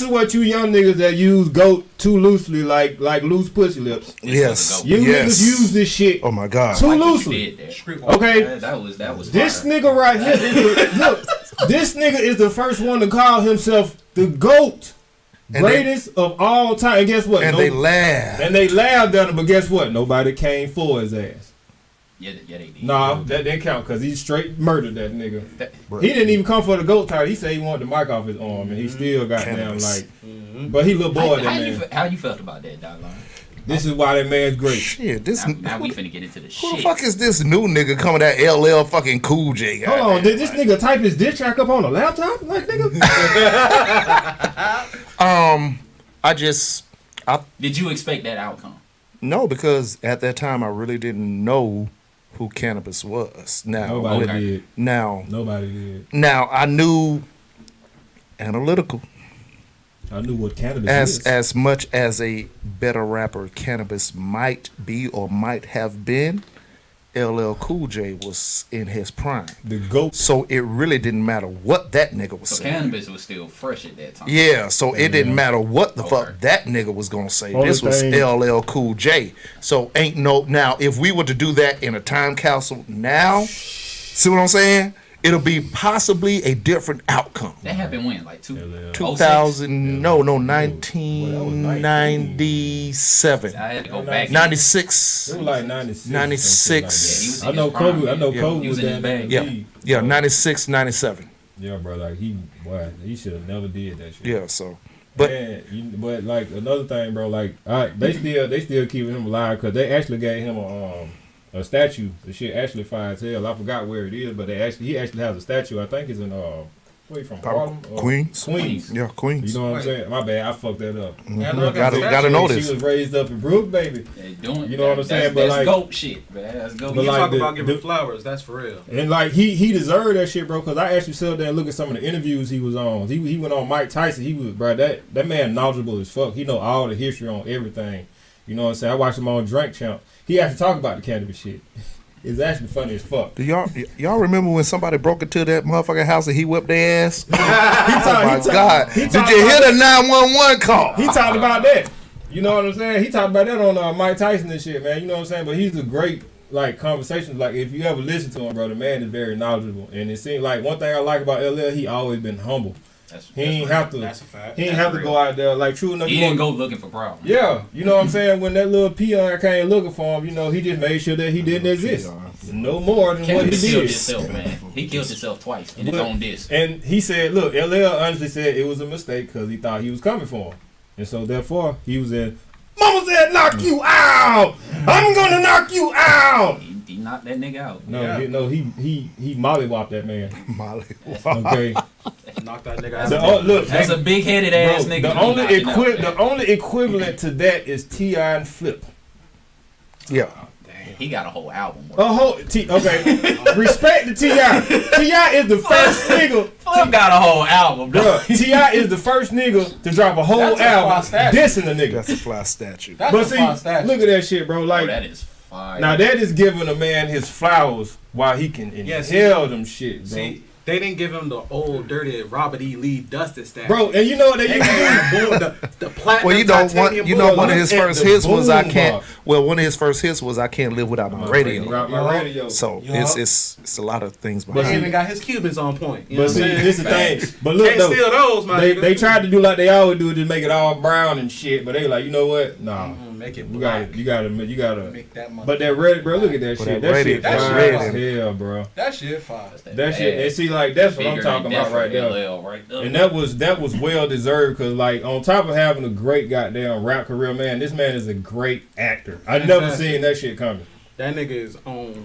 [SPEAKER 2] what you young niggas that use goat too loosely, like loose pussy lips.
[SPEAKER 4] Yes.
[SPEAKER 2] You
[SPEAKER 4] Yes.
[SPEAKER 2] niggas use this shit
[SPEAKER 4] Oh my God.
[SPEAKER 2] too
[SPEAKER 3] Like what you
[SPEAKER 2] loosely.
[SPEAKER 3] did there.
[SPEAKER 2] Okay.
[SPEAKER 3] That was
[SPEAKER 2] This
[SPEAKER 3] fire.
[SPEAKER 2] nigga right here, look, this nigga is the first one to call himself the GOAT. greatest of all time. And guess what?
[SPEAKER 4] And they laughed.
[SPEAKER 2] And they laughed at him, but guess what? Nobody came for his ass.
[SPEAKER 3] Yeah, they did.
[SPEAKER 2] Nah, that didn't count because he straight murdered that nigga. He didn't even come for the GOAT title. He said he wanted the mic off his arm, and he still got down like. But he little boy that man.
[SPEAKER 3] How you felt about that, Dog?
[SPEAKER 2] This is why that man's great.
[SPEAKER 4] Shit, this
[SPEAKER 3] now we finna get into the shit.
[SPEAKER 4] Who the fuck is this new nigga coming at LL fucking Cool J guy?
[SPEAKER 2] Hold on, did this nigga type his diss track up on a laptop? Like nigga.
[SPEAKER 3] Did you expect that outcome?
[SPEAKER 4] No, because at that time I really didn't know who Cannabis was. Now
[SPEAKER 2] Nobody did.
[SPEAKER 4] Nobody
[SPEAKER 2] did.
[SPEAKER 4] Now I knew Analytical.
[SPEAKER 2] I knew what Cannabis is.
[SPEAKER 4] As much as a better rapper Cannabis might be or might have been, LL Cool J was in his prime.
[SPEAKER 2] The GOAT.
[SPEAKER 4] So it really didn't matter what that nigga was saying.
[SPEAKER 3] Cannabis was still fresh at that time.
[SPEAKER 4] Yeah, so it didn't matter what the fuck that nigga was gonna say. This was LL Cool J. So ain't no now if we were to do that in a time capsule now, see what I'm saying? It'll be possibly a different outcome.
[SPEAKER 3] That happened when? Like
[SPEAKER 4] 2000, no, 1997.
[SPEAKER 3] I had to go back.
[SPEAKER 4] 96.
[SPEAKER 2] It was like 96.
[SPEAKER 4] 96.
[SPEAKER 2] I know Kobe was in his bag.
[SPEAKER 4] Yeah, 96, 97.
[SPEAKER 2] Yeah, bro, like he should have never did that shit.
[SPEAKER 4] Yeah, so. But
[SPEAKER 2] like another thing, bro, like they still keeping him alive because they actually gave him a statue. The shit actually fire as hell. I forgot where it is, but he actually has a statue. I think it's in where you from? Harlem?
[SPEAKER 4] Queens.
[SPEAKER 2] Yeah,
[SPEAKER 4] Queens.
[SPEAKER 2] You know what I'm saying? My bad, I fucked that up.
[SPEAKER 4] Gotta know this.
[SPEAKER 2] She was raised up in Brook, baby. You know what I'm saying?
[SPEAKER 3] But
[SPEAKER 2] like
[SPEAKER 3] GOAT shit, man. That's GOAT.
[SPEAKER 8] You talk about giving flowers, that's for real.
[SPEAKER 2] And like he deserved that shit, bro. Because I actually sat there and look at some of the interviews he was on. He went on Mike Tyson. He was that man knowledgeable as fuck. He know all the history on everything. You know what I'm saying? I watched him on Drink Champ. He actually talk about the cannabis shit. It's actually funny as fuck.
[SPEAKER 4] Do y'all remember when somebody broke into that motherfucking house and he whipped their ass? God! Did you hear the 911 call?
[SPEAKER 2] He talked about that. You know what I'm saying? He talked about that on Mike Tyson and shit, man. You know what I'm saying? But he's a great conversation. Like if you ever listen to him, bro, the man is very knowledgeable. And it seems like one thing I like about LL, he always been humble. He ain't have to go out there like true enough.
[SPEAKER 3] He didn't go looking for problems.
[SPEAKER 2] Yeah, you know what I'm saying. When that little peon came looking for him, you know, he just made sure that he didn't exist. No more than what he did.
[SPEAKER 3] Killed himself, man. He killed himself twice in his own disc.
[SPEAKER 2] And he said, "Look, LL honestly said it was a mistake because he thought he was coming for him, and so therefore he was in. Mama said, knock you out. I'm gonna knock you out."
[SPEAKER 3] He knocked that nigga out.
[SPEAKER 2] He mollywopped that man. Okay.
[SPEAKER 8] Knocked that nigga out.
[SPEAKER 2] Look,
[SPEAKER 3] that's a big-headed ass nigga.
[SPEAKER 2] The only equivalent to that is T.I. and Flip.
[SPEAKER 4] Yeah.
[SPEAKER 3] He got a whole album.
[SPEAKER 2] Okay. Respect to T.I. T.I. is the first nigga.
[SPEAKER 3] Flip got a whole album, bro.
[SPEAKER 2] T.I. is the first nigga to drop a whole album dissing a nigga.
[SPEAKER 4] That's a fly statue.
[SPEAKER 2] Look at that shit, bro. Like
[SPEAKER 3] that is fire.
[SPEAKER 2] Now that is giving a man his flowers while he can inhale them shit, bro.
[SPEAKER 8] See, they didn't give him the old dirty Robert E. Lee dusted statue.
[SPEAKER 2] Bro, and you know what they used to do?
[SPEAKER 8] The platinum.
[SPEAKER 4] Well, one of his first hits was I can't live without my radio.
[SPEAKER 2] My radio.
[SPEAKER 4] So it's a lot of things behind.
[SPEAKER 8] But he even got his Cubans on point. You know
[SPEAKER 2] but see, this is the thing. But look,
[SPEAKER 8] can't steal those, man.
[SPEAKER 2] They tried to do like they always do, just make it all brown and shit. But they like, you know what? Nah.
[SPEAKER 8] Make it black.
[SPEAKER 2] You gotta
[SPEAKER 8] make that.
[SPEAKER 2] But that red, bro. Look at that shit. That shit fire as hell, bro.
[SPEAKER 8] That shit fire.
[SPEAKER 2] That shit. And see, like that's what I'm talking about right there. And that was well deserved because like on top of having a great goddamn rap career, man, this man is a great actor. I never seen that shit coming.
[SPEAKER 8] That nigga is on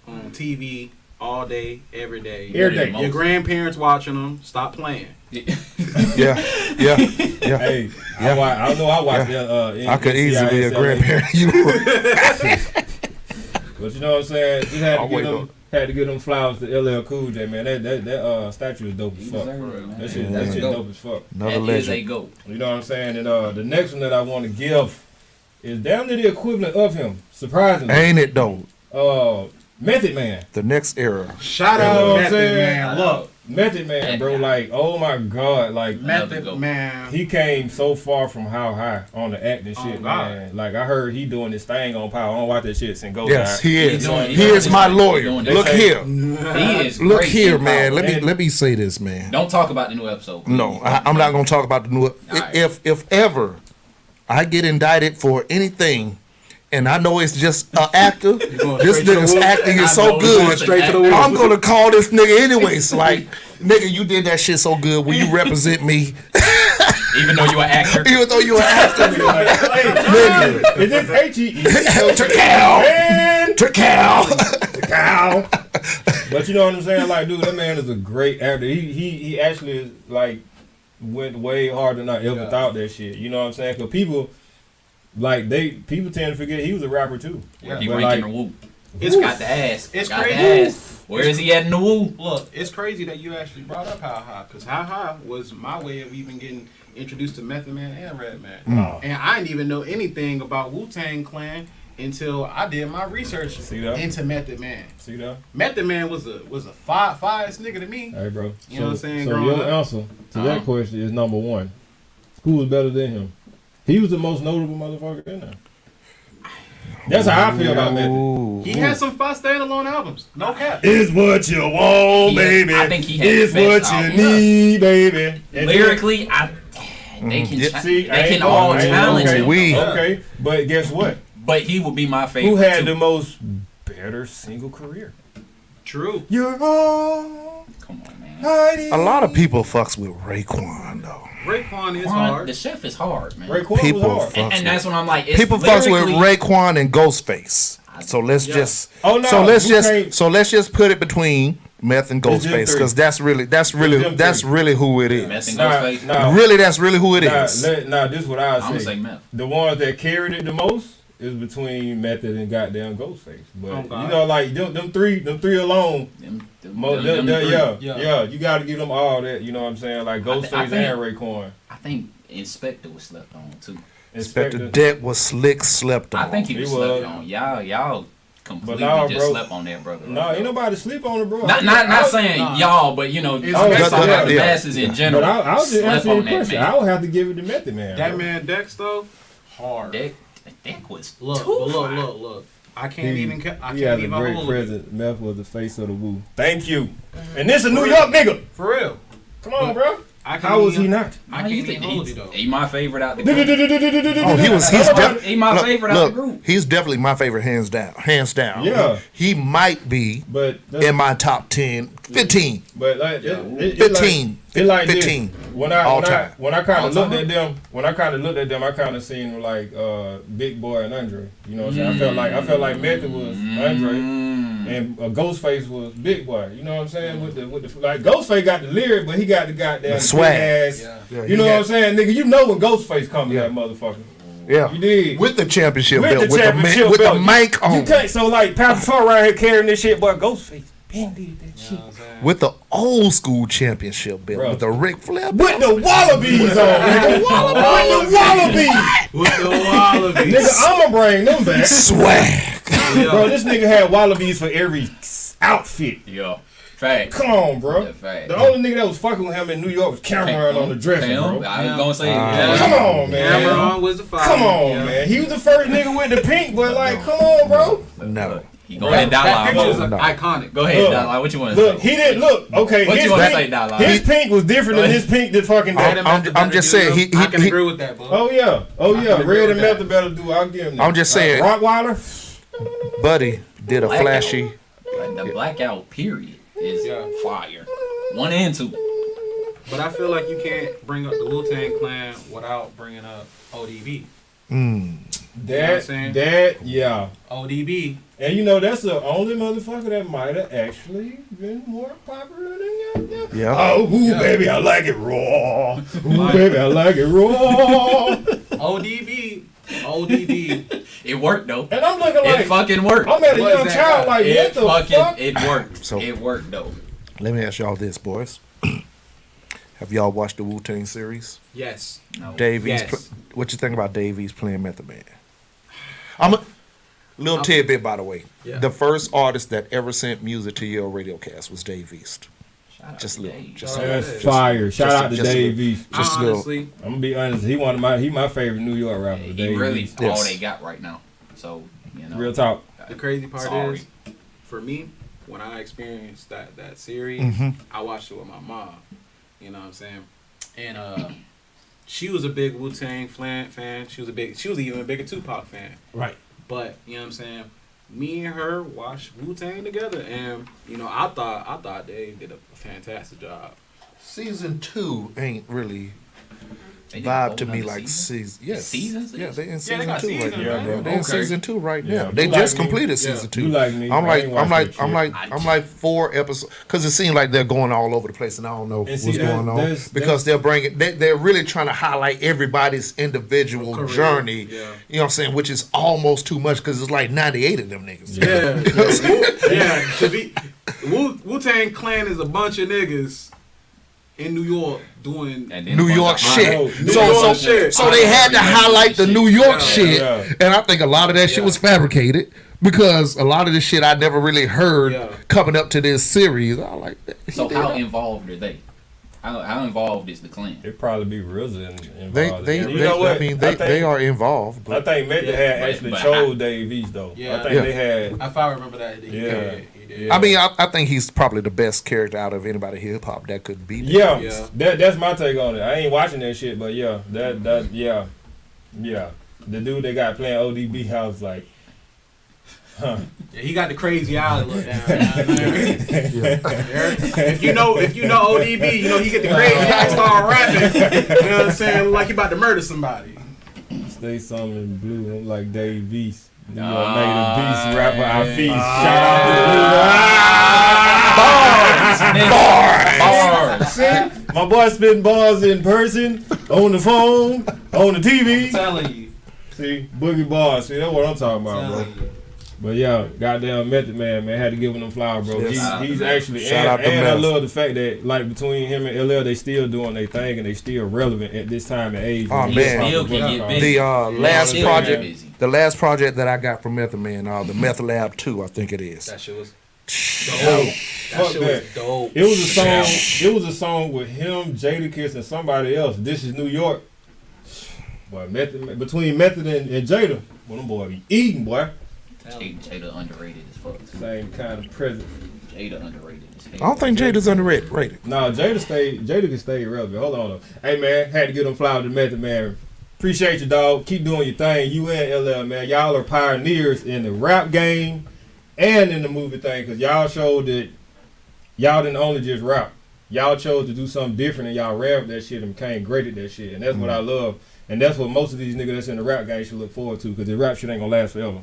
[SPEAKER 8] TV all day, every day.
[SPEAKER 2] Every day.
[SPEAKER 8] Your grandparents watching them. Stop playing.
[SPEAKER 4] Yeah.
[SPEAKER 2] Hey, I know I watched that.
[SPEAKER 4] I could easily be a grandparent.
[SPEAKER 2] But you know what I'm saying? Just had to get them flowers to LL Cool J, man. That statue is dope as fuck. That shit dope as fuck.
[SPEAKER 4] Another legend.
[SPEAKER 3] Is a GOAT.
[SPEAKER 2] You know what I'm saying? And the next one that I want to give is damn near the equivalent of him. Surprisingly,
[SPEAKER 4] ain't it though?
[SPEAKER 2] Method Man.
[SPEAKER 4] The next era.
[SPEAKER 8] Shout out Method Man. Look,
[SPEAKER 2] Method Man, bro, like, oh my God, like,
[SPEAKER 8] Method Man.
[SPEAKER 2] he came so far from How High on the acting shit,
[SPEAKER 8] God.
[SPEAKER 2] man. Like, I heard he doing this thing on Power. I don't watch that shit since Go
[SPEAKER 4] Yes,
[SPEAKER 2] Time.
[SPEAKER 4] he is.
[SPEAKER 3] He
[SPEAKER 4] He is my
[SPEAKER 3] doing
[SPEAKER 4] lawyer.
[SPEAKER 3] this.
[SPEAKER 4] Look here.
[SPEAKER 3] He is
[SPEAKER 4] Look
[SPEAKER 3] great
[SPEAKER 4] here,
[SPEAKER 3] in
[SPEAKER 4] man.
[SPEAKER 3] Power.
[SPEAKER 4] Let me say this, man.
[SPEAKER 3] Don't talk about the new episode. Please.
[SPEAKER 4] No, I'm not gonna talk about the new.
[SPEAKER 3] right.
[SPEAKER 4] If ever I get indicted for anything, and I know it's just an actor, this nigga's acting is so good.
[SPEAKER 8] Straight to the wheel.
[SPEAKER 4] I'm gonna call this nigga anyways. Like, nigga, you did that shit so good. Will you represent me?
[SPEAKER 3] Even though you're an actor.
[SPEAKER 4] Even though you an actor, nigga.
[SPEAKER 2] Is this H-E-E?
[SPEAKER 4] Trical.
[SPEAKER 2] But you know what I'm saying? Like, dude, that man is a great actor. He actually is, like, went way harder than I ever thought that shit. You know what I'm saying? Because people tend to forget he was a rapper too.
[SPEAKER 3] Yeah, he
[SPEAKER 2] But
[SPEAKER 3] ranked
[SPEAKER 2] like,
[SPEAKER 3] in the Woo.
[SPEAKER 8] It's
[SPEAKER 3] Got the ass.
[SPEAKER 8] It's
[SPEAKER 3] Got
[SPEAKER 8] crazy.
[SPEAKER 3] the ass. Where is he at in the Woo?
[SPEAKER 8] Look, it's crazy that you actually brought up How High, because How High was my way of even getting introduced to Method Man and Redman. And I didn't even know anything about Wu-Tang Clan until I did my research into Method Man.
[SPEAKER 2] See that?
[SPEAKER 8] Method Man was a fireest nigga to me.
[SPEAKER 2] Hey, bro.
[SPEAKER 8] You know what I'm saying?
[SPEAKER 2] So your answer to that question is number one. Who was better than him? He was the most notable motherfucker in there. That's how I feel about Method.
[SPEAKER 8] He had some 5 standalone albums. No cap.
[SPEAKER 2] Is what you want, baby.
[SPEAKER 3] I think he had
[SPEAKER 2] is
[SPEAKER 3] the
[SPEAKER 2] what
[SPEAKER 3] best
[SPEAKER 2] you
[SPEAKER 3] album.
[SPEAKER 2] need, baby. And
[SPEAKER 3] Lyrically, they can all challenge him.
[SPEAKER 2] Okay, but guess what?
[SPEAKER 3] But he would be my favorite.
[SPEAKER 2] Who had
[SPEAKER 3] too.
[SPEAKER 2] the most better single career?
[SPEAKER 8] True.
[SPEAKER 2] You're wrong.
[SPEAKER 3] Come on, man.
[SPEAKER 4] A lot of people fucks with Raekwon though.
[SPEAKER 8] Raekwon is
[SPEAKER 3] The
[SPEAKER 8] hard.
[SPEAKER 3] chef is hard, man.
[SPEAKER 2] Raekwon
[SPEAKER 4] People
[SPEAKER 2] was hard.
[SPEAKER 4] fucks
[SPEAKER 3] And that's when I'm like, it's
[SPEAKER 4] People fucks with
[SPEAKER 3] lyrically-
[SPEAKER 4] Raekwon and Ghostface. So let's just
[SPEAKER 2] Oh, no,
[SPEAKER 4] so let's just put it between Meth and
[SPEAKER 2] It's them
[SPEAKER 4] Ghostface
[SPEAKER 2] three.
[SPEAKER 4] because that's really who it is.
[SPEAKER 3] Meth and
[SPEAKER 2] Nah,
[SPEAKER 3] Ghostface.
[SPEAKER 2] nah.
[SPEAKER 4] Really, that's really who it is.
[SPEAKER 2] Nah, this is what I
[SPEAKER 3] I'm gonna
[SPEAKER 2] say.
[SPEAKER 3] say Meth.
[SPEAKER 2] The ones that carried it the most is between Method and goddamn Ghostface. But
[SPEAKER 8] Oh, God.
[SPEAKER 2] you know, like them three alone.
[SPEAKER 3] Them three.
[SPEAKER 2] Yeah, you got to give them all that. You know what I'm saying? Like Ghostface
[SPEAKER 3] I think-
[SPEAKER 2] and Raekwon.
[SPEAKER 3] I think Inspector was slept on too.
[SPEAKER 4] Inspector Deck was slept on.
[SPEAKER 3] I think he was
[SPEAKER 2] He
[SPEAKER 3] slept
[SPEAKER 2] was.
[SPEAKER 3] on. Y'all completely
[SPEAKER 2] nah,
[SPEAKER 3] just
[SPEAKER 2] bro.
[SPEAKER 3] slept on that brother.
[SPEAKER 2] No, ain't nobody sleep on it, bro.
[SPEAKER 3] Not saying y'all, but you know,
[SPEAKER 8] It's-
[SPEAKER 3] I'm just
[SPEAKER 2] yeah,
[SPEAKER 3] talking about the
[SPEAKER 4] yeah.
[SPEAKER 3] masses in general.
[SPEAKER 2] But I'll just
[SPEAKER 3] slept
[SPEAKER 2] answer your
[SPEAKER 3] on that
[SPEAKER 2] question.
[SPEAKER 3] man.
[SPEAKER 2] I would have to give it to Method Man.
[SPEAKER 8] That
[SPEAKER 2] bro.
[SPEAKER 8] man Dex though, hard.
[SPEAKER 3] Deck was
[SPEAKER 8] Look,
[SPEAKER 3] too
[SPEAKER 8] but
[SPEAKER 3] fire.
[SPEAKER 8] look. I can't even. I
[SPEAKER 2] He
[SPEAKER 8] can't
[SPEAKER 2] has a
[SPEAKER 8] even
[SPEAKER 2] great
[SPEAKER 8] hold it.
[SPEAKER 2] presence. Meth was the face of the Woo. Thank you. And this a New York nigga.
[SPEAKER 8] For real.
[SPEAKER 2] Come on, bro.
[SPEAKER 8] I can't
[SPEAKER 2] How was
[SPEAKER 8] even-
[SPEAKER 2] he not?
[SPEAKER 8] I can't even hold it though.
[SPEAKER 3] He my favorite out the group.
[SPEAKER 4] Oh, he's
[SPEAKER 3] He my favorite out the group.
[SPEAKER 4] He's definitely my favorite, hands down.
[SPEAKER 2] Yeah.
[SPEAKER 4] He might be
[SPEAKER 2] But
[SPEAKER 4] in my top 10, 15.
[SPEAKER 2] But like,
[SPEAKER 4] 15.
[SPEAKER 2] It like
[SPEAKER 4] 15.
[SPEAKER 2] This. When I kind
[SPEAKER 3] All
[SPEAKER 2] of looked
[SPEAKER 3] time.
[SPEAKER 2] at them, I kind of seen them like Big Boy and Andre. You know what I'm saying? I felt like Method was Andre, and Ghostface was Big Boy. You know what I'm saying? With the like Ghostface got the lyric, but he got the goddamn
[SPEAKER 4] The swag.
[SPEAKER 2] ass.
[SPEAKER 4] Yeah,
[SPEAKER 2] You know what I'm saying, nigga? You know when Ghostface come to
[SPEAKER 4] Yeah.
[SPEAKER 2] that motherfucker.
[SPEAKER 4] Yeah.
[SPEAKER 2] You did.
[SPEAKER 4] With the championship belt,
[SPEAKER 2] With the championship
[SPEAKER 4] with the
[SPEAKER 2] belt.
[SPEAKER 4] mic
[SPEAKER 2] You
[SPEAKER 4] on.
[SPEAKER 2] can't. So like, Pastor Paul around here carrying this shit, boy. Ghostface been did that shit.
[SPEAKER 4] With the old school championship belt,
[SPEAKER 2] Bruh.
[SPEAKER 4] with the Ric Flair belt.
[SPEAKER 2] With the Wallabies on, nigga. With the Wallabies.
[SPEAKER 8] With the Wallabies.
[SPEAKER 2] Nigga, I'ma bring them back.
[SPEAKER 4] Swag.
[SPEAKER 2] Bro, this nigga had Wallabies for every outfit.
[SPEAKER 3] Yeah, fact.
[SPEAKER 2] Come on, bro.
[SPEAKER 3] Yeah, fact.
[SPEAKER 2] The only nigga that was fucking with him in New York was Cameron on the dressing, bro.
[SPEAKER 3] I was gonna say.
[SPEAKER 2] Come on, man.
[SPEAKER 8] Cameron was the fire.
[SPEAKER 2] Come on, man. He was the first nigga with the pink, but like, come on, bro.
[SPEAKER 4] No.
[SPEAKER 3] He go ahead,
[SPEAKER 8] That picture is
[SPEAKER 3] Dollar.
[SPEAKER 4] No.
[SPEAKER 8] iconic.
[SPEAKER 3] Go ahead,
[SPEAKER 2] Look.
[SPEAKER 3] Dollar. What you want to
[SPEAKER 2] Look,
[SPEAKER 3] say?
[SPEAKER 2] he didn't look. Okay,
[SPEAKER 3] What
[SPEAKER 2] his
[SPEAKER 3] you wanna
[SPEAKER 2] pink,
[SPEAKER 3] say, Dollar?
[SPEAKER 2] his pink was different than his pink that fucking
[SPEAKER 8] Red
[SPEAKER 2] day.
[SPEAKER 8] and
[SPEAKER 4] I'm
[SPEAKER 8] Method better
[SPEAKER 4] just
[SPEAKER 8] do
[SPEAKER 4] saying,
[SPEAKER 8] it. I can
[SPEAKER 4] he-
[SPEAKER 8] agree with that, bro.
[SPEAKER 2] Oh yeah,
[SPEAKER 8] can agree
[SPEAKER 2] Red
[SPEAKER 8] with
[SPEAKER 2] and
[SPEAKER 8] that.
[SPEAKER 2] Method better do. I'll give him that.
[SPEAKER 4] I'm just saying.
[SPEAKER 2] Rottweiler.
[SPEAKER 4] Buddy did a
[SPEAKER 3] Blackout.
[SPEAKER 4] flashy.
[SPEAKER 3] Like, the blackout period is
[SPEAKER 8] Yeah.
[SPEAKER 3] fire. 1 and 2.
[SPEAKER 8] But I feel like you can't bring up the Wu-Tang Clan without bringing up ODB.
[SPEAKER 2] Yeah.
[SPEAKER 8] ODB.
[SPEAKER 2] And you know that's the only motherfucker that might have actually been more popular than you.
[SPEAKER 4] Yeah.
[SPEAKER 2] Oh, ooh, baby, I like it raw. Ooh, baby, I like it raw.
[SPEAKER 8] ODB.
[SPEAKER 3] It worked though.
[SPEAKER 2] And I'm looking like,
[SPEAKER 3] It fucking worked.
[SPEAKER 2] I'm at a
[SPEAKER 8] What
[SPEAKER 2] young
[SPEAKER 8] is that
[SPEAKER 2] child
[SPEAKER 8] guy?
[SPEAKER 2] like, what
[SPEAKER 3] It
[SPEAKER 2] the
[SPEAKER 3] fucking
[SPEAKER 2] fuck?
[SPEAKER 3] it worked.
[SPEAKER 4] So-
[SPEAKER 3] It worked though.
[SPEAKER 4] Let me ask y'all this, boys. Have y'all watched the Wu-Tang series?
[SPEAKER 8] Yes.
[SPEAKER 3] No.
[SPEAKER 4] Dave East.
[SPEAKER 8] Yes.
[SPEAKER 4] What you think about Dave East playing Method Man? I'm a little tidbit, by the way.
[SPEAKER 8] Yeah.
[SPEAKER 4] The first artist that ever sent music to Yale Radiocast was Dave East. Just a little.
[SPEAKER 2] That's fire. Shout out to Dave East.
[SPEAKER 8] Honestly,
[SPEAKER 2] I'm gonna be honest. He my favorite New York rapper.
[SPEAKER 3] He
[SPEAKER 2] Dave
[SPEAKER 3] really
[SPEAKER 2] East.
[SPEAKER 3] all they got right now. So
[SPEAKER 2] Real talk.
[SPEAKER 8] the crazy part is, for me, when I experienced that series, I watched it with my mom. You know what I'm saying? And she was a big Wu-Tang fan. She was even a bigger Tupac fan.
[SPEAKER 6] Right.
[SPEAKER 8] But you know what I'm saying? Me and her watched Wu-Tang together, and I thought they did a fantastic job.
[SPEAKER 4] Season 2 ain't really
[SPEAKER 3] They did
[SPEAKER 4] vibe
[SPEAKER 3] a
[SPEAKER 4] to
[SPEAKER 3] whole
[SPEAKER 4] me
[SPEAKER 3] nother
[SPEAKER 4] like
[SPEAKER 3] season?
[SPEAKER 4] season. Yeah, they in
[SPEAKER 8] they
[SPEAKER 4] season
[SPEAKER 8] got
[SPEAKER 4] 2 right
[SPEAKER 8] season,
[SPEAKER 4] now.
[SPEAKER 8] right?
[SPEAKER 4] Bro. They in season 2 right now.
[SPEAKER 2] Yeah.
[SPEAKER 4] They
[SPEAKER 2] You
[SPEAKER 4] just
[SPEAKER 2] like me?
[SPEAKER 4] completed season 2.
[SPEAKER 2] You like me?
[SPEAKER 4] I'm
[SPEAKER 2] I ain't watched that shit.
[SPEAKER 4] I'm like 4 episodes because it seems like they're going all over the place, and I don't know what's going on because they're really trying to highlight everybody's individual
[SPEAKER 8] Career.
[SPEAKER 4] journey.
[SPEAKER 8] Yeah.
[SPEAKER 4] You know what I'm saying? Which is almost too much because it's like 98 of them niggas.
[SPEAKER 8] Yeah. To be Wu-Tang Clan is a bunch of niggas in New York doing
[SPEAKER 4] New York shit.
[SPEAKER 8] shit.
[SPEAKER 4] So they had to highlight the New York shit,
[SPEAKER 2] Yeah.
[SPEAKER 4] and I think a lot of that shit was fabricated because a lot of this shit I never really heard coming up to this series. I like that.
[SPEAKER 3] So how involved are they? How involved is the clan?
[SPEAKER 2] It'd probably be RZA involved.
[SPEAKER 4] They are involved.
[SPEAKER 2] I think Method had actually chose Dave East though.
[SPEAKER 8] Yeah.
[SPEAKER 2] I think they had.
[SPEAKER 8] If I remember that, he did.
[SPEAKER 4] I mean, I think he's probably the best character out of anybody hip hop that could be.
[SPEAKER 2] Yeah. That's my take on it. I ain't watching that shit, but yeah. The dude they got playing ODB, I was like, huh.
[SPEAKER 8] Yeah, he got the crazy eye look down. If you know ODB, he get the crazy eye, start rapping. You know what I'm saying? Like he about to murder somebody.
[SPEAKER 2] Stay something in blue. I'm like Dave East. New York native beast rapper I feast. Shout out to Blue. Bars. See? My boy spitting bars in person, on the phone, on the TV.
[SPEAKER 8] I'm telling you.
[SPEAKER 2] See, boogie bars. See, that's what I'm talking about, bro. But yeah, goddamn Method Man, had to give him them flowers, bro.
[SPEAKER 4] Yes.
[SPEAKER 2] He's actually,
[SPEAKER 4] Shout out to
[SPEAKER 2] and I
[SPEAKER 4] Meth.
[SPEAKER 2] love the fact that like between him and LL, they still doing their thing and they still relevant at this time and age.
[SPEAKER 4] Oh,
[SPEAKER 3] He
[SPEAKER 4] man.
[SPEAKER 3] still can get busy.
[SPEAKER 4] The last
[SPEAKER 3] Still
[SPEAKER 4] project,
[SPEAKER 3] get busy.
[SPEAKER 4] the last project that I got from Method Man, the Meth Lab 2, I think it is.
[SPEAKER 8] That shit was
[SPEAKER 2] Fuck
[SPEAKER 8] that shit
[SPEAKER 2] that.
[SPEAKER 8] was dope.
[SPEAKER 2] It was a song. It was a song with him, Jadakiss, and somebody else. This is New York. Boy, between Method and Jada, well, them boy be eating, boy.
[SPEAKER 3] Jada underrated as fuck.
[SPEAKER 2] Same kind of present.
[SPEAKER 3] Jada underrated as hell.
[SPEAKER 4] I don't think Jada's underrated.
[SPEAKER 2] No, Jada can stay relevant. Hold on though. Hey man, had to get them flowers to Method Man. Appreciate you, dog. Keep doing your thing. You and LL, man. Y'all are pioneers in the rap game and in the movie thing, because y'all showed that y'all didn't only just rap. Y'all chose to do something different and y'all ran with that shit and became great at that shit. And that's what I love. And that's what most of these niggas that's in the rap game should look forward to, because the rap shit ain't gonna last forever.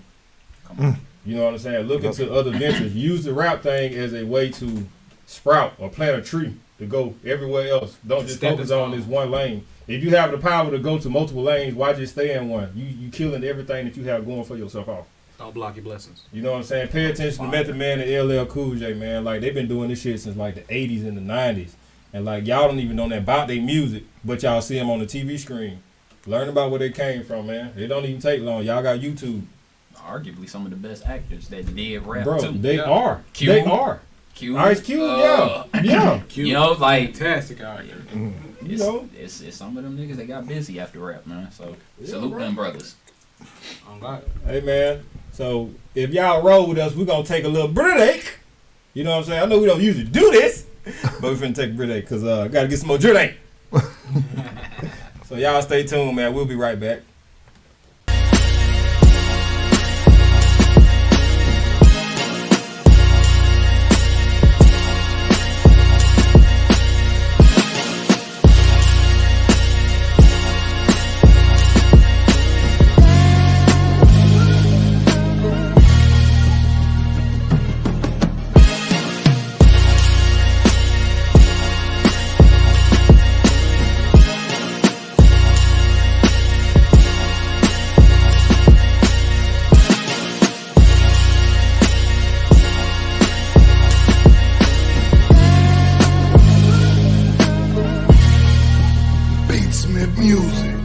[SPEAKER 2] You know what I'm saying? Look into other ventures. Use the rap thing as a way to sprout or plant a tree to go everywhere else. Don't just focus on this one lane. If you have the power to go to multiple lanes, why just stay in one? You killing everything that you have going for yourself off.
[SPEAKER 8] Don't block your blessings.
[SPEAKER 2] You know what I'm saying? Pay attention to Method Man and LL Cool J, man. Like, they've been doing this shit since like the 80s and the 90s. And like, y'all don't even know nothing about their music, but y'all see them on the TV screen. Learn about where they came from, man. It don't even take long. Y'all got YouTube.
[SPEAKER 3] Arguably some of the best actors that did rap
[SPEAKER 2] Bro,
[SPEAKER 3] too.
[SPEAKER 2] they are.
[SPEAKER 3] Q.
[SPEAKER 2] They are.
[SPEAKER 3] Q.
[SPEAKER 2] Ice Cube, yeah.
[SPEAKER 8] Q,
[SPEAKER 3] You know, like
[SPEAKER 8] fantastic actor.
[SPEAKER 2] You know.
[SPEAKER 3] It's some of them niggas that got busy after rap, man. So salute them brothers.
[SPEAKER 8] Oh God.
[SPEAKER 2] Hey, man. So if y'all roll with us, we're going to take a little break. You know what I'm saying? I know we don't usually do this, but we're finna take a break because I got to get some more break. So y'all stay tuned, man. We'll be right back.
[SPEAKER 4] Music.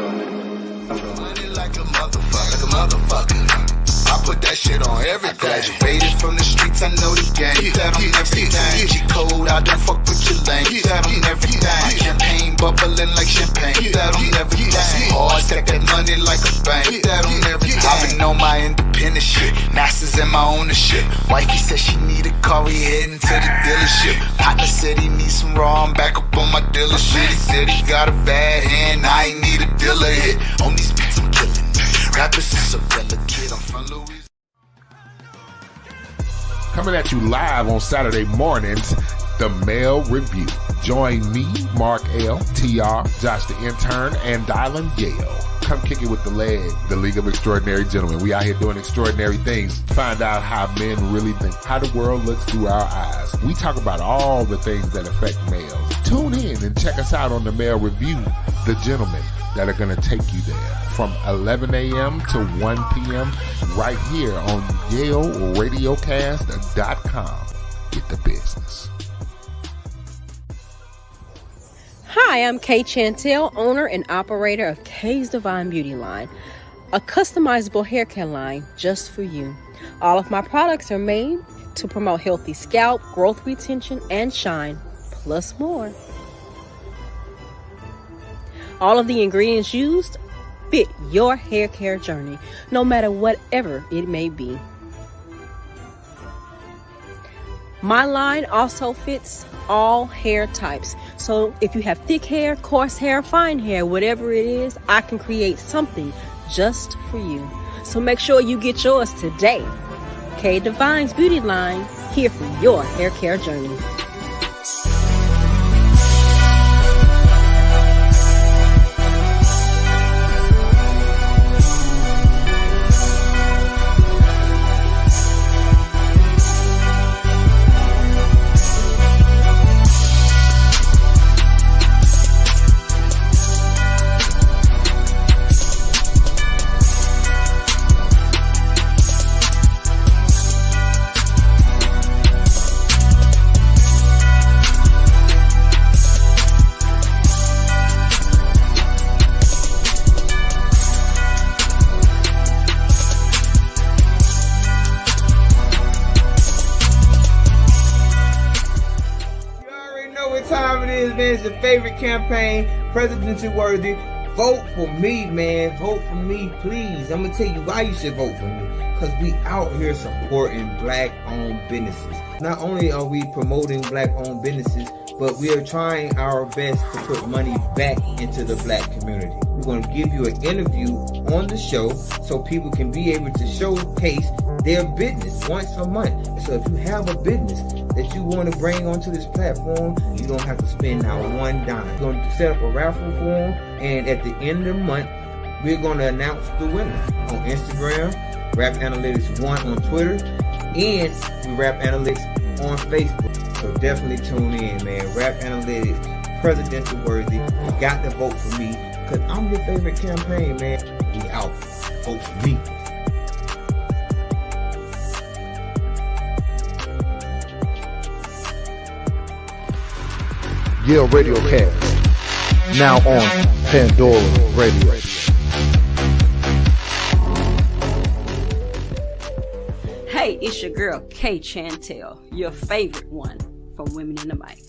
[SPEAKER 9] Money like a shit on everything. Graduated from the streets, I know the game. That on everything. G-code, I don't fuck with your lane. That on everything. Champagne bubbling like champagne. That on everything. Hard stack that money like a bank. That on everything. I've been on my independent shit. Masters in my ownership. Wifey said she need a car, we heading to the dealership. Partner said he needs some raw, I'm back up on my dealer shit. He said he got a bad hand, I ain't need a dealer hit. On these beats I'm killing it. Rappers is a fella kid, I'm from Louisiana.
[SPEAKER 10] Coming at you live on Saturday mornings, the Male Review. Join me, Mark L, TR, Josh the Intern, and Dylan Yale. Come kick it with the leg, the League of Extraordinary Gentlemen. We out here doing extraordinary things. Find out how men really think, how the world looks through our eyes. We talk about all the things that affect males. Tune in and check us out on the Male Review, the gentlemen that are going to take you there from 11 a.m. to 1 p.m. right here on YaleRadiocast.com. Get the business.
[SPEAKER 11] Hi, I'm Kay Chantel, owner and operator of Kay's Divine Beauty Line, a customizable hair care line just for you. All of my products are made to promote healthy scalp, growth retention, and shine, plus more. All of the ingredients used fit your hair care journey, no matter whatever it may be. My line also fits all hair types. So if you have thick hair, coarse hair, fine hair, whatever it is, I can create something just for you. So make sure you get yours today. K Divine's Beauty Line, here for your hair care journey.
[SPEAKER 12] It's your favorite campaign, presidential worthy. Vote for me, man. Vote for me, please. I'm gonna tell you why you should vote for me. Because we out here supporting black-owned businesses. Not only are we promoting black-owned businesses, but we are trying our best to put money back into the black community. We're going to give you an interview on the show so people can be able to showcase their business once a month. So if you have a business that you want to bring onto this platform, you don't have to spend now one dime. We're going to set up a raffle for them, and at the end of the month, we're going to announce the winner on Instagram, Rap Analytics 1 on Twitter, and Rap Analytics on Facebook. So definitely tune in, man. Rap Analytics, presidential worthy. You got to vote for me, because I'm your favorite campaign, man. We out. Vote for me.
[SPEAKER 4] Yale Radiocast, now on Pandora Radio.
[SPEAKER 11] Hey, it's your girl, Kay Chantel, your favorite one from Women in the Mic.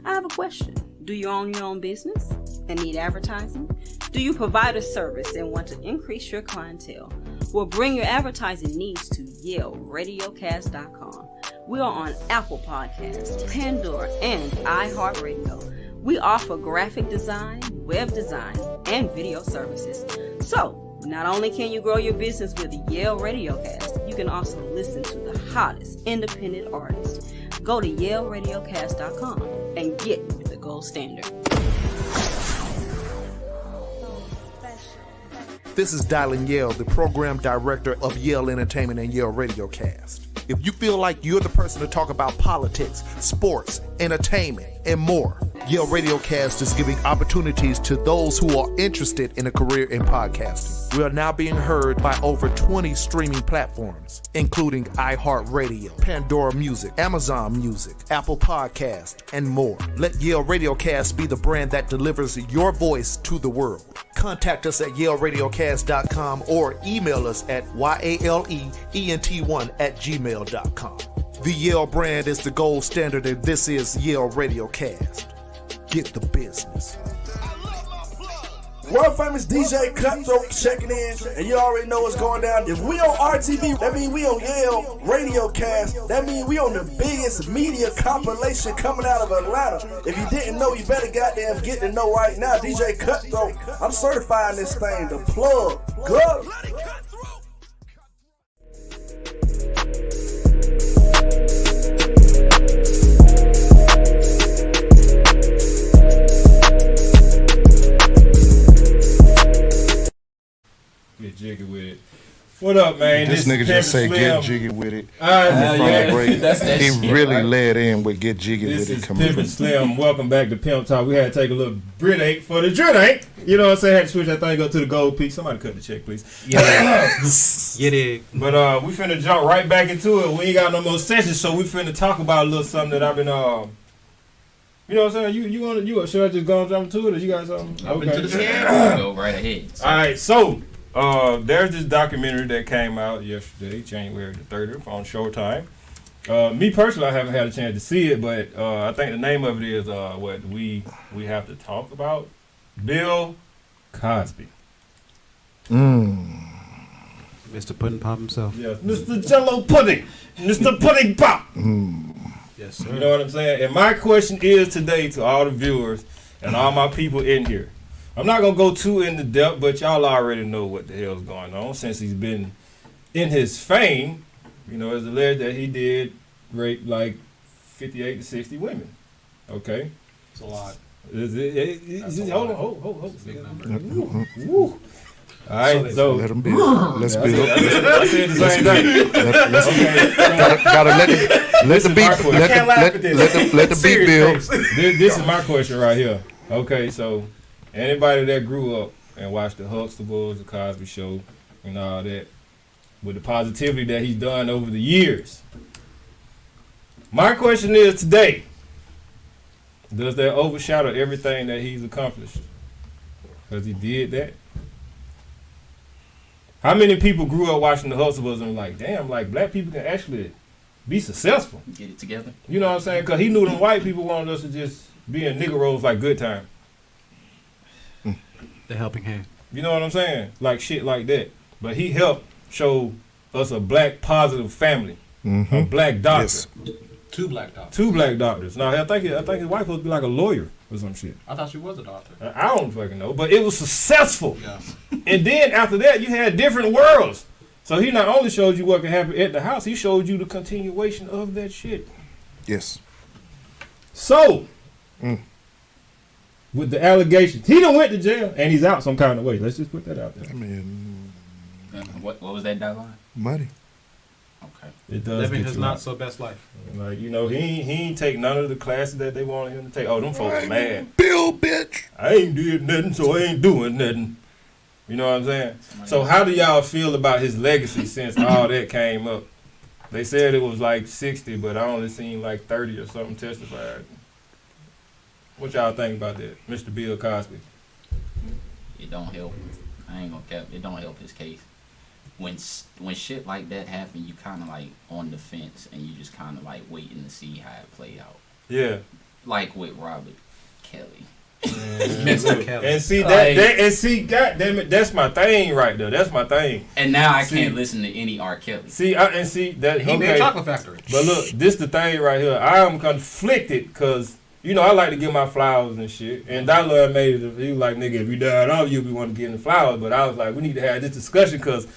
[SPEAKER 11] I have a question. Do you own your own business and need advertising? Do you provide a service and want to increase your clientele? Well, bring your advertising needs to YaleRadiocast.com. We are on Apple Podcasts, Pandora, and iHeartRadio. We offer graphic design, web design, and video services. So, not only can you grow your business with Yale Radiocast, you can also listen to the hottest independent artists. Go to YaleRadiocast.com and get with the gold standard.
[SPEAKER 4] This is Dylan Yale, the program director of Yale Entertainment and Yale Radiocast. If you feel like you're the person to talk about politics, sports, entertainment, and more, Yale Radiocast is giving opportunities to those who are interested in a career in podcasting. We are now being heard by over 20 streaming platforms, including iHeartRadio, Pandora Music, Amazon Music, Apple Podcast, and more. Let Yale Radiocast be the brand that delivers your voice to the world. Contact us at YaleRadiocast.com or email us at YALEENT1@gmail.com. The Yale brand is the gold standard, and this is Yale Radiocast. Get the business.
[SPEAKER 13] World famous DJ Cutthroat checking in, and you already know what's going down. If we on RTV, that means we on Yale Radiocast. That means we on the biggest media compilation coming out of Atlanta. If you didn't know, you better goddamn get to know right now. DJ Cutthroat, I'm certifying this thing. The plug, go.
[SPEAKER 2] Get jiggy with it. What up, man?
[SPEAKER 4] This nigga just say get jiggy with it. He really led in with get jiggy with it.
[SPEAKER 2] This is Pimpin Slimm. Welcome back to Pimp Talk. We had to take a little break for the drink. You know what I'm saying? Had to switch that thing up to the gold peak. Somebody cut the check, please.
[SPEAKER 5] Yeah. You did.
[SPEAKER 2] But we finna jump right back into it. We ain't got no more sessions, so we finna talk about a little something that I've been you know what I'm saying? You should I just go and jump into it, or you got something?
[SPEAKER 3] Up into the sky. Go right ahead.
[SPEAKER 2] All right, so there's this documentary that came out yesterday, January the 30th, on Showtime. Me personally, I haven't had a chance to see it, but I think the name of it is what we have to talk about. Bill Cosby.
[SPEAKER 5] Mr. Pudding Pop himself.
[SPEAKER 2] Yes, Mr. Jello Pudding. Mr. Pudding Pop.
[SPEAKER 5] Yes, sir.
[SPEAKER 2] You know what I'm saying? And my question is today to all the viewers and all my people in here. I'm not going to go too into depth, but y'all already know what the hell's going on since he's been in his fame. You know, it's alleged that he did rape like 58 to 60 women. Okay?
[SPEAKER 8] It's a lot.
[SPEAKER 2] Hold on. Big number. Woo. All right, so
[SPEAKER 4] let him build. Let's build.
[SPEAKER 2] I said the same thing.
[SPEAKER 4] Gotta let the beat build.
[SPEAKER 2] This is my question right here. Okay, so anybody that grew up and watched the Huxtables, the Cosby Show, and all that, with the positivity that he's done over the years, my question is today: does that overshadow everything that he's accomplished? Because he did that. How many people grew up watching the Huxtables and were like, damn, like black people can actually be successful?
[SPEAKER 3] Get it together.
[SPEAKER 2] You know what I'm saying? Because he knew them white people wanted us to just be in nigger roles like Good Time.
[SPEAKER 5] The helping hand.
[SPEAKER 2] You know what I'm saying? Like shit like that. But he helped show us a black positive family. A black doctor.
[SPEAKER 4] Yes.
[SPEAKER 8] Two black doctors.
[SPEAKER 2] Two black doctors. Now I think his wife supposed to be like a lawyer or some shit.
[SPEAKER 8] I thought she was a doctor.
[SPEAKER 2] I don't fucking know. But it was successful.
[SPEAKER 8] Yeah.
[SPEAKER 2] And then after that, you had different worlds. So he not only showed you what can happen at the house, he showed you the continuation of that shit.
[SPEAKER 4] Yes.
[SPEAKER 2] So, with the allegations, he done went to jail and he's out some kind of way. Let's just put that out there.
[SPEAKER 4] I mean,
[SPEAKER 3] what was that deadline?
[SPEAKER 4] money.
[SPEAKER 3] Okay.
[SPEAKER 2] It does.
[SPEAKER 8] Living
[SPEAKER 2] get
[SPEAKER 8] his
[SPEAKER 2] you
[SPEAKER 8] not
[SPEAKER 2] out.
[SPEAKER 8] so best life.
[SPEAKER 2] Like, you know, he ain't take none of the classes that they wanted him to take. Oh, them folks are mad.
[SPEAKER 4] Bill, bitch.
[SPEAKER 2] I ain't did nothing, so I ain't doing nothing. You know what I'm saying? So how do y'all feel about his legacy since all that came up? They said it was like 60, but I only seen like 30 or something testified. What y'all think about that, Mr. Bill Cosby?
[SPEAKER 3] It don't help. I ain't gonna cap. It don't help his case. When shit like that happen, you kind of like on the fence and you just kind of like waiting to see how it play out.
[SPEAKER 2] Yeah.
[SPEAKER 3] Like with Robert Kelly.
[SPEAKER 2] Mr. Kelly. And see goddamn it, that's my thing right there. That's my thing.
[SPEAKER 3] And now I can't listen to any R. Kelly.
[SPEAKER 2] See that
[SPEAKER 8] he made Chocolate Factory.
[SPEAKER 2] But look, this the thing right here. I am conflicted because you know I like to give my flowers and shit. And Dollar made it. He was like, nigga, if you died off, you be want to give him flowers. But I was like, we need to have this discussion because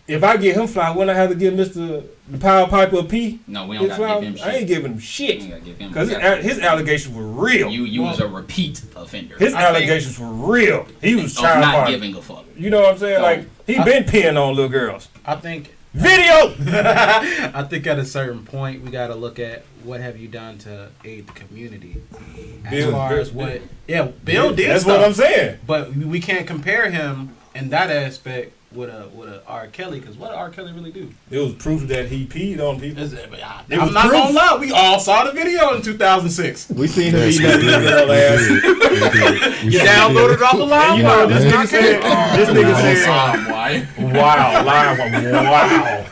[SPEAKER 2] if I give him flowers, wouldn't I have to give Mr. the Power Piper a P?
[SPEAKER 3] No, we don't got to give him shit.
[SPEAKER 2] I ain't giving him shit. Because
[SPEAKER 3] Because
[SPEAKER 2] his allegations were real.
[SPEAKER 3] You was a repeat offender.
[SPEAKER 2] His allegations were real. He was
[SPEAKER 3] of
[SPEAKER 2] child
[SPEAKER 3] not
[SPEAKER 2] porn.
[SPEAKER 3] giving a fuck.
[SPEAKER 2] You know what I'm saying?
[SPEAKER 3] So,
[SPEAKER 2] like he been peeing on little girls.
[SPEAKER 8] I think
[SPEAKER 2] video.
[SPEAKER 8] I think at a certain point we got to look at what have you done to aid the community. Bill did
[SPEAKER 2] That's
[SPEAKER 8] stuff.
[SPEAKER 2] what I'm saying.
[SPEAKER 8] But we can't compare him in that aspect with a R. Kelly, because what did R. Kelly really do?
[SPEAKER 2] It was proof that he peed on people.
[SPEAKER 8] I'm not gonna lie, we all saw the video in 2006.
[SPEAKER 2] We seen him eat that girl ass.
[SPEAKER 8] You downloaded it off the line.
[SPEAKER 2] You know this nigga said. This nigga said.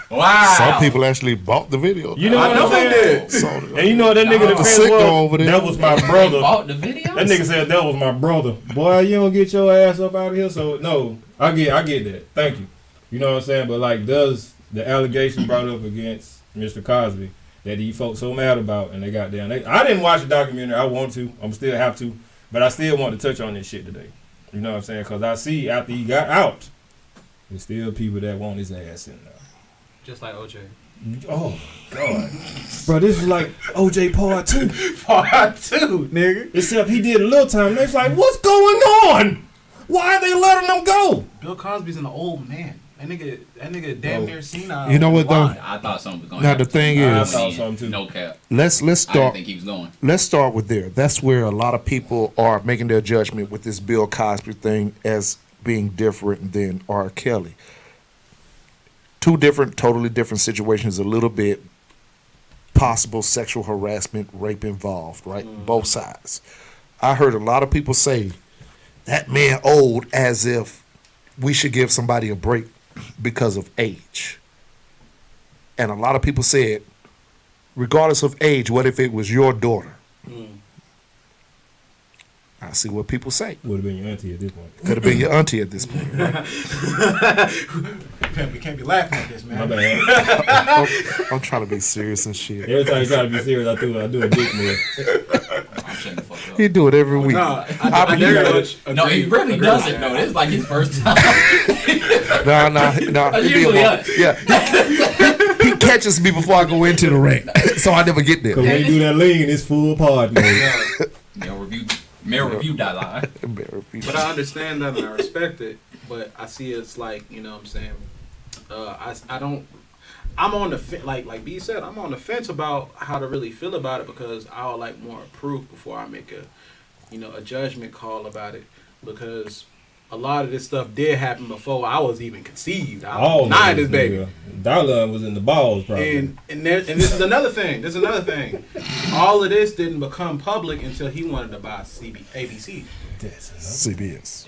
[SPEAKER 2] Wow.
[SPEAKER 4] Some people actually bought the video.
[SPEAKER 2] You know what I'm saying? And you know what that nigga defense was? That was my brother.
[SPEAKER 3] Bought the video.
[SPEAKER 2] That nigga said that was my brother. Boy, you don't get your ass up out of here. So no, I get that. Thank you. You know what I'm saying? But like, does the allegation brought up against Mr. Cosby that these folks so mad about, and they got down. I didn't watch the documentary. I want to. I'm still have to, but I still want to touch on this shit today. You know what I'm saying? Because I see after he got out, there's still people that want his ass in there.
[SPEAKER 8] Just like OJ.
[SPEAKER 2] Oh God, bro, this is like OJ Part 2.
[SPEAKER 8] Part 2, nigga.
[SPEAKER 2] Except he did a little time. They was like, what's going on? Why are they letting them go?
[SPEAKER 8] Bill Cosby's an old man. That nigga damn near senile.
[SPEAKER 4] You know what though?
[SPEAKER 3] I thought something was going.
[SPEAKER 4] Now the thing is,
[SPEAKER 2] I thought something too.
[SPEAKER 3] No cap.
[SPEAKER 4] Let's
[SPEAKER 3] I
[SPEAKER 4] start.
[SPEAKER 3] didn't think he was going.
[SPEAKER 4] Let's start with there. That's where a lot of people are making their judgment with this Bill Cosby thing as being different than R. Kelly. Two different, totally different situations. A little bit possible sexual harassment, rape involved, right? Both sides. I heard a lot of people say that man old, as if we should give somebody a break because of age. And a lot of people said, regardless of age, what if it was your daughter? I see what people say.
[SPEAKER 2] Would have been your auntie at this point.
[SPEAKER 4] Could have been your auntie at this point. Right?
[SPEAKER 8] We can't be laughing at this, man.
[SPEAKER 2] My bad.
[SPEAKER 4] I'm trying to be serious and shit.
[SPEAKER 2] Every time you try to be serious, I do a dick move.
[SPEAKER 4] He do it every week.
[SPEAKER 8] No, I very much agree.
[SPEAKER 3] No, he really doesn't know. This is like his first time.
[SPEAKER 4] No.
[SPEAKER 3] Usually us.
[SPEAKER 4] Yeah. He catches me before I go into the ring, so I never get there.
[SPEAKER 2] Cause when you do that lean, it's full part, man.
[SPEAKER 3] Mail review dialogue.
[SPEAKER 8] But I understand that and I respect it. But I see it's like, you know what I'm saying? I'm on the like B said, I'm on the fence about how to really feel about it, because I would like more proof before I make a judgment call about it, because a lot of this stuff did happen before I was even conceived. I was not this baby.
[SPEAKER 2] Dollar was in the balls, probably.
[SPEAKER 8] And this is another thing. All of this didn't become public until he wanted to buy ABC.
[SPEAKER 4] CBS.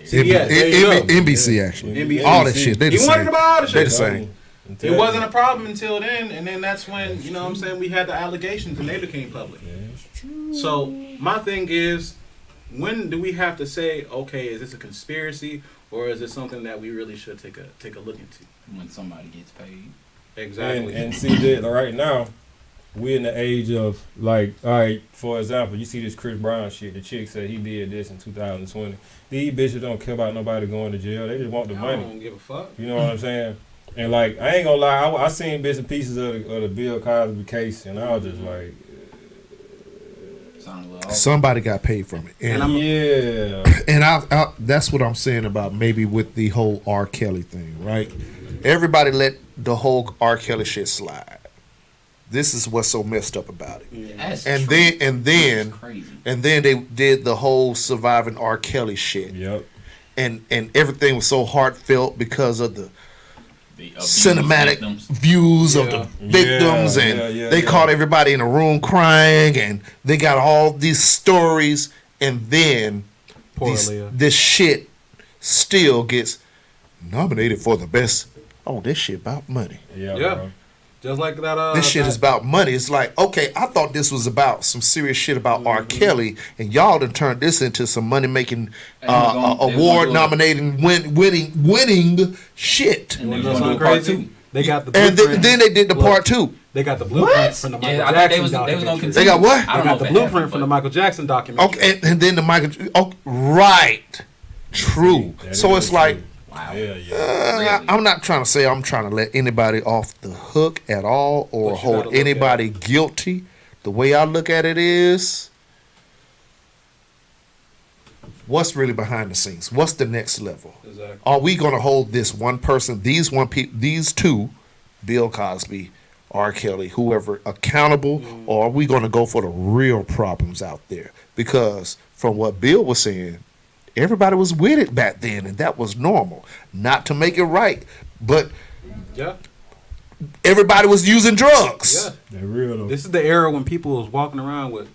[SPEAKER 8] NBC
[SPEAKER 4] actually.
[SPEAKER 8] NBC.
[SPEAKER 4] All that shit.
[SPEAKER 8] He wanted to buy all the shit.
[SPEAKER 4] They the same.
[SPEAKER 8] It wasn't a problem until then, and then that's when, you know what I'm saying, we had the allegations and they became public. So my thing is, when do we have to say, okay, is this a conspiracy, or is it something that we really should take a look into?
[SPEAKER 3] When somebody gets paid.
[SPEAKER 8] Exactly.
[SPEAKER 2] And see that right now, we're in the age of, like, all right, for example, you see this Chris Brown shit. The chick said he did this in 2020. These bitches don't care about nobody going to jail. They just want the money.
[SPEAKER 8] I don't give a fuck.
[SPEAKER 2] You know what I'm saying? And like, I ain't gonna lie, I seen bits and pieces of the Bill Cosby case, and I was just like,
[SPEAKER 4] somebody got paid from it. And
[SPEAKER 2] yeah.
[SPEAKER 4] And I that's what I'm saying about maybe with the whole R. Kelly thing, right? Everybody let the whole R. Kelly shit slide. This is what's so messed up about it.
[SPEAKER 3] Yeah.
[SPEAKER 4] And then they did the whole surviving R. Kelly shit.
[SPEAKER 2] Yep.
[SPEAKER 4] And everything was so heartfelt because of the cinematic views of the victims, and they caught everybody in a room crying, and they got all these stories, and then this shit still gets nominated for the best. Oh, this shit about money.
[SPEAKER 2] Yeah. Bro.
[SPEAKER 8] Just like that.
[SPEAKER 4] This shit is about money. It's like, okay, I thought this was about some serious shit about R. Kelly, and y'all done turned this into some money making, award nominating, winning shit.
[SPEAKER 8] And crazy. They got the
[SPEAKER 4] and then they did the part 2.
[SPEAKER 8] They got the blueprint from the Michael Jackson documentary.
[SPEAKER 4] They got what?
[SPEAKER 8] They got the blueprint from the Michael Jackson documentary.
[SPEAKER 4] Okay, and then the Michael. Oh, right. True. So it's like.
[SPEAKER 3] Wow.
[SPEAKER 4] I'm not trying to say I'm trying to let anybody off the hook at all or hold anybody guilty. The way I look at it is, what's really behind the scenes? What's the next level?
[SPEAKER 8] Exactly.
[SPEAKER 4] Are we going to hold this one person, these two, Bill Cosby, R. Kelly, whoever, accountable, or are we going to go for the real problems out there? Because from what Bill was saying, everybody was with it back then, and that was normal. Not to make it right, but everybody was using drugs.
[SPEAKER 8] Yeah,
[SPEAKER 2] they're real though.
[SPEAKER 8] This is the era when people was walking around with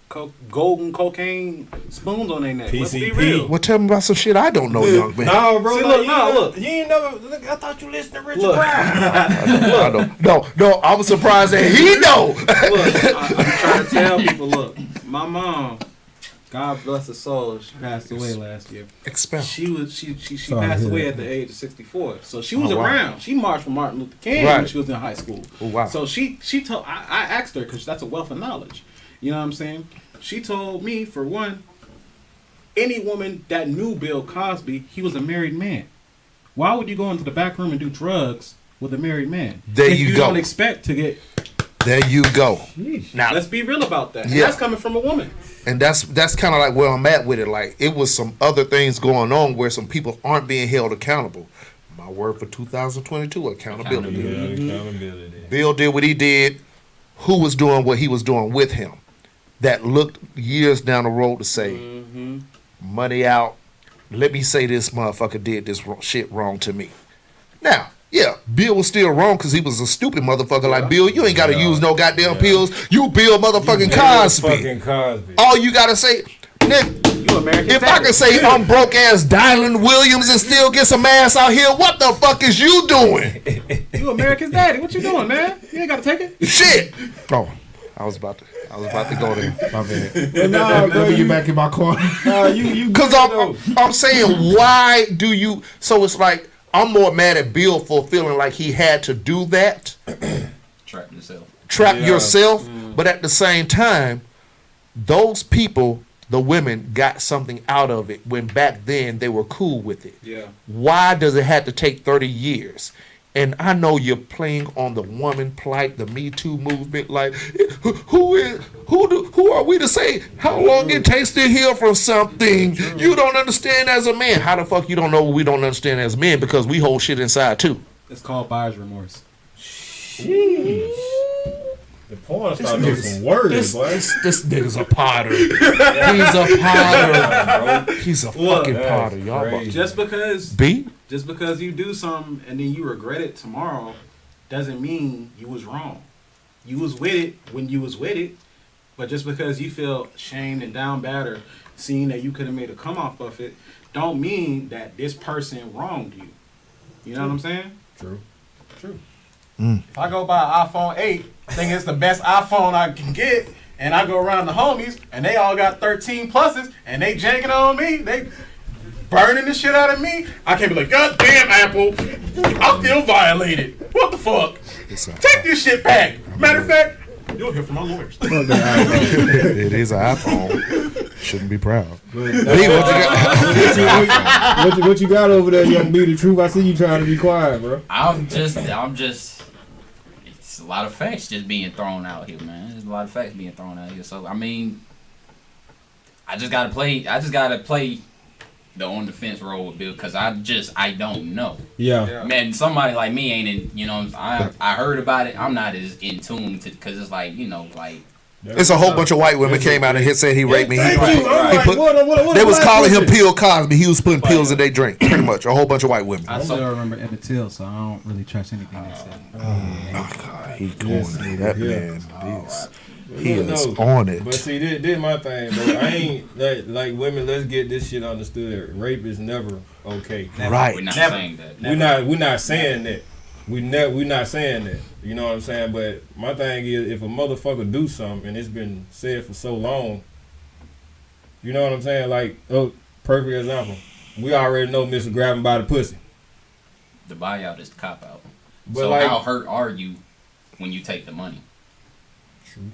[SPEAKER 8] golden cocaine spoons on their neck. Let's be real.
[SPEAKER 4] Well, tell me about some shit I don't know, young man.
[SPEAKER 2] No, bro.
[SPEAKER 8] See,
[SPEAKER 2] look. You ain't never. Look, I thought you listened to Richard Pryor.
[SPEAKER 4] No, I was surprised that he know.
[SPEAKER 8] Look, I'm trying to tell people. Look, my mom, God bless her soul, she passed away last year. She passed away at the age of 64. So she was around. She marched for Martin Luther King when she was in high school.
[SPEAKER 4] Oh, wow.
[SPEAKER 8] So she told, I asked her, because that's a wealth of knowledge. You know what I'm saying? She told me, for one, any woman that knew Bill Cosby, he was a married man. Why would you go into the back room and do drugs with a married man?
[SPEAKER 4] There
[SPEAKER 8] if
[SPEAKER 4] you
[SPEAKER 8] you
[SPEAKER 4] go.
[SPEAKER 8] don't expect to get...
[SPEAKER 4] There you go.
[SPEAKER 8] Now let's be real about that. And that's coming from a woman.
[SPEAKER 4] And that's kind of like where I'm at with it. Like, it was some other things going on where some people aren't being held accountable. My word for 2022, accountability.
[SPEAKER 2] Accountability.
[SPEAKER 4] Bill did what he did. Who was doing what he was doing with him? That looked years down the road to say, money out. Let me say this motherfucker did this shit wrong to me. Now, yeah, Bill was still wrong because he was a stupid motherfucker. Like, Bill, you ain't got to use no goddamn pills. You Bill motherfucking Cosby. All you got to say, nigga, if I can say I'm broke ass Dylan Williams and still get some ass out here, what the fuck is you doing?
[SPEAKER 8] You America's daddy. What you doing, man? You ain't got to take it.
[SPEAKER 4] Shit. Oh, I was about to go there. My bad.
[SPEAKER 2] Nah, bro,
[SPEAKER 6] Let me get back in my car.
[SPEAKER 4] Because I'm saying, why do you? So it's like, I'm more mad at Bill for feeling like he had to do that.
[SPEAKER 3] Trap yourself.
[SPEAKER 4] Trap yourself. But at the same time, those people, the women, got something out of it when back then they were cool with it.
[SPEAKER 8] Yeah.
[SPEAKER 4] Why does it have to take 30 years? And I know you're playing on the woman plight, the Me Too movement. Like, who are we to say how long it takes to heal from something you don't understand as a man? How the fuck you don't know what we don't understand as men? Because we hold shit inside too.
[SPEAKER 8] It's called buyer's remorse.
[SPEAKER 2] Jeez. The porn star knows some words, boy.
[SPEAKER 4] This nigga's a potter. He's a potter. He's a fucking potter, y'all.
[SPEAKER 8] Just because you do something and then you regret it tomorrow doesn't mean you was wrong. You was with it when you was with it, but just because you feel shamed and down bad or seeing that you could have made a come off of it, don't mean that this person wronged you. You know what I'm saying?
[SPEAKER 2] True.
[SPEAKER 8] If I go buy an iPhone 8, thinking it's the best iPhone I can get, and I go around the homies, and they all got 13 pluses, and they janking on me, they burning the shit out of me, I can't be like, God damn, Apple, I feel violated. What the fuck? Take this shit back. Matter of fact, you'll hear from my lawyers.
[SPEAKER 4] It is an iPhone. Shouldn't be proud.
[SPEAKER 2] What you got over there, young B? The truth. I see you trying to be quiet, bro.
[SPEAKER 3] I'm just. It's a lot of facts just being thrown out here, man. There's a lot of facts being thrown out here. So I mean, I just gotta play the on the fence role with Bill because I don't know.
[SPEAKER 2] Yeah.
[SPEAKER 3] Man, somebody like me ain't in. You know, I heard about it. I'm not as in tune to because it's like
[SPEAKER 4] it's a whole bunch of white women came out and said he raped me.
[SPEAKER 2] They
[SPEAKER 4] was calling him Pill Cosby. He was putting pills in their drink. Pretty much, a whole bunch of white women.
[SPEAKER 5] I still remember Emmett Till, so I don't really trust anything they said.
[SPEAKER 4] Oh God, he going that man. He is on it.
[SPEAKER 2] But see, this my thing, bro. I ain't like women. Let's get this shit understood. Rape is never okay.
[SPEAKER 4] Right.
[SPEAKER 3] We're not saying that.
[SPEAKER 2] We're not saying that. We're not saying that. You know what I'm saying? But my thing is, if a motherfucker do something and it's been said for so long, you know what I'm saying? Like, perfect example. We already know Mr. Grabbing by the pussy.
[SPEAKER 3] The buyout is the cop out.
[SPEAKER 2] But
[SPEAKER 3] so
[SPEAKER 2] like,
[SPEAKER 3] how hurt are you when you take the money?
[SPEAKER 2] True.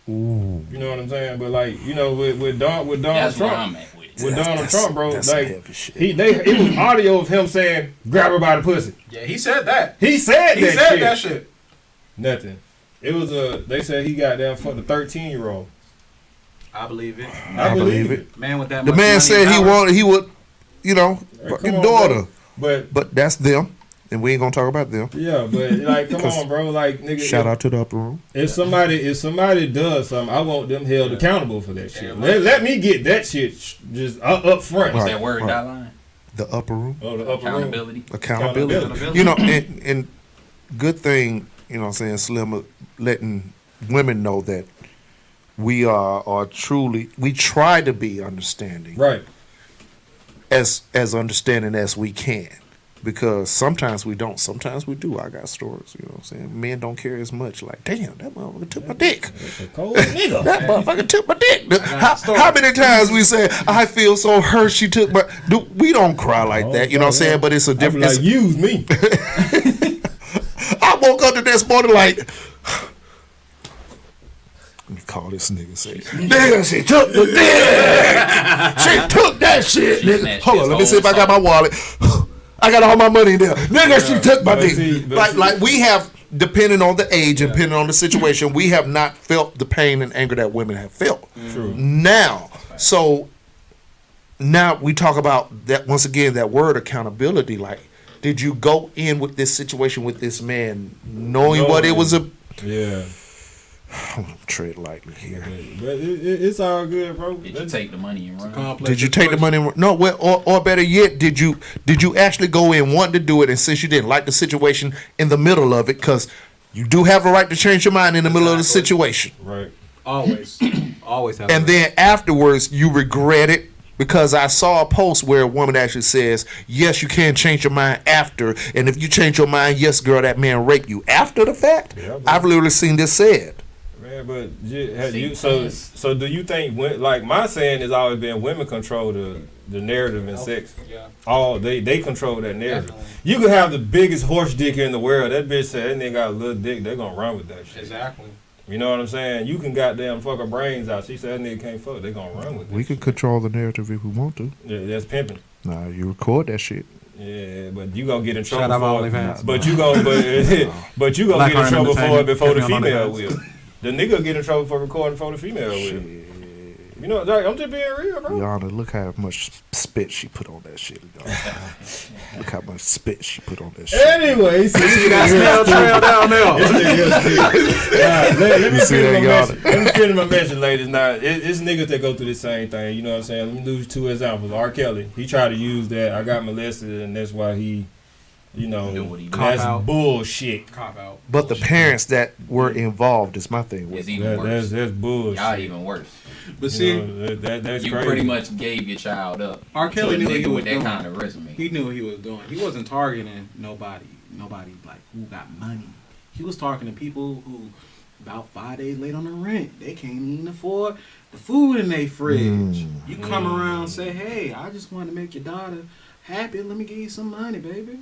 [SPEAKER 4] Ooh.
[SPEAKER 2] You know what I'm saying? But like, you know, with Donald
[SPEAKER 3] That's
[SPEAKER 2] Trump.
[SPEAKER 3] where I'm at with it.
[SPEAKER 2] With Donald Trump, bro,
[SPEAKER 4] that's
[SPEAKER 2] like it was audio of him saying, "Grab her by the pussy."
[SPEAKER 8] Yeah, he said that.
[SPEAKER 2] He said
[SPEAKER 8] that shit.
[SPEAKER 2] Nothing. It was they said he got down for the 13-year-old.
[SPEAKER 8] I believe it.
[SPEAKER 2] I believe it.
[SPEAKER 8] Man with that.
[SPEAKER 4] The man said he would, you know, fucking daughter.
[SPEAKER 2] Bro.
[SPEAKER 4] But that's them. and we ain't gonna talk about them.
[SPEAKER 2] Yeah, but like, come on, bro. Like, nigga.
[SPEAKER 4] Shout out to the upper room.
[SPEAKER 2] If somebody does something, I want them held accountable for that shit. Let me get that shit just up front.
[SPEAKER 3] What's that word? That line?
[SPEAKER 4] The upper room.
[SPEAKER 2] Oh, the upper
[SPEAKER 3] Accountability.
[SPEAKER 2] room.
[SPEAKER 4] Accountability. You know, and good thing, you know what I'm saying, Slim, letting women know that we are truly, we try to be understanding.
[SPEAKER 2] Right.
[SPEAKER 4] As understanding as we can. Because sometimes we don't. Sometimes we do. I got stories, you know what I'm saying? Men don't care as much. Like, damn, that motherfucker took my dick.
[SPEAKER 2] That's a cold nigga.
[SPEAKER 4] That motherfucker took my dick. How many times we say, I feel so hurt she took my... We don't cry like that, you know what I'm saying? But it's a different...
[SPEAKER 2] Like, use me.
[SPEAKER 4] I woke up the next morning like... Let me call this nigga say, nigga, she took the dick. She took that shit, nigga. Hold on, let me see if I got my wallet. I got all my money in there. Nigga, she took my dick. Like we have, depending on the age and depending on the situation, we have not felt the pain and anger that women have felt.
[SPEAKER 2] True.
[SPEAKER 4] Now we talk about that once again, that word accountability. Like, did you go in with this situation with this man knowing what it was
[SPEAKER 2] Yeah.
[SPEAKER 4] I'm gonna tread lightly here.
[SPEAKER 2] But it's all good, bro.
[SPEAKER 3] Did you take the money and run?
[SPEAKER 4] Did you take the money? No, or better yet, did you actually go in wanting to do it, and since you didn't like the situation in the middle of it, because you do have a right to change your mind in the middle of the situation.
[SPEAKER 2] Right.
[SPEAKER 8] Always have.
[SPEAKER 4] And then afterwards, you regret it. Because I saw a post where a woman actually says, yes, you can change your mind after. And if you change your mind, yes, girl, that man raped you. After the fact, I've literally seen this said.
[SPEAKER 2] Man, but so do you think, like my saying has always been women control the narrative in sex. Yeah. They control that narrative. Definitely. You could have the biggest horse dick in the world. That bitch said that nigga got a little dick, they gonna run with that shit.
[SPEAKER 8] Exactly.
[SPEAKER 2] You know what I'm saying? You can goddamn fuck her brains out. She said that nigga can't fuck. They gonna run with it.
[SPEAKER 4] We can control the narrative if we want to.
[SPEAKER 2] Yeah, that's pimping.
[SPEAKER 4] Nah, you record that shit.
[SPEAKER 2] Yeah, but you gonna get in trouble
[SPEAKER 8] Shout out
[SPEAKER 2] for it.
[SPEAKER 8] OnlyFans.
[SPEAKER 2] But you gonna get in trouble for it before the female will. The nigga get in trouble for recording before the female will. You know, like, I'm just being real, bro.
[SPEAKER 4] Yana, look how much spit she put on that shit. Look how much spit she put on that shit.
[SPEAKER 2] Anyway, see that smell trail down there. Let me finish my message, ladies. Now, it's niggas that go through the same thing. You know what I'm saying? Let me use 2 examples. R. Kelly, he tried to use that. I got molested, and that's why he, you know, that's bullshit.
[SPEAKER 8] Cop out.
[SPEAKER 4] But the parents that were involved is my thing.
[SPEAKER 3] It's even worse.
[SPEAKER 2] That's bullshit.
[SPEAKER 3] Y'all even worse.
[SPEAKER 8] But see,
[SPEAKER 2] that's
[SPEAKER 3] you
[SPEAKER 2] crazy.
[SPEAKER 3] pretty much gave your child up.
[SPEAKER 8] R. Kelly knew what he was
[SPEAKER 3] with that
[SPEAKER 8] doing.
[SPEAKER 3] kind of resume.
[SPEAKER 8] He knew what he was doing. He wasn't targeting nobody like who got money. He was targeting people who about 5 days late on the rent. They can't even afford the food in their fridge. You come around and say, hey, I just want to make your daughter happy. Let me give you some money, baby.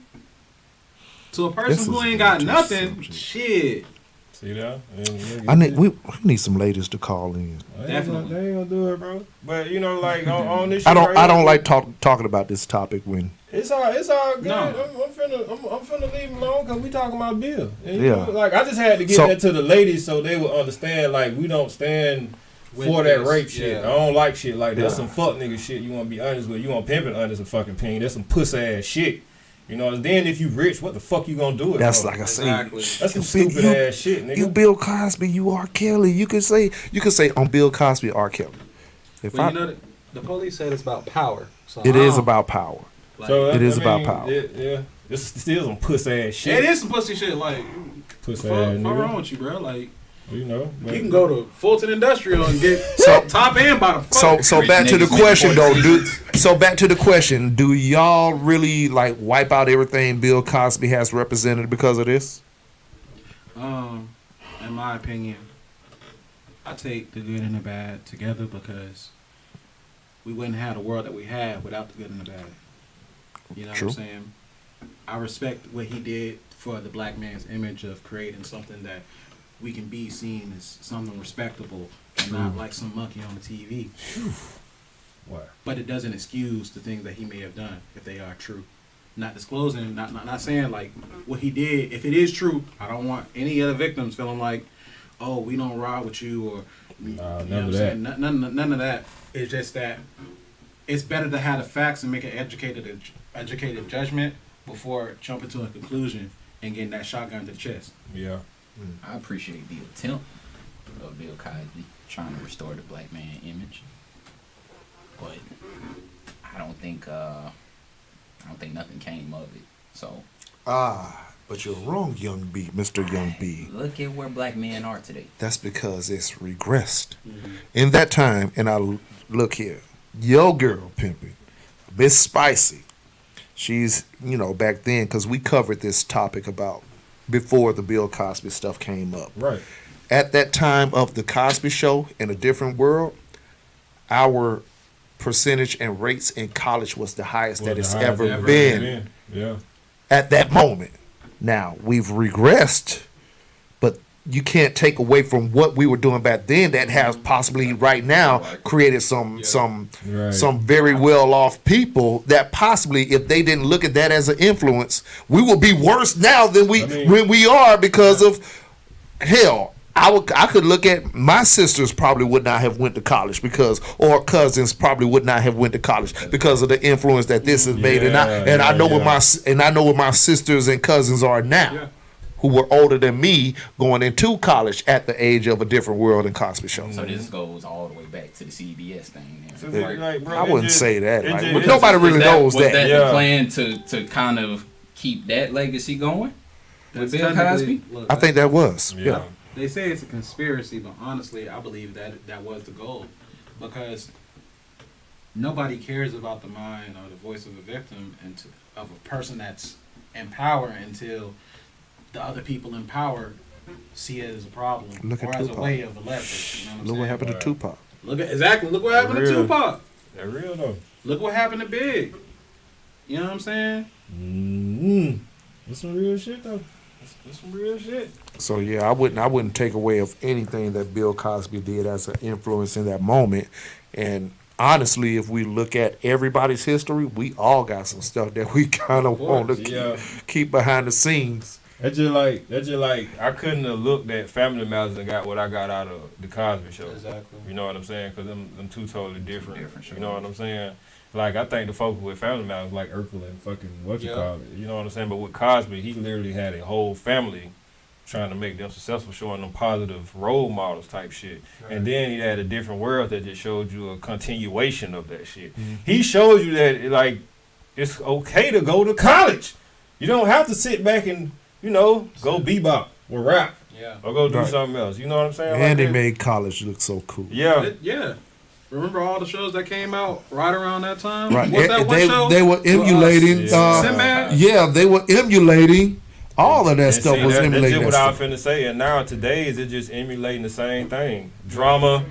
[SPEAKER 8] To a person who ain't got nothing, shit.
[SPEAKER 2] See that?
[SPEAKER 4] We need some ladies to call in.
[SPEAKER 8] Definitely.
[SPEAKER 2] They ain't gonna do it, bro. But you know, like on this shit
[SPEAKER 4] I don't like talking about this topic when
[SPEAKER 2] it's all good.
[SPEAKER 8] No.
[SPEAKER 2] I'm finna leave him alone because we talking about Bill. And,
[SPEAKER 4] yeah.
[SPEAKER 2] Know, like I just had to get that to the ladies so they would understand. Like we don't stand for that rape shit. I don't like shit like that. That's some fuck nigga shit. You want to be honest with? You want pimping honest a fucking ping. That's some pussy ass shit. You know, then if you rich, what the fuck you gonna do it?
[SPEAKER 4] That's
[SPEAKER 2] for?
[SPEAKER 4] like I say.
[SPEAKER 2] That's some stupid ass shit, nigga.
[SPEAKER 4] You Bill Cosby, you R. Kelly. You can say on Bill Cosby, R. Kelly.
[SPEAKER 8] You know, the police said it's about power. So
[SPEAKER 4] it is about power.
[SPEAKER 8] Like,
[SPEAKER 4] so it is about power.
[SPEAKER 2] Yeah, it's still some pussy ass shit.
[SPEAKER 8] It is some pussy shit. Like,
[SPEAKER 2] pussy
[SPEAKER 8] what's
[SPEAKER 2] ass nigga.
[SPEAKER 8] wrong with you, bro? Like.
[SPEAKER 2] You know,
[SPEAKER 8] you can go to Fulton Industrial and get top and bottom.
[SPEAKER 4] So back to the question though, back to the question: do y'all really like wipe out everything Bill Cosby has represented because of this?
[SPEAKER 5] In my opinion, I take the good and the bad together because we wouldn't have the world that we have without the good and the bad. You know what I'm saying? I respect what he did for the black man's image of creating something that we can be seen as something respectable and not like some monkey on the TV.
[SPEAKER 2] What?
[SPEAKER 5] But it doesn't excuse the things that he may have done if they are true. Not disclosing, not saying like what he did. If it is true, I don't want any other victims feeling like, oh, we don't ride with you or
[SPEAKER 2] none of that.
[SPEAKER 5] None of that. It's just that it's better to have the facts and make an educated judgment
[SPEAKER 8] before jumping to a conclusion and getting that shotgun to the chest.
[SPEAKER 2] Yeah.
[SPEAKER 3] I appreciate the attempt of Bill Cosby trying to restore the black man image, but I don't think nothing came of it. So.
[SPEAKER 4] But you're wrong, Mr. Young B.
[SPEAKER 3] Look at where black men are today.
[SPEAKER 4] That's because it's regressed. In that time, and I look here, your girl Pimpin, Miss Spicy. She's, back then, because we covered this topic about before the Bill Cosby stuff came up.
[SPEAKER 2] Right.
[SPEAKER 4] At that time of the Cosby Show in a different world, our percentage and rates in college was the highest that it's ever been.
[SPEAKER 2] Yeah.
[SPEAKER 4] At that moment. Now, we've regressed, but you can't take away from what we were doing back then that has possibly right now created some very well off people that possibly, if they didn't look at that as an influence, we will be worse now than when we are because of hell. I could look at my sisters probably would not have went to college or cousins probably would not have went to college because of the influence that this has made. I know what my sisters and cousins are now, who were older than me going into college at the age of A Different World and Cosby Show.
[SPEAKER 3] So this goes all the way back to the CBS thing.
[SPEAKER 4] I wouldn't say that. But nobody really knows that.
[SPEAKER 3] Was that the plan to kind of keep that legacy going with Bill Cosby?
[SPEAKER 4] I think that was. Yeah.
[SPEAKER 8] They say it's a conspiracy, but honestly, I believe that was the goal, because nobody cares about the mind or the voice of a victim and of a person that's in power until the other people in power see it as a problem or as a way of leverage.
[SPEAKER 4] Look what happened to Tupac.
[SPEAKER 8] Look what happened to Tupac.
[SPEAKER 2] That real though.
[SPEAKER 8] Look what happened to Big. You know what I'm saying?
[SPEAKER 2] Mm-hmm. That's some real shit though. That's some real shit.
[SPEAKER 4] So yeah, I wouldn't take away of anything that Bill Cosby did as an influence in that moment. And honestly, if we look at everybody's history, we all got some stuff that we kind of want to keep behind the scenes.
[SPEAKER 2] That's just like I couldn't have looked at Family Matters and got what I got out of the Cosby Show.
[SPEAKER 8] Exactly.
[SPEAKER 2] You know what I'm saying? Because them two totally different. You know what I'm saying? Like, I think the focus with Family Matters like Urkel and fucking whatchamacallit. You know what I'm saying? But with Cosby, he literally had a whole family trying to make them successful, showing them positive role models type shit. Right. And then he had A Different World that just showed you a continuation of that shit. Mm-hmm. He showed you that, like, it's okay to go to college. You don't have to sit back and, go bebop or rap. Yeah. Or go do something else. You know what I'm saying?
[SPEAKER 4] And they made college look so cool.
[SPEAKER 2] Yeah.
[SPEAKER 8] Yeah. Remember all the shows that came out right around that time?
[SPEAKER 4] Right.
[SPEAKER 8] What's that one show?
[SPEAKER 4] They were emulating. They were emulating. All of that stuff was emulating.
[SPEAKER 2] That's just what I was finna say. And now today is it just emulating the same thing. Drama,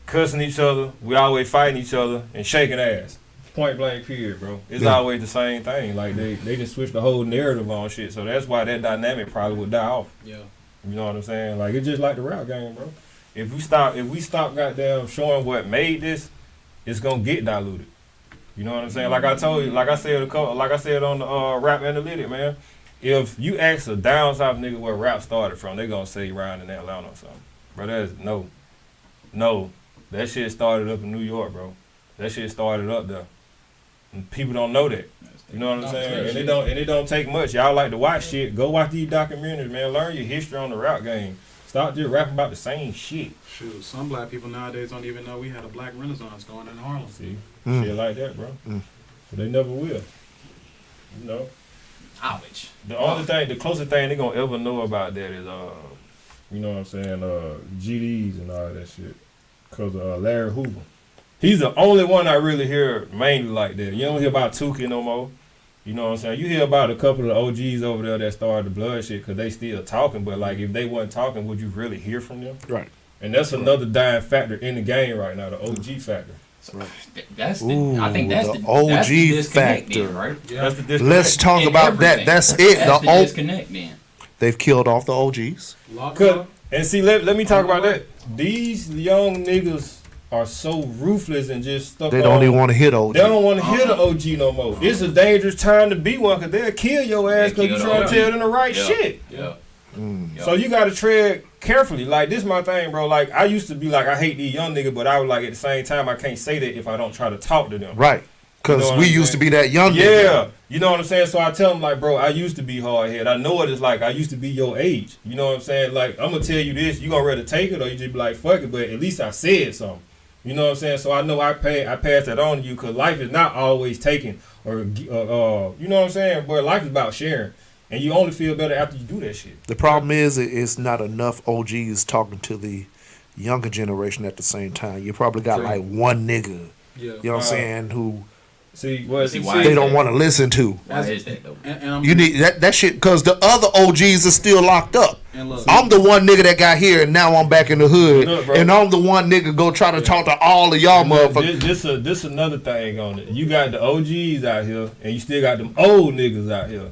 [SPEAKER 2] cussing each other, we always fighting each other, and shaking ass. Point blank period, bro. It's always the same thing. Like they just switched the whole narrative on shit. So that's why that dynamic probably would die off. Yeah. You know what I'm saying? Like, it's just like the rap game, bro. If we stop goddamn showing what made this, it's gonna get diluted. You know what I'm saying? Like I told you, like I said on the Rap Analytic, man. If you ask a down south nigga where rap started from, they gonna say Ryan in Atlanta or something. Bro, that's no. That shit started up in New York, bro. That shit started up there. And people don't know that. You know what I'm saying? And it don't take much. Y'all like to watch shit. Go watch these documentaries, man. Learn your history on the rap game. Stop just rapping about the same shit.
[SPEAKER 8] Shoot, some black people nowadays don't even know we had a black renaissance going in Harlem.
[SPEAKER 2] See? Shit like that, bro. But they never will. You know?
[SPEAKER 3] Knowledge.
[SPEAKER 2] The closest thing they gonna ever know about that is, you know what I'm saying, GDs and all that shit. Cause Larry Hoover. He's the only one I really hear mainly like that. You don't hear about Tukey no more. You know what I'm saying? You hear about a couple of OGs over there that started the blood shit because they still talking, but like if they wasn't talking, would you really hear from them?
[SPEAKER 4] Right.
[SPEAKER 2] And that's another dying factor in the game right now, the OG factor.
[SPEAKER 3] Right. I think that's the
[SPEAKER 4] OG
[SPEAKER 3] factor, right?
[SPEAKER 2] Yeah. That's the disconnect.
[SPEAKER 4] Let's talk about that. That's it.
[SPEAKER 3] That's the disconnect, then.
[SPEAKER 4] They've killed off the OGs.
[SPEAKER 2] And see, let me talk about that. These young niggas are so ruthless and just stuck
[SPEAKER 4] They don't even want to hit OG.
[SPEAKER 2] They don't want to hear the OG no more. It's a dangerous time to be one because they'll kill your ass because you're trying to tell them the right shit.
[SPEAKER 3] Yeah.
[SPEAKER 2] So you got to tread carefully. Like, this my thing, bro. Like, I used to be like, I hate these young niggas, but I was like, at the same time, I can't say that if I don't try to talk to them.
[SPEAKER 4] Right. Because we used to be that young nigga.
[SPEAKER 2] Yeah. You know what I'm saying? So I tell them, like, bro, I used to be hard head. I know what it's like. I used to be your age. You know what I'm saying? Like, I'm going to tell you this. You going to rather take it or you just be like, fuck it. But at least I said something. You know what I'm saying? So I know I pass that on to you because life is not always taking or, you know what I'm saying? But life is about sharing. And you only feel better after you do that shit.
[SPEAKER 4] The problem is it's not enough OGs talking to the younger generation at the same time. You probably got like one nigga, you know what I'm saying, who they don't want to listen to.
[SPEAKER 3] Why is that though?
[SPEAKER 4] You need that shit because the other OGs are still locked up. I'm the one nigga that got here and now I'm back in the hood, and I'm the one nigga go try to talk to all of y'all motherfuckers.
[SPEAKER 2] This another thing on it. You got the OGs out here and you still got them old niggas out here.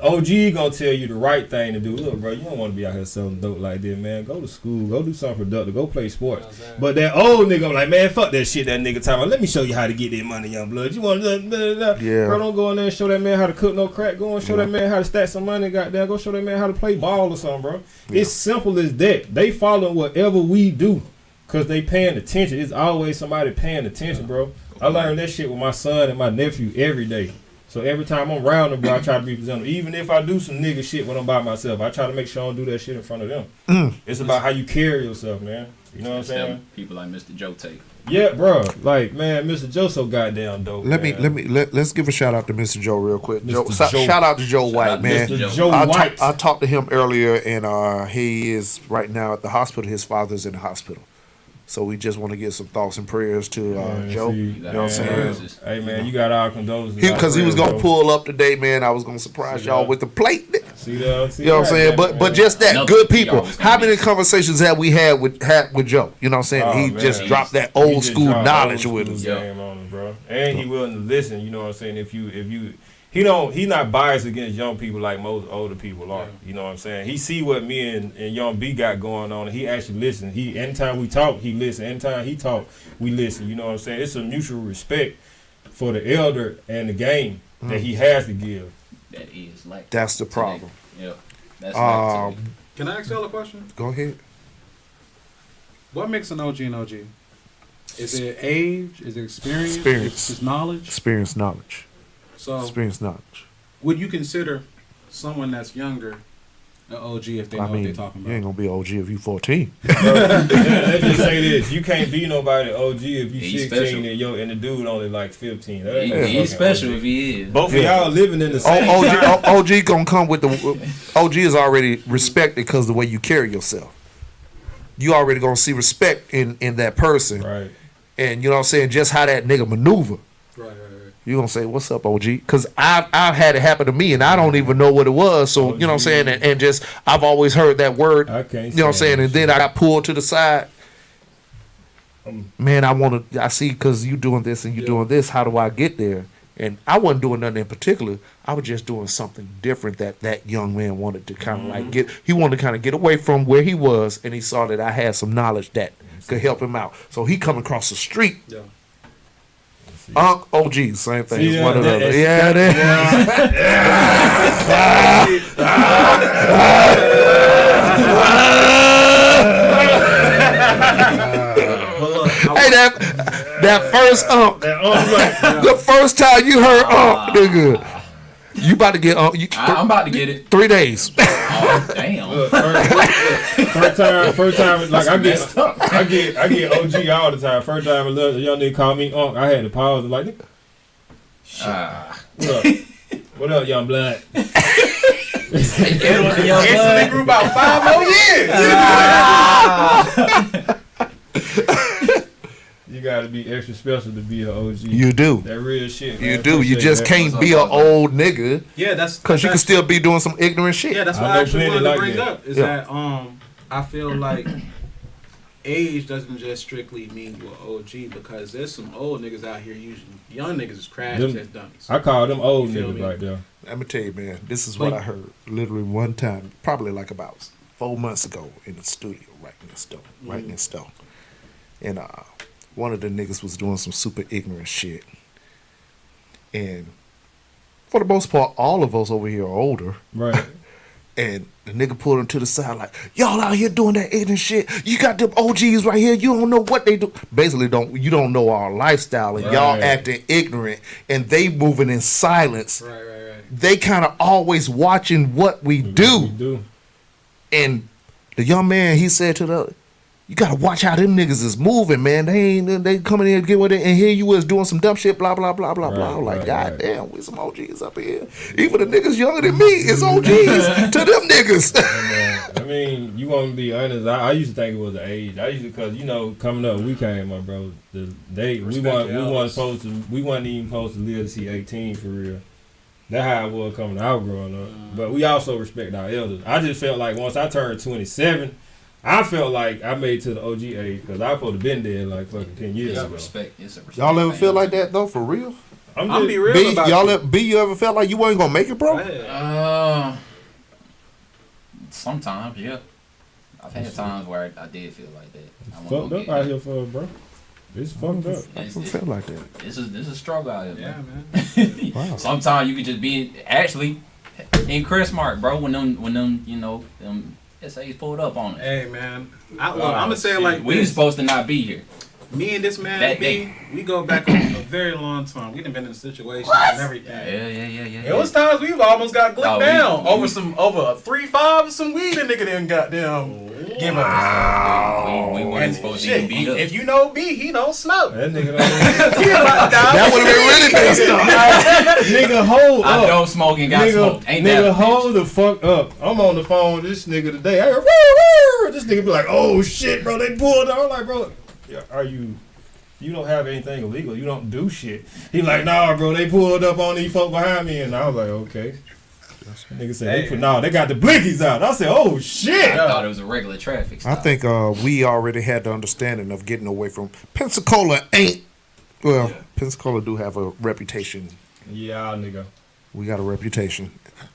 [SPEAKER 2] OG gonna tell you the right thing to do. Look, bro, you don't want to be out here selling dope like this, man. Go to school, go do something productive, go play sports. But that old nigga, I'm like, man, fuck that shit. That nigga talking about, let me show you how to get that money, young blood. You want to,
[SPEAKER 4] yeah.
[SPEAKER 2] Bro, don't go in there and show that man how to cook no crack. Go and show that man how to stack some money. Goddamn, go show that man how to play ball or something, bro. Yeah. It's simple as that. They follow whatever we do because they paying attention. It's always somebody paying attention, bro. I learned that shit with my son and my nephew every day. So every time I'm around them, bro, I try to be presentable. Even if I do some nigga shit when I'm by myself, I try to make sure I don't do that shit in front of them. It's about how you carry yourself, man. You know what I'm saying?
[SPEAKER 3] People like Mr. Joe Tate.
[SPEAKER 2] Yeah, bro. Like, man, Mr. Joe so goddamn dope.
[SPEAKER 4] Let's give a shout out to Mr. Joe real quick. Joe. Shout out to Joe White, man.
[SPEAKER 2] Mr. Joe White.
[SPEAKER 4] I talked to him earlier, and he is right now at the hospital. His father's in the hospital. So we just want to give some thoughts and prayers to Joe. You know what I'm saying?
[SPEAKER 2] Hey, man, you got our condolences.
[SPEAKER 4] Because he was going to pull up today, man. I was going to surprise y'all with the plate.
[SPEAKER 2] See that?
[SPEAKER 4] You know what I'm saying? But just that, good people. How many conversations have we had with Joe? You know what I'm saying? He just dropped that old school knowledge with us.
[SPEAKER 2] Bro. And he willing to listen. You know what I'm saying? If you he not biased against young people like most older people are. You know what I'm saying? He see what me and Young B got going on, and he actually listen. Anytime we talk, he listen. Anytime he talk, we listen. You know what I'm saying? It's a mutual respect for the elder and the game that he has to give.
[SPEAKER 3] That is like
[SPEAKER 4] that's the problem.
[SPEAKER 3] Yep. That's like
[SPEAKER 8] Can I ask y'all a question?
[SPEAKER 4] Go ahead.
[SPEAKER 8] What makes an OG an OG? Is it age? Is it experience?
[SPEAKER 4] Experience.
[SPEAKER 8] Is it knowledge?
[SPEAKER 4] Experience, knowledge.
[SPEAKER 8] So,
[SPEAKER 4] experience, knowledge.
[SPEAKER 8] Would you consider someone that's younger an OG if they know what they're talking about?
[SPEAKER 4] You ain't gonna be OG if you 14.
[SPEAKER 2] Let's just say this: you can't be nobody OG if you 16 and the dude only like 15.
[SPEAKER 3] He's special if he is.
[SPEAKER 2] Both of y'all living in the same.
[SPEAKER 4] OG gonna come with the OG is already respected because the way you carry yourself. You already gonna see respect in that person,
[SPEAKER 2] right?
[SPEAKER 4] And you know what I'm saying, just how that nigga maneuver.
[SPEAKER 8] Right.
[SPEAKER 4] You gonna say, what's up, OG? Because I've had it happen to me and I don't even know what it was. So you know what I'm saying, and just I've always heard that word. You know what I'm saying, and then I got pulled to the side. Man, I see because you doing this and you doing this. How do I get there? And I wasn't doing nothing in particular. I was just doing something different that young man wanted to kind of like get. He wanted to kind of get away from where he was, and he saw that I had some knowledge that could help him out. So he come across the street.
[SPEAKER 8] Yeah.
[SPEAKER 4] OG, same thing.
[SPEAKER 2] See,
[SPEAKER 4] one another.
[SPEAKER 2] Hey,
[SPEAKER 4] that first the first time you heard nigga, you about to get
[SPEAKER 3] I'm about to get it.
[SPEAKER 4] 3 days.
[SPEAKER 3] Oh damn!
[SPEAKER 2] Look, first time, like I get OG all the time. First time a young nigga called me I had to pause and like, what up, young blood?
[SPEAKER 8] Instantly grew about 5 more years.
[SPEAKER 2] You gotta be extra special to be an OG.
[SPEAKER 4] You do.
[SPEAKER 2] That real shit. Man.
[SPEAKER 4] You do. You just can't be an old nigga.
[SPEAKER 8] Yeah, that's
[SPEAKER 4] because you can still be doing some ignorant shit.
[SPEAKER 8] Yeah, that's what I actually wanted to bring up. Is that I feel like age doesn't just strictly mean you're an OG because there's some old niggas out here using young niggas as crash as dummies.
[SPEAKER 2] I call them old niggas right there.
[SPEAKER 4] Let me tell you, man. This is what I heard literally one time, probably like about 4 months ago in the studio, writing this stuff. And one of the niggas was doing some super ignorant shit. And for the most part, all of us over here are older.
[SPEAKER 2] Right.
[SPEAKER 4] And the nigga pulled him to the side like, y'all out here doing that ignorant shit. You got them OGs right here. You don't know what they do. Basically, you don't know our lifestyle, and y'all acting ignorant, and they moving in silence.
[SPEAKER 8] Right.
[SPEAKER 4] They kind of always watching what we do. And the young man, he said to the, you gotta watch how them niggas is moving, man. They coming in and get with it, and here you was doing some dumb shit, blah blah blah blah blah. Like, God damn, we some OGs up here. Even the niggas younger than me is OGs to them niggas.
[SPEAKER 2] I mean, you want to be honest? I used to think it was the age. I used to, cause coming up, we came up, bro. We wasn't even supposed to live to see 18 for real. That's how it was coming out growing up. But we also respect our elders. I just felt like once I turned 27. I felt like I made it to the OG age because I supposed to been there like fucking 10 years ago.
[SPEAKER 3] It's a respect
[SPEAKER 4] y'all ever feel like that though, for real?
[SPEAKER 8] I'm be real about
[SPEAKER 4] you ever felt like you wasn't gonna make it, bro?
[SPEAKER 3] Sometimes, yeah. I've had times where I did feel like that.
[SPEAKER 2] Fucked up out here for bro. It's fucked up.
[SPEAKER 4] I feel like that.
[SPEAKER 3] This is a struggle out here,
[SPEAKER 8] man.
[SPEAKER 4] Wow.
[SPEAKER 3] Sometimes you could just be actually in Chris Mark, bro. When them essays pulled up on us.
[SPEAKER 8] Hey man, I'm gonna say it like
[SPEAKER 3] we was supposed to not be here.
[SPEAKER 8] Me and this man, we go back a very long time. We done been in a situation and everything.
[SPEAKER 3] Yeah.
[SPEAKER 8] It was times we've almost got glicked down over a 3-5 some weed. The nigga didn't goddamn give us.
[SPEAKER 3] We weren't supposed to even beat up.
[SPEAKER 8] If you know B, he don't smoke.
[SPEAKER 2] That nigga don't.
[SPEAKER 4] That would have been really messed up.
[SPEAKER 2] Nigga, hold up.
[SPEAKER 3] I don't smoke and got smoked. Ain't that
[SPEAKER 2] nigga, hold the fuck up. I'm on the phone with this nigga today. I heard, woo! This nigga be like, oh shit, bro, they pulled up. I'm like, bro, are you don't have anything illegal. You don't do shit. He like, nah, bro, they pulled up on these folk behind me. And I was like, okay. Nigga said, they got the blinkies out. I said, oh shit.
[SPEAKER 3] I thought it was a regular traffic stop.
[SPEAKER 4] I think we already had the understanding of getting away from Pensacola. Pensacola do have a reputation.
[SPEAKER 2] Yeah, nigga.
[SPEAKER 4] We got a reputation.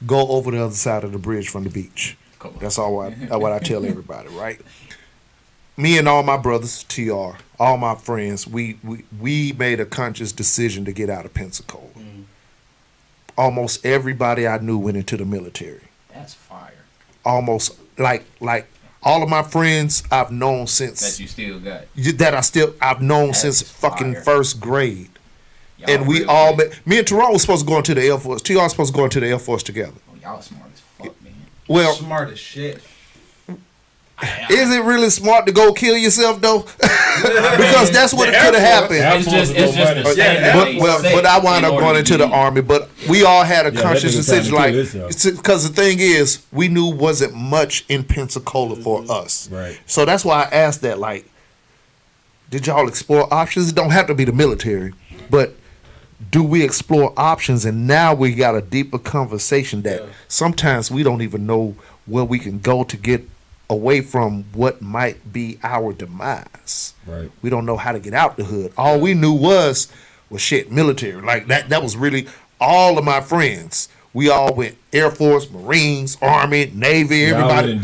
[SPEAKER 4] Go over the other side of the bridge from the beach. That's all what I tell everybody, right? Me and all my brothers, TR, all my friends, we made a conscious decision to get out of Pensacola. Almost everybody I knew went into the military.
[SPEAKER 3] That's fire.
[SPEAKER 4] Almost like all of my friends I've known since
[SPEAKER 3] that you still got.
[SPEAKER 4] I've known since fucking first grade. Y'all and we all me and Terrell was supposed to go into the Air Force. TR was supposed to go into the Air Force together.
[SPEAKER 3] Oh, y'all smart as fuck, man.
[SPEAKER 4] Well,
[SPEAKER 8] smart as shit.
[SPEAKER 4] Is it really smart to go kill yourself though? Because that's what it could have happened. But I wound up going into the Army. But we all had a conscious decision, like, because the thing is, we knew wasn't much in Pensacola for us.
[SPEAKER 2] Right.
[SPEAKER 4] So that's why I asked that. Like, did y'all explore options? It don't have to be the military, but do we explore options? And now we got a deeper conversation that sometimes we don't even know where we can go to get away from what might be our demise.
[SPEAKER 2] Right.
[SPEAKER 4] We don't know how to get out the hood. All we knew was shit, military. Like that was really all of my friends. We all went Air Force, Marines, Army, Navy, everybody.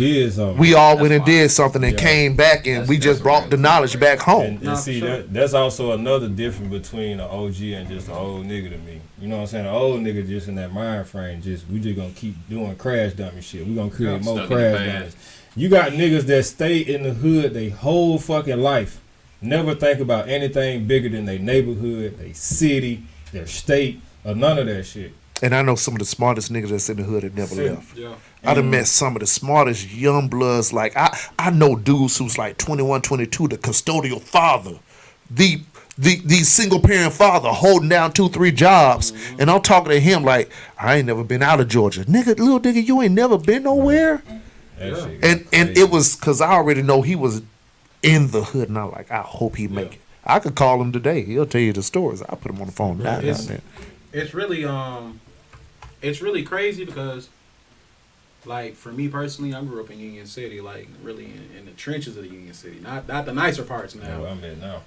[SPEAKER 4] We all went and did something and came back, and we just brought the knowledge back home.
[SPEAKER 2] And see, that's also another difference between an OG and just an old nigga to me. You know what I'm saying? An old nigga just in that mind frame, we just gonna keep doing crash dummy shit. We gonna create more crash dummies. You got niggas that stay in the hood their whole fucking life. Never think about anything bigger than their neighborhood, their city, their state, or none of that shit.
[SPEAKER 4] And I know some of the smartest niggas that's in the hood that never left. Yeah. I done met some of the smartest young bloods. Like, I know dudes who's like 21, 22, the custodial father, the single parent father holding down 2-3 jobs. Mm-hmm. And I'm talking to him like, I ain't never been out of Georgia. Little nigga, you ain't never been nowhere? And it was because I already know he was in the hood, and I'm like, I hope he make it. I could call him today. He'll tell you the stories. I'll put him on the phone now.
[SPEAKER 8] It's really crazy because, like, for me personally, I grew up in Union City, like really in the trenches of the Union City, not the nicer parts now.
[SPEAKER 2] Yeah, I'm in now.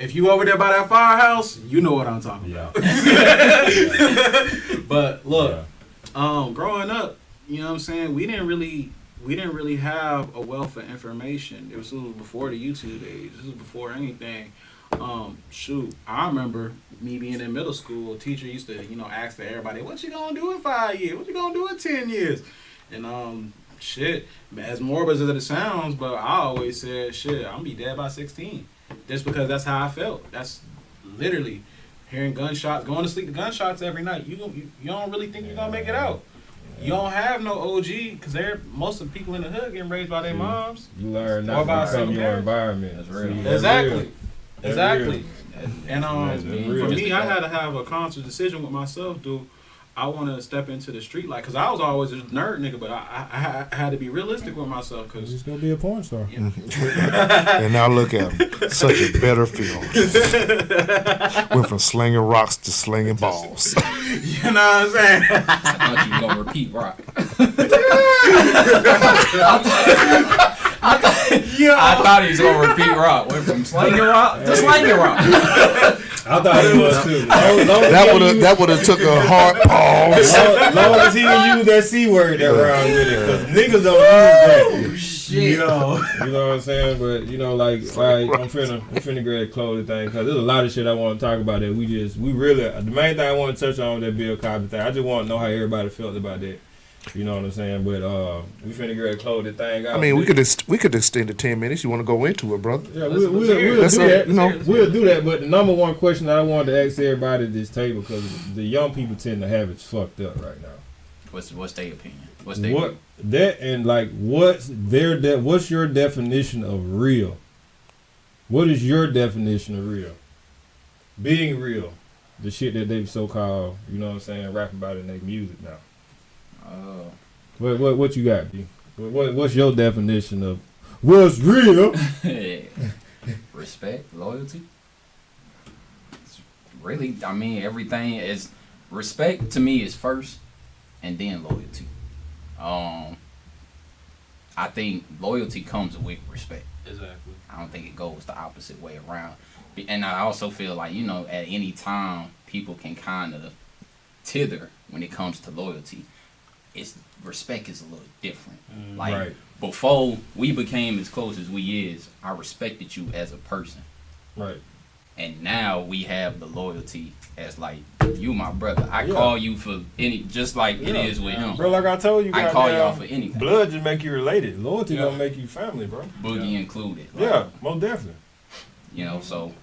[SPEAKER 8] If you over there by that firehouse, you know what I'm talking about. But look, growing up, you know what I'm saying, we didn't really have a wealth of information. This was before the YouTube age. This was before anything. Shoot, I remember me being in middle school. A teacher used to, ask everybody, "What you gonna do in 5 years? What you gonna do in 10 years?" And shit, as morbid as it sounds, but I always said, shit, I'm gonna be dead by 16, just because that's how I felt. That's literally hearing gunshots, going to sleep to gunshots every night. You don't really think you're gonna make it out. You don't have no OG, because most of the people in the hood getting raised by their moms.
[SPEAKER 2] You learn not to become your environment.
[SPEAKER 3] That's real.
[SPEAKER 8] Exactly.
[SPEAKER 2] That's
[SPEAKER 8] Exactly.
[SPEAKER 2] real.
[SPEAKER 8] And
[SPEAKER 2] for
[SPEAKER 8] for me, I had to have a conscious decision with myself. Do I want to step into the street life? Because I was always a nerd nigga, but I had to be realistic with myself. Because
[SPEAKER 2] he's gonna be a porn star.
[SPEAKER 4] And now look at him, such a better film. Went from slinging rocks to slinging balls.
[SPEAKER 8] You know what I'm saying?
[SPEAKER 3] I thought you were gonna repeat rock. I thought he was gonna repeat rock. Went from slinging rock to slinging rock.
[SPEAKER 2] I thought it was too.
[SPEAKER 4] That would have took a hard pause.
[SPEAKER 2] Long as he didn't use that C word around with it, because niggas don't use that.
[SPEAKER 3] Shit.
[SPEAKER 2] Yo. You know what I'm saying? But like I'm finna grab close the thing, because there's a lot of shit I want to talk about that we really, the main thing I want to touch on that Bill Cosby thing. I just want to know how everybody felt about that. You know what I'm saying? But we finna grab close the thing out.
[SPEAKER 4] I mean, we could extend it 10 minutes. You want to go into it, brother?
[SPEAKER 2] Yeah, we'll do that. We'll do that. But the number one question that I wanted to ask everybody at this table, because the young people tend to have it fucked up right now.
[SPEAKER 3] What's their opinion? What's your definition of real? What is your definition of real? Being real, the shit that they so-called, you know what I'm saying, rapping about in their music now. What you got, B? What's your definition of what's real? Respect, loyalty. It's really, I mean, everything is respect to me is first, and then loyalty. I think loyalty comes with respect.
[SPEAKER 8] Exactly.
[SPEAKER 3] I don't think it goes the opposite way around. And I also feel like, at any time, people can kind of tither when it comes to loyalty. Respect is a little different. Before we became as close as we is, I respected you as a person.
[SPEAKER 2] Right.
[SPEAKER 3] And now we have the loyalty as like, you my brother. I call you for just like it is with him.
[SPEAKER 2] Bro, like I told you,
[SPEAKER 3] I call y'all for anything.
[SPEAKER 2] Blood just make you related. Loyalty don't make you family, bro.
[SPEAKER 3] Boogie included.
[SPEAKER 2] Yeah, most definitely.
[SPEAKER 3] So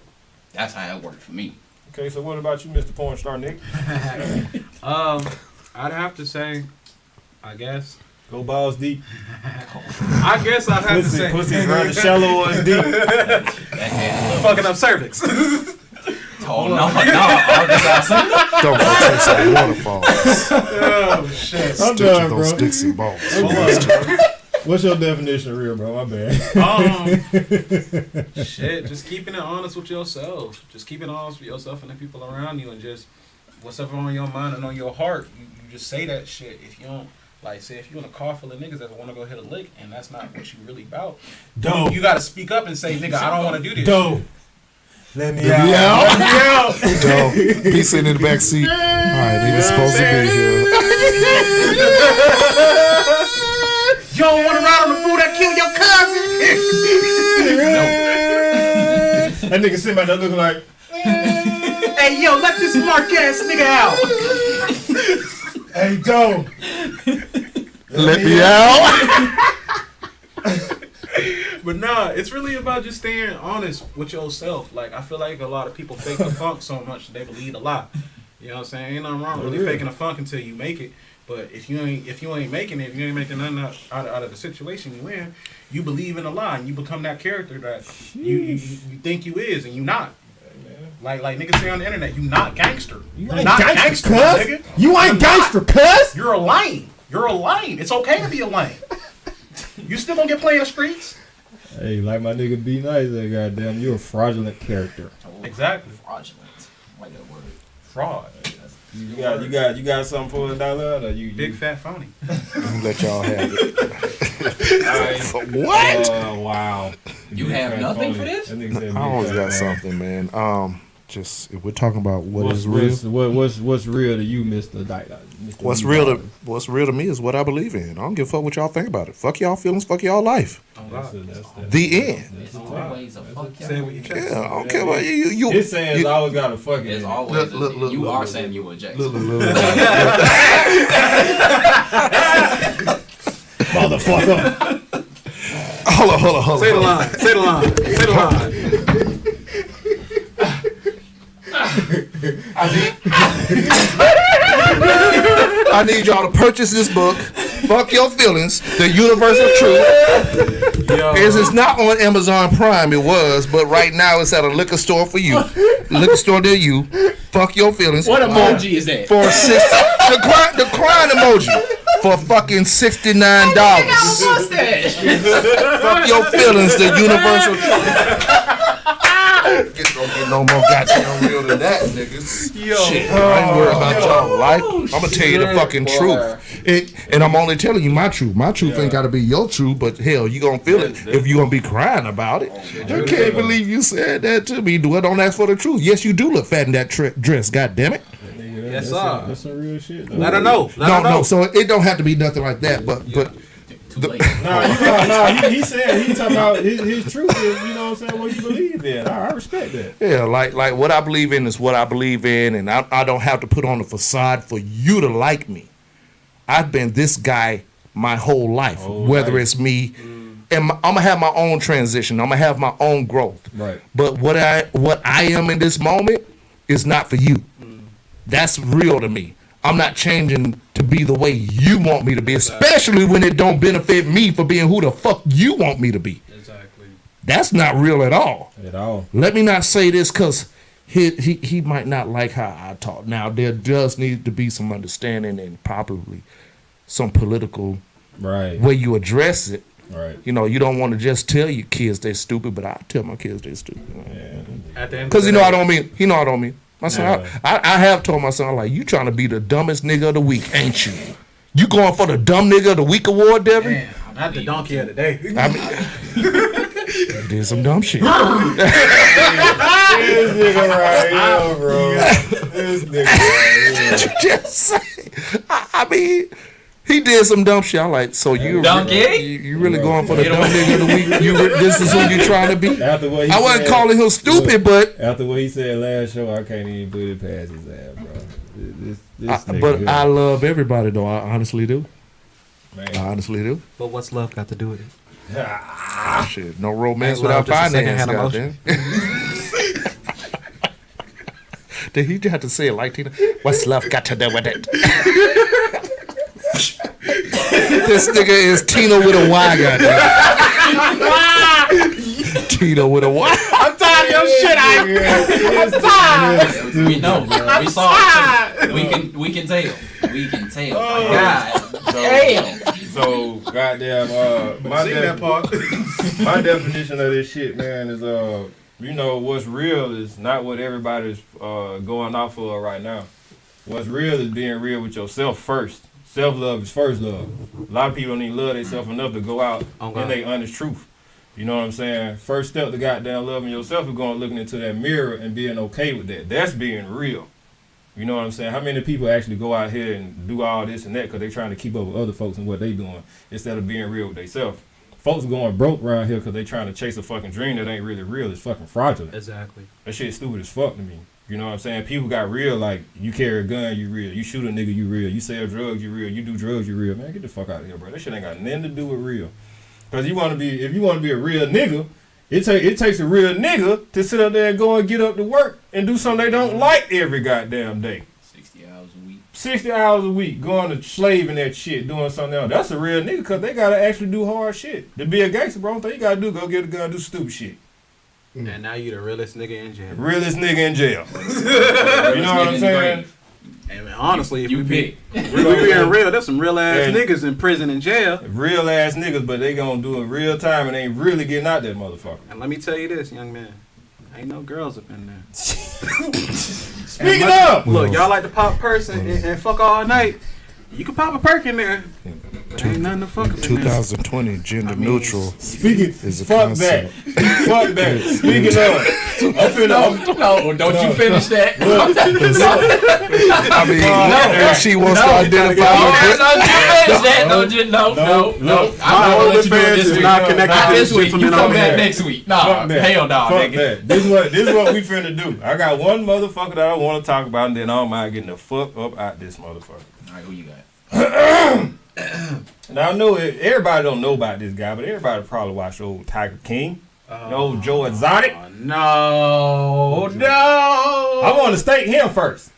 [SPEAKER 3] that's how it worked for me.
[SPEAKER 2] Okay, so what about you, Mr. Porn Star Nick?
[SPEAKER 8] I'd have to say, I guess.
[SPEAKER 2] Go balls deep.
[SPEAKER 8] I guess I'd have to say.
[SPEAKER 2] Pussy's rather shallow or deep.
[SPEAKER 8] Fucking up cervix.
[SPEAKER 3] Oh, no. I was just outside.
[SPEAKER 4] Don't go chasing waterfalls.
[SPEAKER 8] Oh, shit.
[SPEAKER 2] I'm done,
[SPEAKER 4] those
[SPEAKER 2] bro.
[SPEAKER 4] sticks and balls.
[SPEAKER 2] What's your definition of real, bro? My bad.
[SPEAKER 8] Shit, just keeping it honest with yourself. Just keeping it honest with yourself and the people around you, and just whatever on your mind and on your heart, you just say that shit. If you don't, like, say if you're in a car full of niggas that want to go hit a lick and that's not what you really about, you got to speak up and say, nigga, I don't want to do this.
[SPEAKER 2] Let me out.
[SPEAKER 4] Dope. He's sitting in the back seat. All right, they was supposed to be here.
[SPEAKER 8] You don't want to ride on the fool that killed your cousin?
[SPEAKER 2] That nigga sitting back there looking like,
[SPEAKER 8] hey, yo, let this mark ass nigga out.
[SPEAKER 2] hey, don't.
[SPEAKER 4] Let me out.
[SPEAKER 8] But nah, it's really about just staying honest with yourself. Like, I feel like a lot of people fake the funk so much that they believe a lot. You know what I'm saying? Ain't nothing wrong with really faking a funk until you make it. But if you ain't making it, if you ain't making nothing out of the situation you in, you believe in a lie and you become that character that you think you is and you not. Like niggas say on the internet, you not gangster.
[SPEAKER 2] You ain't not gangster, cuz. Nigga. You ain't gangster, cuz.
[SPEAKER 8] You're a lame. You're a lame. It's okay to be a lame. You still gonna get played in the streets.
[SPEAKER 2] Hey, like my nigga B Nice, that goddamn, you're a fraudulent character.
[SPEAKER 8] Exactly.
[SPEAKER 3] Fraudulent. I like that word.
[SPEAKER 8] Fraud.
[SPEAKER 2] You got something for us, Dollar? Or you
[SPEAKER 8] big fat phony?
[SPEAKER 4] I'm gonna let y'all have it.
[SPEAKER 2] What? Wow.
[SPEAKER 3] You have nothing for this?
[SPEAKER 4] I always got something, man. just if we're talking about what's real.
[SPEAKER 2] What's real to you, Mr.
[SPEAKER 4] What's real to me is what I believe in. I don't give a fuck what y'all think about it. Fuck y'all feelings, fuck y'all life. The end.
[SPEAKER 3] It's always a fuck
[SPEAKER 4] Yeah, I don't care about you.
[SPEAKER 2] It's saying it's always got a fucking.
[SPEAKER 3] It's always you are Samuel Jackson.
[SPEAKER 2] Motherfucker.
[SPEAKER 4] Hold on.
[SPEAKER 8] Say the line.
[SPEAKER 4] I need y'all to purchase this book. Fuck Your Feelings, The Universal Truth. It's not on Amazon Prime, it was, but right now it's at a liquor store for you. Liquor store near you. Fuck Your Feelings.
[SPEAKER 3] What emoji is that?
[SPEAKER 4] For the crying emoji. For fucking $69. Fuck Your Feelings, The Universal Truth. Don't get no more goddamn real than that, niggas. Shit, I ain't worried about y'all life. I'm gonna tell you the fucking truth. And I'm only telling you my truth. My truth ain't gotta be your truth, but hell, you gonna feel it if you gonna be crying about it. I can't believe you said that to me. Don't ask for the truth. Yes, you do look fat in that dress, goddammit.
[SPEAKER 8] Yes, sir.
[SPEAKER 2] That's some real shit.
[SPEAKER 8] Let her know.
[SPEAKER 4] No. So it don't have to be nothing like that, but.
[SPEAKER 2] He said he talking about his truth is, you know what I'm saying, what you believe in. I respect that.
[SPEAKER 4] Yeah, like what I believe in is what I believe in, and I don't have to put on a facade for you to like me. I've been this guy my whole life, whether it's me, and I'm gonna have my own transition. I'm gonna have my own growth.
[SPEAKER 2] Right.
[SPEAKER 4] But what I am in this moment is not for you. That's real to me. I'm not changing to be the way you want me to be, especially when it don't benefit me for being who the fuck you want me to be.
[SPEAKER 8] Exactly.
[SPEAKER 4] That's not real at all.
[SPEAKER 2] At all.
[SPEAKER 4] Let me not say this because he might not like how I talk. Now, there does need to be some understanding and probably some political way you address it.
[SPEAKER 2] Right.
[SPEAKER 4] You know, you don't want to just tell your kids they're stupid, but I tell my kids they're stupid.
[SPEAKER 8] Yeah.
[SPEAKER 4] Because I don't mean. My son, I have told my son, like, you trying to be the dumbest nigga of the week, ain't you? You going for the dumb nigga of the week award, Devin?
[SPEAKER 8] Damn, not the donkey of the day.
[SPEAKER 4] I mean, you did some dumb shit.
[SPEAKER 2] This nigga right here, bro. This nigga right here.
[SPEAKER 4] Just say, I mean, he did some dumb shit. I'm like, so you really going for the dumb nigga of the week? This is who you trying to be? I wasn't calling him stupid, but
[SPEAKER 2] after what he said last show, I can't even put it past his ass, bro.
[SPEAKER 4] But I love everybody, though. I honestly do.
[SPEAKER 2] Man.
[SPEAKER 4] I honestly do.
[SPEAKER 14] But what's love got to do with it?
[SPEAKER 4] Shit, no romance without finance, goddamn. Did he have to say it like Tina? What's love got to do with it? This nigga is Tino with a Y, goddamn. Tino with a Y.
[SPEAKER 8] I'm tired of your shit, I'm tired.
[SPEAKER 3] We know. We saw it. We can tell. We can tell. Oh, God. Damn.
[SPEAKER 2] So goddamn. My definition of this shit, man, is you know, what's real is not what everybody's going off for right now. What's real is being real with yourself first. Self-love is first love. A lot of people don't even love themselves enough to go out and they honest truth. You know what I'm saying? First step to goddamn loving yourself is going looking into that mirror and being okay with that. That's being real. You know what I'm saying? How many people actually go out here and do all this and that because they trying to keep up with other folks and what they doing instead of being real with themselves? Folks going broke around here because they trying to chase a fucking dream that ain't really real. It's fucking fraudulent.
[SPEAKER 8] Exactly.
[SPEAKER 2] That shit stupid as fuck to me. You know what I'm saying? People got real, like, you carry a gun, you real. You shoot a nigga, you real. You sell drugs, you real. You do drugs, you real. Man, get the fuck out of here, bro. That shit ain't got nothing to do with real. Because if you want to be a real nigga, it takes a real nigga to sit up there and go and get up to work and do something they don't like every goddamn day.
[SPEAKER 3] 60 hours a week.
[SPEAKER 2] 60 hours a week, going to slaving that shit, doing something else. That's a real nigga because they got to actually do hard shit. To be a gangster, bro, all you got to do go get a gun, do stupid shit.
[SPEAKER 8] And now you the realest nigga in jail.
[SPEAKER 2] Realest nigga in jail. You know what I'm saying?
[SPEAKER 8] And honestly, if we being real, there's some real ass niggas in prison and jail.
[SPEAKER 2] Real ass niggas, but they gonna do it real time and ain't really getting out that motherfucker.
[SPEAKER 8] And let me tell you this, young man. Ain't no girls up in there.
[SPEAKER 2] Speaking of!
[SPEAKER 8] Look, y'all like to pop perks and fuck all night. You can pop a perk in there.
[SPEAKER 5] Ain't nothing to fuck with.
[SPEAKER 4] 2020, gender neutral.
[SPEAKER 2] Speaking,
[SPEAKER 4] is a
[SPEAKER 2] fuck
[SPEAKER 4] concept.
[SPEAKER 2] that. Fuck that. Speaking of, I'm finna.
[SPEAKER 3] No, don't you finish that.
[SPEAKER 4] I mean, if she wants to identify with
[SPEAKER 3] Don't you finish that. No.
[SPEAKER 8] My OnlyFans is not connected
[SPEAKER 3] Not
[SPEAKER 8] to
[SPEAKER 3] this week. You
[SPEAKER 8] gentleman
[SPEAKER 3] come
[SPEAKER 8] over
[SPEAKER 3] back
[SPEAKER 8] there.
[SPEAKER 3] next week. Nah, hell no,
[SPEAKER 2] Fuck
[SPEAKER 3] nigga.
[SPEAKER 2] that. This is what we finna do. I got one motherfucker that I want to talk about, and then I don't mind getting the fuck up out this motherfucker.
[SPEAKER 3] All right, who you got?
[SPEAKER 2] Now I know everybody don't know about this guy, but everybody probably watched old Tiger King, old Joe Exotic.
[SPEAKER 8] No.
[SPEAKER 2] I want to state him first.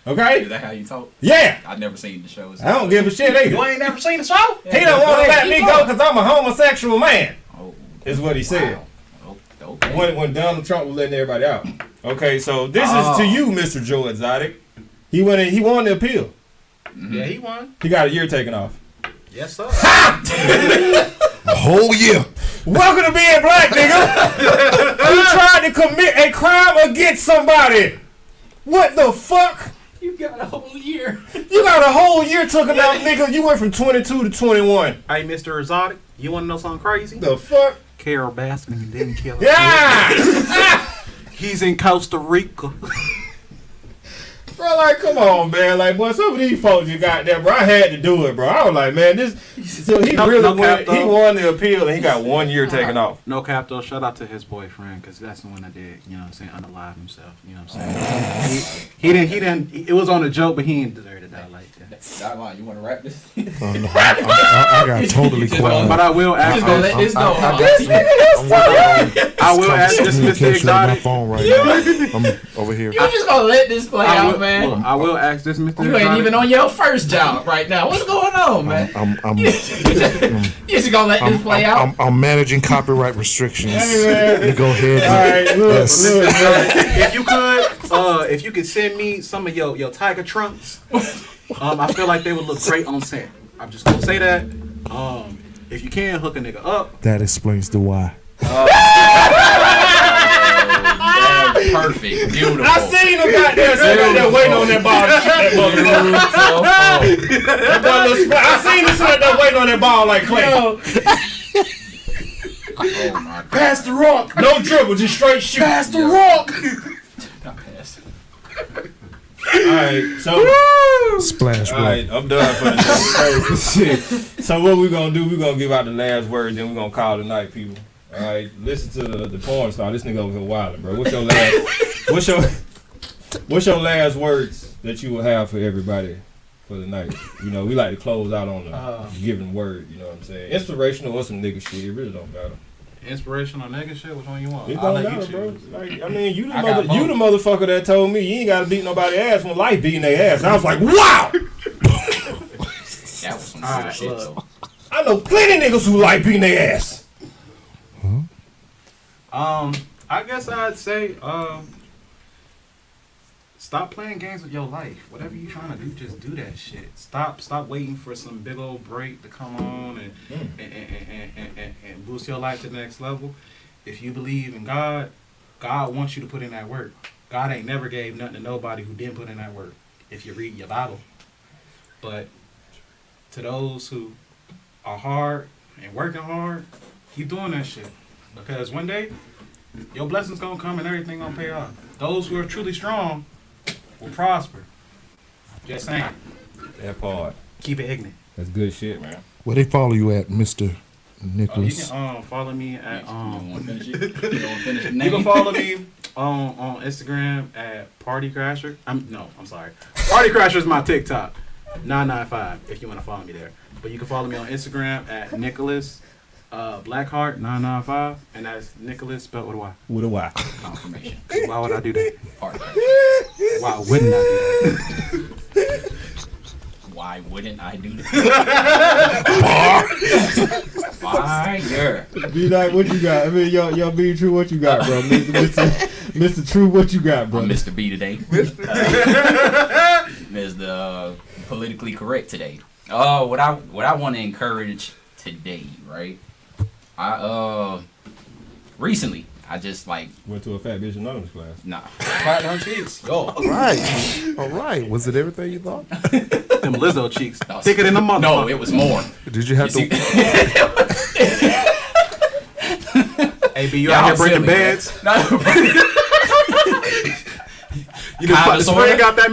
[SPEAKER 2] Okay?
[SPEAKER 3] Is that how you talk?
[SPEAKER 2] Yeah.
[SPEAKER 3] I've never seen the show.
[SPEAKER 2] I don't give a shit either.
[SPEAKER 8] You ain't never seen the show?
[SPEAKER 2] He don't want to let me go because I'm a homosexual man. Is what he said.
[SPEAKER 3] Okay.
[SPEAKER 2] When Donald Trump was letting everybody out. Okay, so this is to you, Mr. Joe Exotic. He won the appeal.
[SPEAKER 8] Yeah, he won.
[SPEAKER 2] He got a year taken off.
[SPEAKER 8] Yes, sir.
[SPEAKER 4] a whole year.
[SPEAKER 2] Welcome to being black, nigga. You tried to commit a crime against somebody. What the fuck?
[SPEAKER 3] You got a whole year.
[SPEAKER 2] You got a whole year taken off, nigga. You went from 22 to 21.
[SPEAKER 8] Hey, Mr. Exotic, you want to know something crazy?
[SPEAKER 2] The fuck?
[SPEAKER 8] Carol Baskin didn't kill him.
[SPEAKER 2] Yeah!
[SPEAKER 8] He's in Costa Rica.
[SPEAKER 2] Bro, like, come on, man. Like, boy, some of these folks you got there, bro, I had to do it, bro. I was like, man, this. So he he won the appeal and he got 1 year taken off.
[SPEAKER 8] No cap, though. Shout out to his boyfriend, because that's the one that did, you know what I'm saying, unalive himself. You know what I'm saying? He didn't, it was on a joke, but he didn't deserve to die like that.
[SPEAKER 3] You want to wrap this?
[SPEAKER 6] No, I got totally quiet.
[SPEAKER 8] But I will ask.
[SPEAKER 3] Just gonna let this go.
[SPEAKER 8] I will ask this Mr. Exotic.
[SPEAKER 6] My phone right now. I'm over here.
[SPEAKER 3] You just gonna let this play out, man.
[SPEAKER 8] Look, I will ask this Mr.
[SPEAKER 3] You
[SPEAKER 8] Exotic.
[SPEAKER 3] ain't even on your first job right now. What's going on, man? You just gonna let this play out?
[SPEAKER 4] I'm managing copyright restrictions.
[SPEAKER 2] Hey, man.
[SPEAKER 4] You go ahead.
[SPEAKER 2] All right, look,
[SPEAKER 8] If you could send me some of your tiger trunks, I feel like they would look great on set. I'm just gonna say that. If you can hook a nigga up,
[SPEAKER 6] That explains the why.
[SPEAKER 3] Perfect. Beautiful.
[SPEAKER 2] I seen him out there sitting there waiting on that ball to shoot that motherfucker. I seen him sitting there waiting on that ball like Clay.
[SPEAKER 3] Oh my God.
[SPEAKER 2] Pass the rock. No dribble, just straight shoot. Pass the rock.
[SPEAKER 3] Not pass.
[SPEAKER 2] Alright, so
[SPEAKER 6] Splash.
[SPEAKER 2] alright, I'm done for the day. So what we gonna do, we gonna give out the last words, then we gonna call it night, people. Alright, listen to the porn star. This nigga over here wilding, bro. What's your last words that you will have for everybody for the night? You know, we like to close out on the giving word, you know what I'm saying? Inspirational or some nigga shit, it really don't matter.
[SPEAKER 8] inspirational nigga shit. Which one you want?
[SPEAKER 2] It
[SPEAKER 8] I'll
[SPEAKER 2] don't
[SPEAKER 8] let
[SPEAKER 2] matter,
[SPEAKER 8] you
[SPEAKER 2] bro.
[SPEAKER 8] choose.
[SPEAKER 2] Like, I mean, you the motherfucker that told me you ain't gotta beat nobody ass when life beating their ass. And I was like, wow!
[SPEAKER 3] That was some
[SPEAKER 8] Alright,
[SPEAKER 3] shit,
[SPEAKER 8] look.
[SPEAKER 3] though.
[SPEAKER 2] I know plenty niggas who like beating their ass.
[SPEAKER 8] I guess I'd say, stop playing games with your life. Whatever you trying to do, just do that shit. Stop waiting for some big old break to come on and boost your life to the next level. If you believe in God, God wants you to put in that work. God ain't never gave nothing to nobody who didn't put in that work, if you read your Bible. But to those who are hard and working hard, keep doing that shit. Because one day, your blessings gonna come and everything gonna pay off. Those who are truly strong will prosper. Just saying.
[SPEAKER 2] That part.
[SPEAKER 8] Keep it ignorant.
[SPEAKER 2] That's good shit, man.
[SPEAKER 6] Where they follow you at, Mr.
[SPEAKER 8] You
[SPEAKER 6] Nicholas?
[SPEAKER 8] can follow me at
[SPEAKER 3] You
[SPEAKER 8] you can follow me on Instagram at Party Crasher. I'm sorry. Party Crasher is my TikTok. 995 if you want to follow me there. But you can follow me on Instagram at Nicholas Blackheart 995, and that's Nicholas spelled with a Y.
[SPEAKER 2] With a Y.
[SPEAKER 3] Confirmation.
[SPEAKER 8] Why would I do that?
[SPEAKER 3] Part.
[SPEAKER 8] Why wouldn't I do that?
[SPEAKER 3] Why wouldn't I do that? Fire.
[SPEAKER 2] Be like, what you got? I mean, y'all be true. What you got, bro? Mr. True, what you got, bro?
[SPEAKER 3] I'm Mr. B today. Mr. Politically correct today. What I want to encourage today, right? Recently I just like
[SPEAKER 2] went to a fat bitch anonymous class.
[SPEAKER 3] Nah.
[SPEAKER 8] Cracked her cheeks. Go.
[SPEAKER 4] All right. Was it everything you thought?
[SPEAKER 8] Them Lizzo cheeks. Thicker than the motherfucker.
[SPEAKER 3] No, it was more.
[SPEAKER 4] Did you have to?
[SPEAKER 8] Hey, B, you out here breaking beds?
[SPEAKER 3] No.
[SPEAKER 8] You just put the spring out that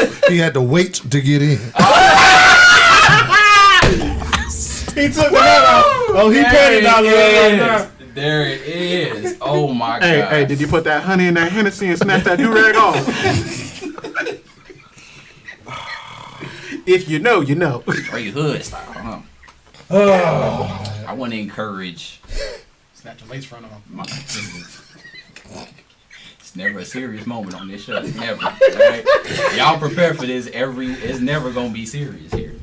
[SPEAKER 8] mattress?
[SPEAKER 4] He had to wait to get in.
[SPEAKER 2] He took the hat out. Oh, he paid it out right now.
[SPEAKER 3] There it is. Oh my god.
[SPEAKER 8] Hey, did you put that honey in that Hennessy and snap that do-rag off? If you know, you know.
[SPEAKER 3] Straight hood style, huh? I want to encourage.
[SPEAKER 8] Snatch a lace front of him.
[SPEAKER 3] It's never a serious moment on this show. Never. Right? Y'all prepare for this. It's never gonna be serious here.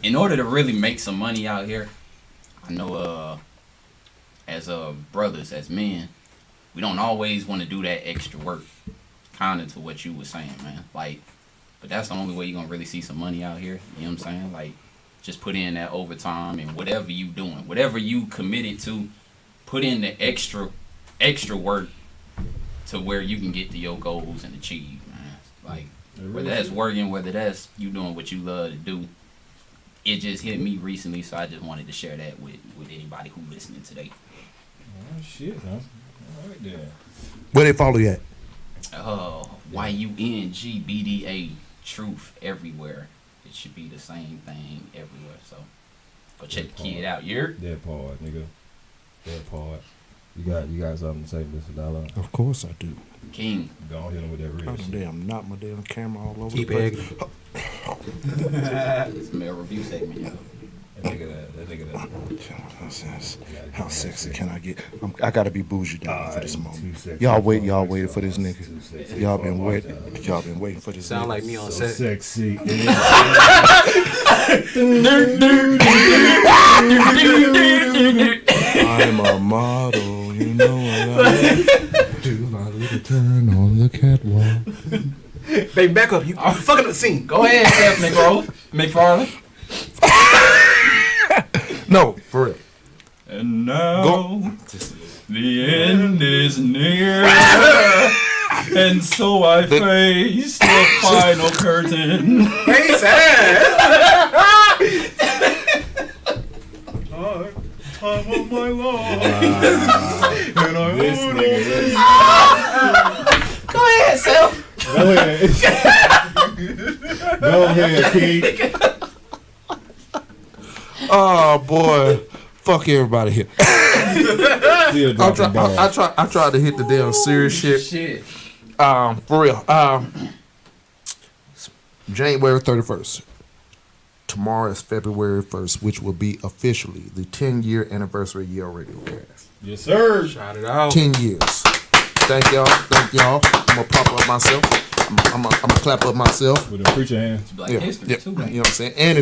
[SPEAKER 3] In order to really make some money out here, I know as brothers, as men, we don't always want to do that extra work. Kinda to what you were saying, man. Like, but that's the only way you're gonna really see some money out here. You know what I'm saying? Like, just put in that overtime and whatever you doing, whatever you committed to, put in the extra work to where you can get to your goals and achieve, man. Like, whether that's working, whether that's you doing what you love to do. It just hit me recently, so I just wanted to share that with anybody who listening today.
[SPEAKER 2] Oh shit, huh? All right then.
[SPEAKER 4] Where they follow you at?
[SPEAKER 3] YUNGBDA Truth everywhere. It should be the same thing everywhere. So go check the kid out.
[SPEAKER 2] That part, nigga. That part. You got something to say, Mr. Dollar?
[SPEAKER 4] Of course I do.
[SPEAKER 3] King.
[SPEAKER 2] Go on, hit him with that real shit.
[SPEAKER 4] Damn, knock my damn camera all over
[SPEAKER 8] Keep
[SPEAKER 4] the place.
[SPEAKER 3] It's a male review segment, yo.
[SPEAKER 2] That nigga that.
[SPEAKER 4] How sexy can I get? I gotta be bougie down for this moment. Y'all waited for this nigga. Y'all been waiting for this.
[SPEAKER 8] Sound
[SPEAKER 4] nigga.
[SPEAKER 8] like me on
[SPEAKER 2] So
[SPEAKER 8] set.
[SPEAKER 2] sexy.
[SPEAKER 4] I'm a model, you know what I do. My little turn on the catwalk.
[SPEAKER 8] Baby, back up. You fucking the scene.
[SPEAKER 3] Go ahead, Seth McFarlane.
[SPEAKER 4] No, for real.
[SPEAKER 3] And now the end is near, and so I face the final curtain.
[SPEAKER 8] Face ass.
[SPEAKER 2] Time of my life.
[SPEAKER 3] And Go ahead, Seth.
[SPEAKER 2] Go ahead, King.
[SPEAKER 4] Oh boy, fuck everybody here. I tried to hit the damn serious shit. For real. January 31st. Tomorrow is February 1st, which will be officially the 10-year anniversary of Yale Radiocast.
[SPEAKER 2] Yes, sir.
[SPEAKER 8] Shout it out.
[SPEAKER 4] 10 years. Thank y'all. I'm gonna pop up myself. I'm gonna clap up myself.
[SPEAKER 2] With a preacher hand.
[SPEAKER 3] Black history too, man.
[SPEAKER 4] You know what I'm saying? And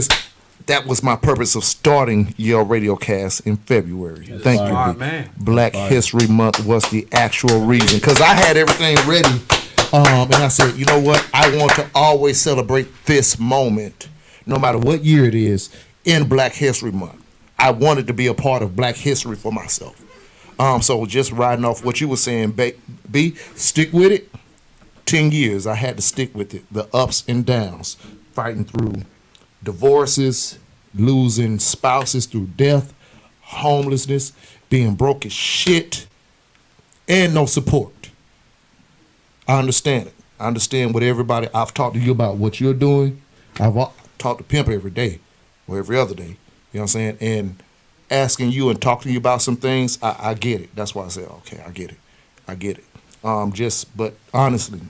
[SPEAKER 4] that was my purpose of starting Yale Radiocast in February. Thank you, B.
[SPEAKER 8] Man.
[SPEAKER 4] Black History Month was the actual reason, because I had everything ready, and I said, you know what? I want to always celebrate this moment, no matter what year it is, in Black History Month. I wanted to be a part of Black history for myself. So just riding off what you were saying, B, stick with it. 10 years, I had to stick with it. The ups and downs, fighting through divorces, losing spouses through death, homelessness, being broke as shit, and no support. I understand it. I understand what everybody, I've talked to you about what you're doing. I've talked to Pimp every day, or every other day, you know what I'm saying? And asking you and talking to you about some things, I get it. That's why I say, okay, I get it. But honestly,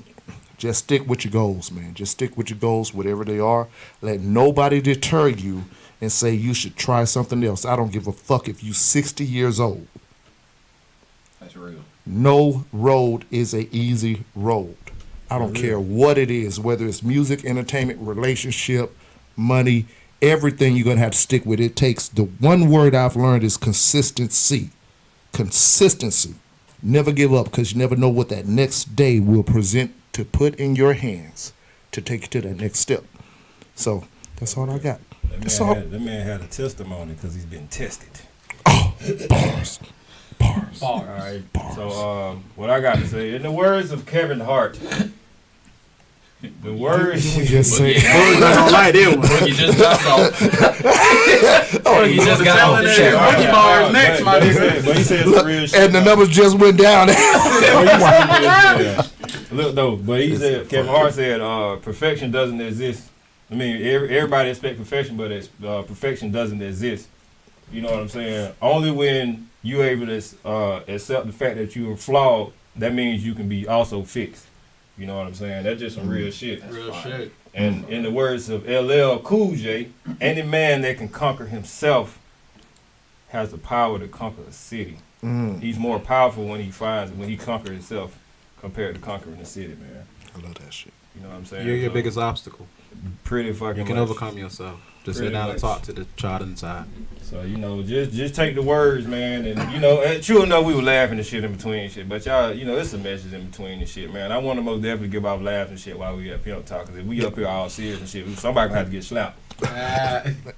[SPEAKER 4] just stick with your goals, man. Just stick with your goals, whatever they are. Let nobody deter you and say you should try something else. I don't give a fuck if you 60 years old.
[SPEAKER 3] That's real.
[SPEAKER 4] No road is a easy road. I don't care what it is, whether it's music, entertainment, relationship, money, everything you're going to have to stick with. It takes, the one word I've learned is consistency. Consistency. Never give up, because you never know what that next day will present to put in your hands to take you to that next step. So that's all I got.
[SPEAKER 2] That man had a testimony because he's been tested.
[SPEAKER 4] Bars.
[SPEAKER 2] All right. So what I got to say, in the words of Kevin Hart, the words
[SPEAKER 4] you just say.
[SPEAKER 8] I don't like that one.
[SPEAKER 3] You just got off.
[SPEAKER 2] He
[SPEAKER 3] just got off the chair.
[SPEAKER 8] Monkey bars next, my nigga.
[SPEAKER 2] But he said some real shit.
[SPEAKER 4] And the numbers just went down.
[SPEAKER 2] Look though, but he said Kevin Hart said perfection doesn't exist. I mean, everybody expects perfection, but perfection doesn't exist. You know what I'm saying? Only when you're able to accept the fact that you are flawed, that means you can be also fixed. You know what I'm saying? That's just some real shit.
[SPEAKER 8] Real shit.
[SPEAKER 2] And in the words of LL Cool J, any man that can conquer himself has the power to conquer a city. He's more powerful when he conquers himself compared to conquering the city, man.
[SPEAKER 4] I love that shit.
[SPEAKER 2] You know what I'm saying?
[SPEAKER 14] You're your biggest obstacle.
[SPEAKER 2] Pretty fucking
[SPEAKER 14] You can
[SPEAKER 2] much.
[SPEAKER 14] overcome yourself. Just
[SPEAKER 2] Pretty
[SPEAKER 14] sit down and
[SPEAKER 2] much.
[SPEAKER 14] talk to the child inside.
[SPEAKER 2] So, you know, just take the words, man. And, you know, true enough, we were laughing and shit in between and shit. But y'all, you know, it's a message in between and shit, man. I want to most definitely give off laughs and shit while we at Pimp Talk. Because if we up here all serious and shit, somebody gonna have to get slapped.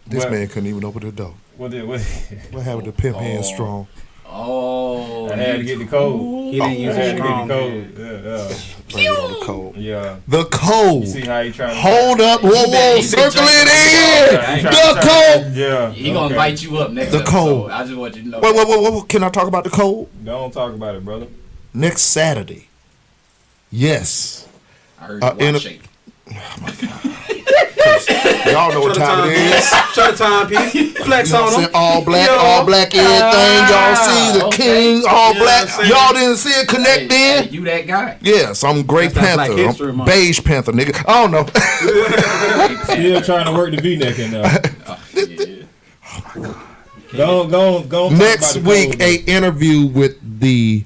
[SPEAKER 4] This man couldn't even open the door.
[SPEAKER 2] What
[SPEAKER 4] happened to Pimp Hand Strong?
[SPEAKER 3] Oh,
[SPEAKER 2] I had to get the code.
[SPEAKER 8] He didn't use
[SPEAKER 2] I had
[SPEAKER 8] it
[SPEAKER 2] to
[SPEAKER 8] strong.
[SPEAKER 2] get the code. Yeah.
[SPEAKER 4] Blame it on the code.
[SPEAKER 2] Yeah.
[SPEAKER 4] The code.
[SPEAKER 2] You see how he trying to
[SPEAKER 4] Hold up. Whoa. Circle it in. The code.
[SPEAKER 2] Yeah.
[SPEAKER 3] He gonna invite you up next
[SPEAKER 4] The
[SPEAKER 3] episode.
[SPEAKER 4] code.
[SPEAKER 3] I just want you to know.
[SPEAKER 4] Wait. Can I talk about the code?
[SPEAKER 2] Don't talk about it, brother.
[SPEAKER 4] Next Saturday. Yes.
[SPEAKER 3] I heard you watch shake.
[SPEAKER 4] Y'all know what time it is.
[SPEAKER 8] Show the timepiece. Flex on them.
[SPEAKER 4] All black everything. Y'all see the king, all black. Y'all didn't see it connect in?
[SPEAKER 3] Hey, you that guy.
[SPEAKER 4] Yes, I'm Grey Panther. I'm Beige Panther, nigga. I don't know.
[SPEAKER 2] Still trying to work the V-neck in there. Go.
[SPEAKER 4] Next week, a interview with the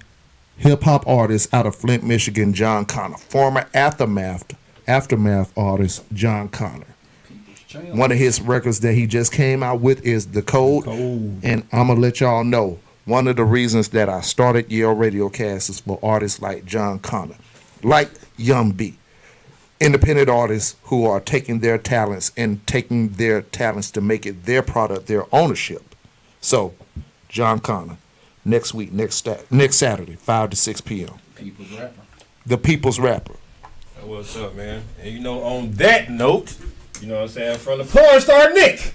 [SPEAKER 4] hip hop artist out of Flint, Michigan, John Connor, former Aftermath artist John Connor. One of his records that he just came out with is The Code. And I'm going to let y'all know, one of the reasons that I started Yale Radiocast is for artists like John Connor, like Young B. Independent artists who are taking their talents to make it their product, their ownership. So, John Connor, next week, next Saturday, 5 to 6 p.m.
[SPEAKER 3] People's rapper.
[SPEAKER 4] The People's Rapper.
[SPEAKER 2] What's up, man? And you know, on that note, you know what I'm saying, from the porn star Nick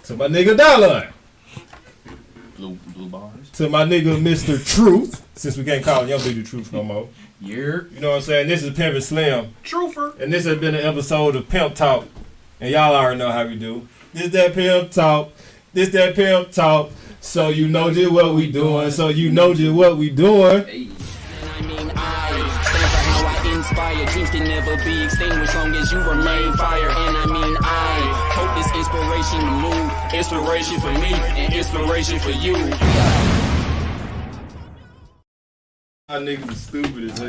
[SPEAKER 2] to my nigga Dylan,
[SPEAKER 3] Blue bars.
[SPEAKER 2] to my nigga Mr. Truth, since we can't call him Young Big Truth no more.
[SPEAKER 3] Yeah.
[SPEAKER 2] You know what I'm saying? This is Pimpin Slimm.
[SPEAKER 8] Truther.
[SPEAKER 2] And this has been an episode of Pimp Talk. And y'all already know how we do. This that Pimp Talk. This that Pimp Talk. So you know just what we doing.
[SPEAKER 3] Hey.
[SPEAKER 15] Inspire, dreams can never be extinguished long as you remain fire. And I hope this inspiration to move, inspiration for me and inspiration for you.
[SPEAKER 2] My niggas is stupid as hell.